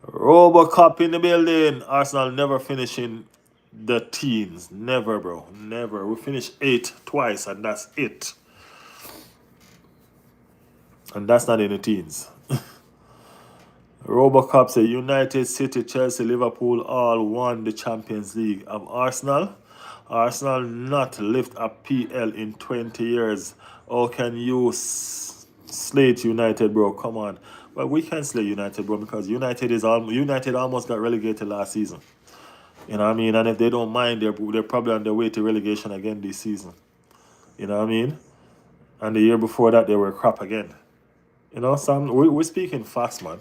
Robocop in the building. Arsenal never finishing the teens. Never, bro. Never. We finished 8 twice, and that's it. And that's not in the teens. Robocop say United, City, Chelsea, Liverpool all won the Champions League. Of Arsenal not lift a PL in 20 years. How can you slate United, bro? Come on. Well, we can slate United, bro, because United almost got relegated last season. You know what I mean? And if they don't mind, they're probably on their way to relegation again this season. You know what I mean? And the year before that, they were crap again. You know, Sam, we're speaking facts, man.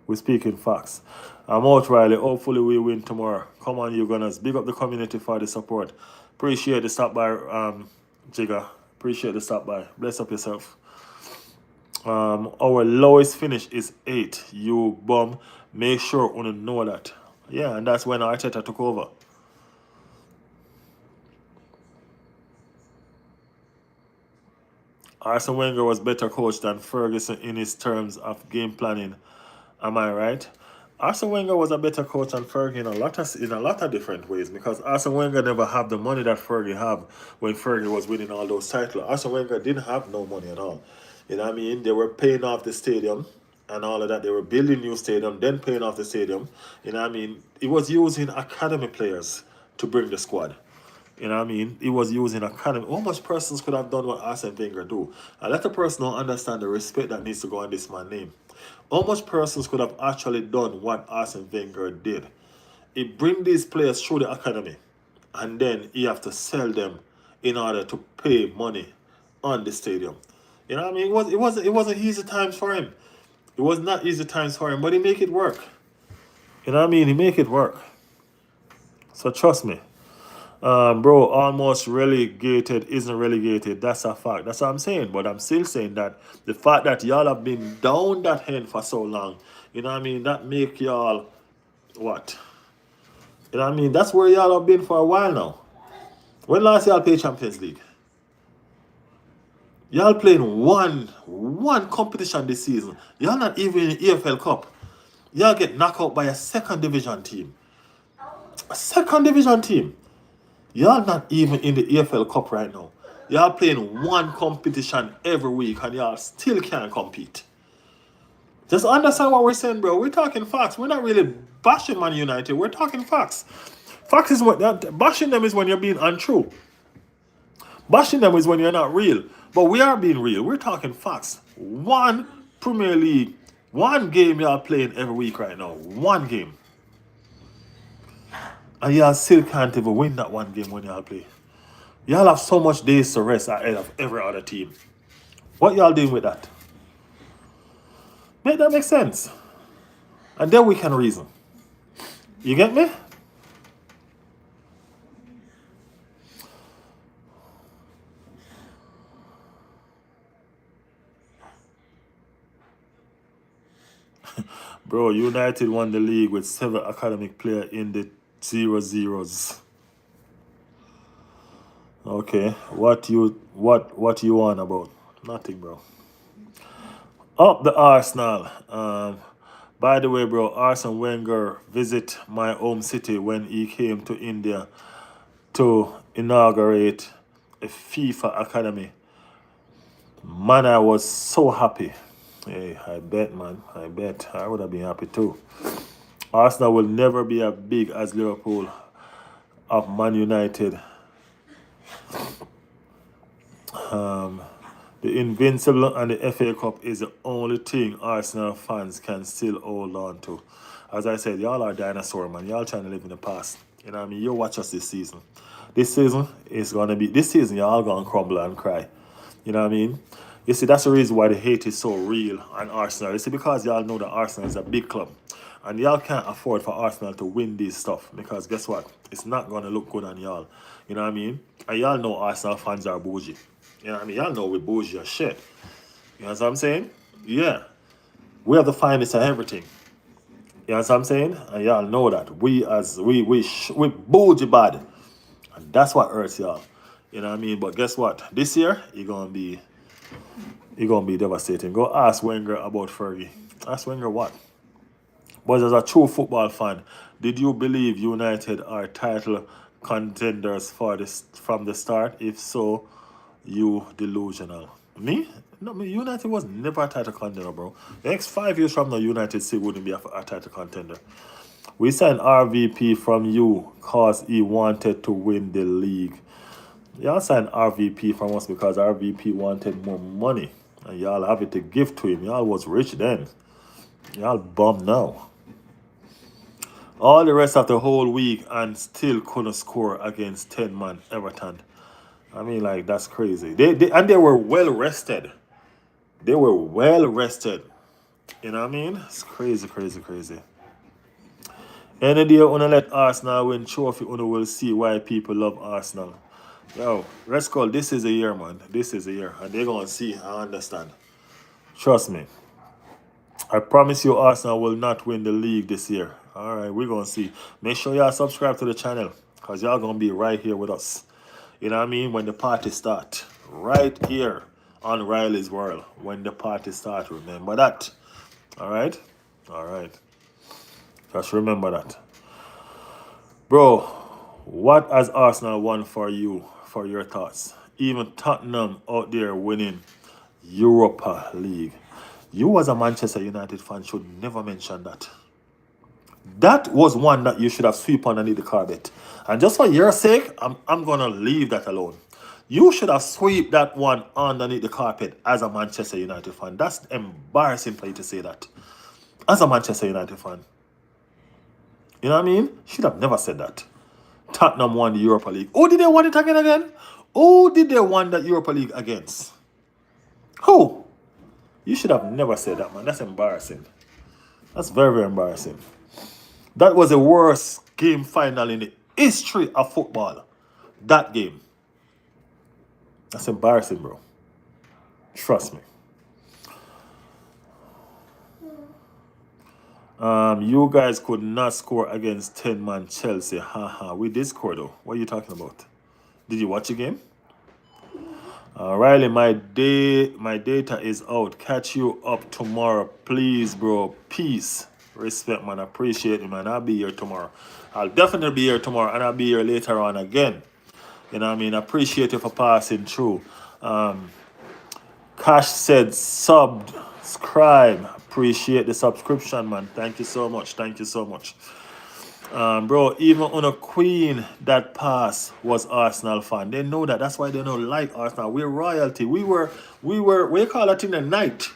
We're speaking facts. I'm out, Riley. Hopefully we win tomorrow. Come on, you Gunners. Big up the community for the support. Appreciate the stop by, Jigga. Appreciate the stop by. Bless up yourself. Our lowest finish is 8. You bum. Make sure you know that. Yeah, and that's when Arteta took over. Arsene Wenger was better coach than Ferguson in his terms of game planning. Am I right? Arsene Wenger was a better coach than Fergie in a lot of different ways, because Arsene Wenger never had the money that Fergie had when Fergie was winning all those titles. Arsene Wenger didn't have no money at all. You know what I mean? They were paying off the stadium and all of that. They were building new stadium, then paying off the stadium. You know what I mean? He was using academy players to bring the squad. You know what I mean? He was using academy. How much persons could have done what Arsene Wenger do? And let the person not understand the respect that needs to go on this man's name. How much persons could have actually done what Arsene Wenger did? He bring these players through the academy, and then he have to sell them in order to pay money on the stadium. You know what I mean? It wasn't easy times for him. It was not easy times for him, but he make it work. You know what I mean? He make it work. So trust me. Bro, almost relegated isn't relegated. That's a fact. That's what I'm saying. But I'm still saying that the fact that y'all have been down that end for so long, you know what I mean, that make y'all what? You know what I mean? That's where y'all have been for a while now. When last y'all played Champions League? Y'all playing one competition this season. Y'all not even in the EFL Cup. Y'all get knocked out by a second division team. A second division team. Y'all not even in the EFL Cup right now. Y'all playing one competition every week and y'all still can't compete. Just understand what we're saying, bro. We're talking facts. We're not really bashing Man United. We're talking facts. Facts is what bashing them is when you're being untrue. Bashing them is when you're not real. But we are being real. We're talking facts. One Premier League, one game y'all playing every week right now. One game. And y'all still can't even win that one game when y'all play. Y'all have so much days to rest ahead of every other team. What y'all doing with that? Make that make sense. And then we can reason. You get me? Bro, United won the league with 7 academic players in the 0-0s. Okay, what you want about? Nothing, bro. Up the Arsenal. By the way, bro, Arsene Wenger visit my home city when he came to India to inaugurate a FIFA academy. Man, I was so happy. Hey, I bet, man. I bet. I would have been happy too. Arsenal will never be as big as Liverpool of Man United. The Invincible and the FA Cup is the only thing Arsenal fans can still hold on to. As I said, y'all are dinosaur, man. Y'all trying to live in the past. You know what I mean? You watch us this season. This season is gonna be this season y'all gonna crumble and cry. You know what I mean? You see, that's the reason why the hate is so real on Arsenal. You see, because y'all know that Arsenal is a big club. And y'all can't afford for Arsenal to win this stuff. Because guess what? It's not gonna look good on y'all. You know what I mean? And y'all know Arsenal fans are bougie. You know what I mean? Y'all know we bougie as shit. You know what I'm saying? Yeah. We have the finest of everything. You know what I'm saying? And y'all know that. We bougie bad. And that's what hurts y'all. You know what I mean? But guess what? This year, you're gonna be devastating. Go ask Wenger about Fergie. Ask Wenger what? But as a true football fan, did you believe United are title contenders for this from the start? If so, you delusional. Me? No, me. United was never a title contender, bro. The next 5 years from now, United still wouldn't be a title contender. We signed RVP from you because he wanted to win the league. Y'all signed RVP from us because RVP wanted more money. And y'all have it to give to him. Y'all was rich then. Y'all bum now. All the rest of the whole week and still couldn't score against 10-man Everton. I mean, like, that's crazy. They were well rested. They were well rested. You know what I mean? It's crazy, crazy, crazy. Any day when I let Arsenal win trophy, you will see why people love Arsenal. Yo, let's call this is a year, man. This is a year. And they're going to see, I understand. Trust me. I promise you Arsenal will not win the league this year. All right, we're going to see. Make sure y'all subscribe to the channel because y'all going to be right here with us. You know what I mean? When the party start. Right here on Riley's World. When the party start. Remember that. All right? All right. Just remember that. Bro, what has Arsenal won for you, for your thoughts? Even Tottenham out there winning Europa League. You as a Manchester United fan should never mention that. That was one that you should have swept underneath the carpet. And just for your sake, I'm going to leave that alone. You should have swept that one underneath the carpet as a Manchester United fan. That's embarrassing for you to say that. As a Manchester United fan. You know what I mean? Should have never said that. Tottenham won the Europa League. Who did they win it again? Who did they win that Europa League against? Who? You should have never said that, man. That's embarrassing. That's very, very embarrassing. That was the worst game final in the history of football. That game. That's embarrassing, bro. Trust me. You guys could not score against 10-man Chelsea. Haha. We did score though. What are you talking about? Did you watch the game? Riley, my data is out. Catch you up tomorrow, please, bro. Peace, respect, man. Appreciate it, man. I'll be here tomorrow. I'll definitely be here tomorrow, and I'll be here later on again. You know what I mean? Appreciate you for passing through. Cash said subscribe. Appreciate the subscription, man. Thank you so much. Thank you so much. Bro, even on a queen that passed was Arsenal fan. They know that. That's why they don't like Arsenal. We're royalty. We call that in the night.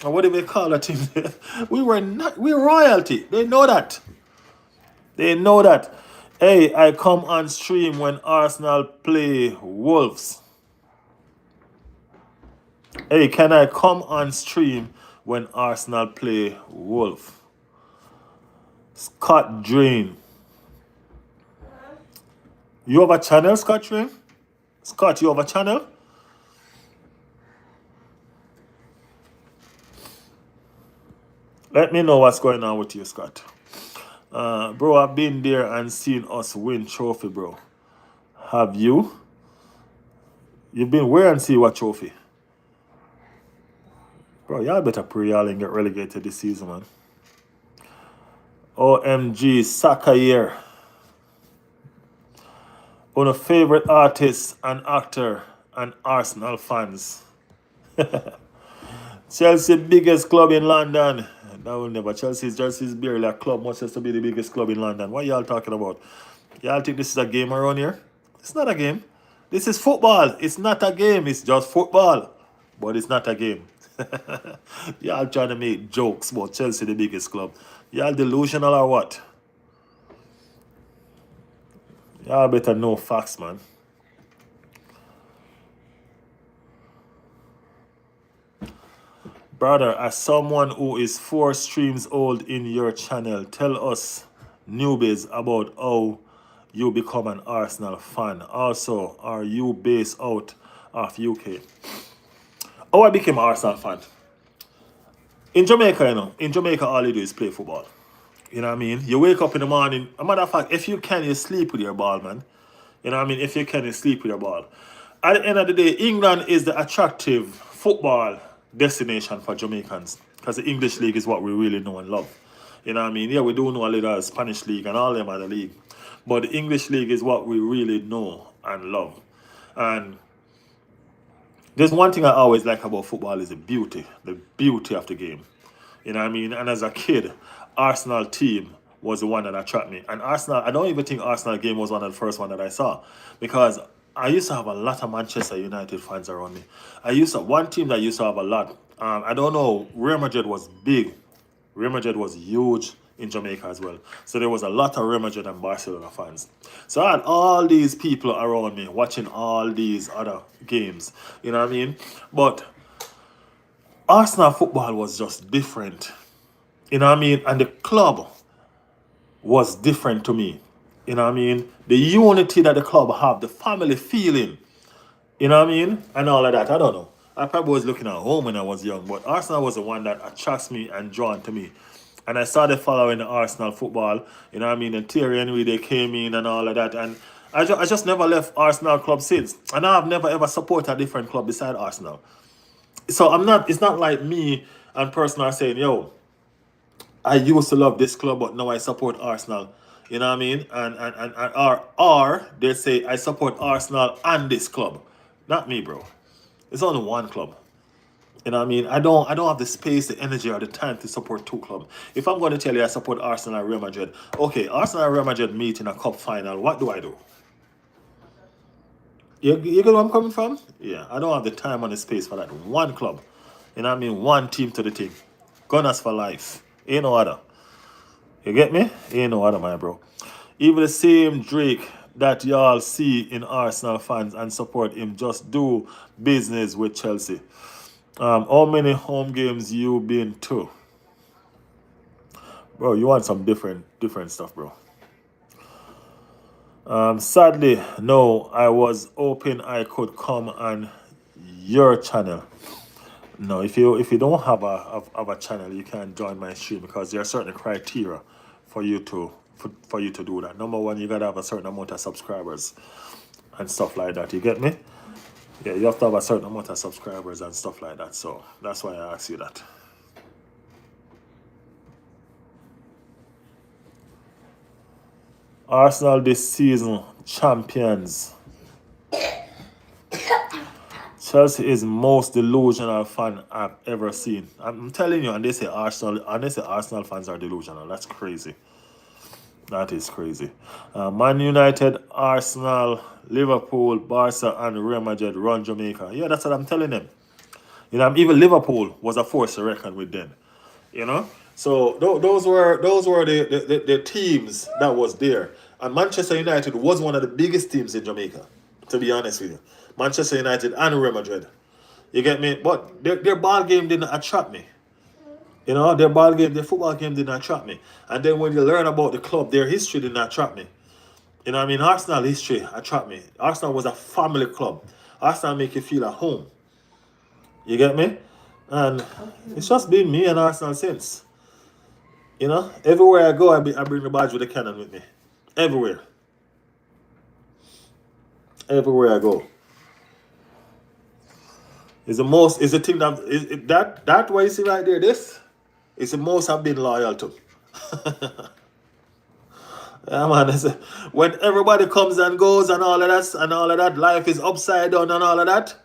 Or what do we call that in we're royalty. They know that. They know that. Hey, I come on stream when Arsenal play Wolves. Hey, can I come on stream when Arsenal play Wolf? Scott Drain. You have a channel, Scott Drain? Scott, you have a channel? Let me know what's going on with you, Scott. Bro, I've been there and seen us win trophy, bro. Have you? You've been where and see what trophy? Bro, y'all better pray y'all and get relegated this season, man. OMG, soccer year. One of favorite artists and actor and Arsenal fans. Chelsea biggest club in London. That will never. Chelsea's barely a club, much as to be the biggest club in London. What y'all talking about? Y'all think this is a game around here? It's not a game. This is football. It's not a game. It's just football. But it's not a game. Y'all trying to make jokes about Chelsea, the biggest club. Y'all delusional or what? Y'all better know facts, man. Brother, as someone who is 4 streams old in your channel, tell us newbies about how you become an Arsenal fan. Also, are you based out of UK? How I became an Arsenal fan? In Jamaica, in Jamaica, all you do is play football. You know what I mean? You wake up in the morning. A matter of fact, if you can, you sleep with your ball, man. You know what I mean? If you can, you sleep with your ball. At the end of the day, England is the attractive football destination for Jamaicans because the English league is what we really know and love. You know what I mean? Yeah, we do know a little Spanish league and all them other league, but the English league is what we really know and love. And there's one thing I always like about football is the beauty of the game. You know what I mean? And as a kid, Arsenal team was the one that attracted me. And Arsenal, I don't even think Arsenal game was one of the first one that I saw because I used to have a lot of Manchester United fans around me. One team that used to have a lot. I don't know, Real Madrid was big. Real Madrid was huge in Jamaica as well. So there was a lot of Real Madrid and Barcelona fans. So I had all these people around me watching all these other games. You know what I mean? But Arsenal football was just different. You know what I mean? And the club was different to me. You know what I mean? The unity that the club have, the family feeling. You know what I mean? And all of that. I don't know. I probably was looking at home when I was young, but Arsenal was the one that attracts me and drawn to me. And I started following the Arsenal football. You know what I mean? And Thierry Henry, they came in and all of that. And I just never left Arsenal club since. And I've never ever supported a different club beside Arsenal. So it's not like me and person are saying, yo, I used to love this club, but now I support Arsenal. You know what I mean? Or they say I support Arsenal and this club. Not me, bro. It's only one club. You know what I mean? I don't have the space, the energy, or the time to support 2 clubs. If I'm going to tell you I support Arsenal and Real Madrid, okay, Arsenal and Real Madrid meet in a cup final. What do I do? You get where I'm coming from? Yeah, I don't have the time and the space for that. One club. You know what I mean? One team to the team. Gunners for life. Ain't no other. You get me? Ain't no other, my bro. Even the same Drake that y'all see in Arsenal fans and support him just do business with Chelsea. How many home games you been to? Bro, you want some different stuff, bro. Sadly, no, I was hoping I could come on your channel. No, if you don't have a channel, you can't join my stream because there are certain criteria for you to do that. Number one, you gotta have a certain amount of subscribers and stuff like that. You get me? Yeah, you have to have a certain amount of subscribers and stuff like that. So that's why I asked you that. Arsenal this season champions. Chelsea is most delusional fan I've ever seen. I'm telling you, and they say Arsenal fans are delusional. That's crazy. That is crazy. Man United, Arsenal, Liverpool, Barca, and Real Madrid run Jamaica. Yeah, that's what I'm telling them. You know, even Liverpool was a force to reckon with them. You know, so those were the teams that was there, and Manchester United was one of the biggest teams in Jamaica. To be honest with you, Manchester United and Real Madrid. You get me? But their ball game didn't attract me. You know, their football game didn't attract me. And then when you learn about the club, their history didn't attract me. You know what I mean? Arsenal history attract me. Arsenal was a family club. Arsenal make you feel at home. You get me? And it's just been me and Arsenal since. You know, everywhere I go, I bring the badge with the cannon with me. Everywhere. Everywhere I go. It's the most, it's the thing that what you see right there, this is the most I've been loyal to. Yeah, man. When everybody comes and goes and all of that, life is upside down and all of that.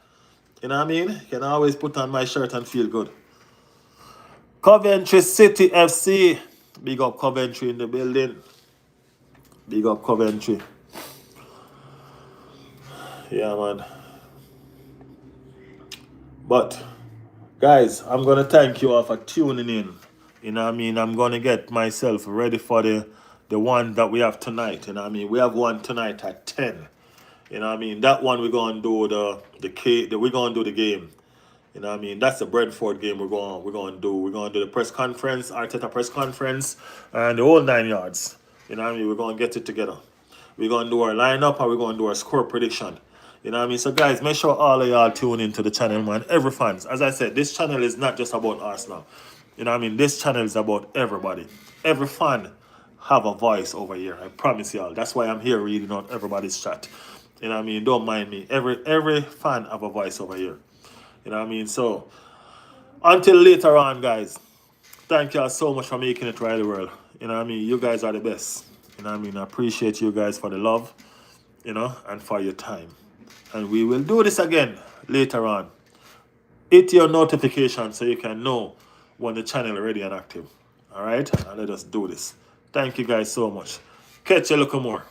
You know what I mean? You can always put on my shirt and feel good. Coventry City FC. Big up Coventry in the building. Big up Coventry. Yeah, man. But, guys, I'm going to thank you all for tuning in. You know what I mean? I'm going to get myself ready for the one that we have tonight. You know what I mean? We have one tonight at 10. You know what I mean? That one we're going to do we're going to do the game. You know what I mean? That's the Brentford game we're going to do. We're going to do the press conference, Arteta press conference, and the whole 9 yards. You know what I mean? We're going to get it together. We're going to do our lineup and we're going to do our score prediction. You know what I mean? So, guys, make sure all of y'all tune into the channel, man. Every fans. As I said, this channel is not just about Arsenal. You know what I mean? This channel is about everybody. Every fan have a voice over here. I promise y'all. That's why I'm here reading out everybody's chat. You know what I mean? Don't mind me. Every fan have a voice over here. You know what I mean? So, until later on, guys, thank y'all so much for making it right the world. You know what I mean? You guys are the best. You know what I mean? I appreciate you guys for the love, you know, and for your time. And we will do this again later on. Hit your notification so you can know when the channel is ready and active. All right? And let us do this. Thank you guys so much. Catch you a little more.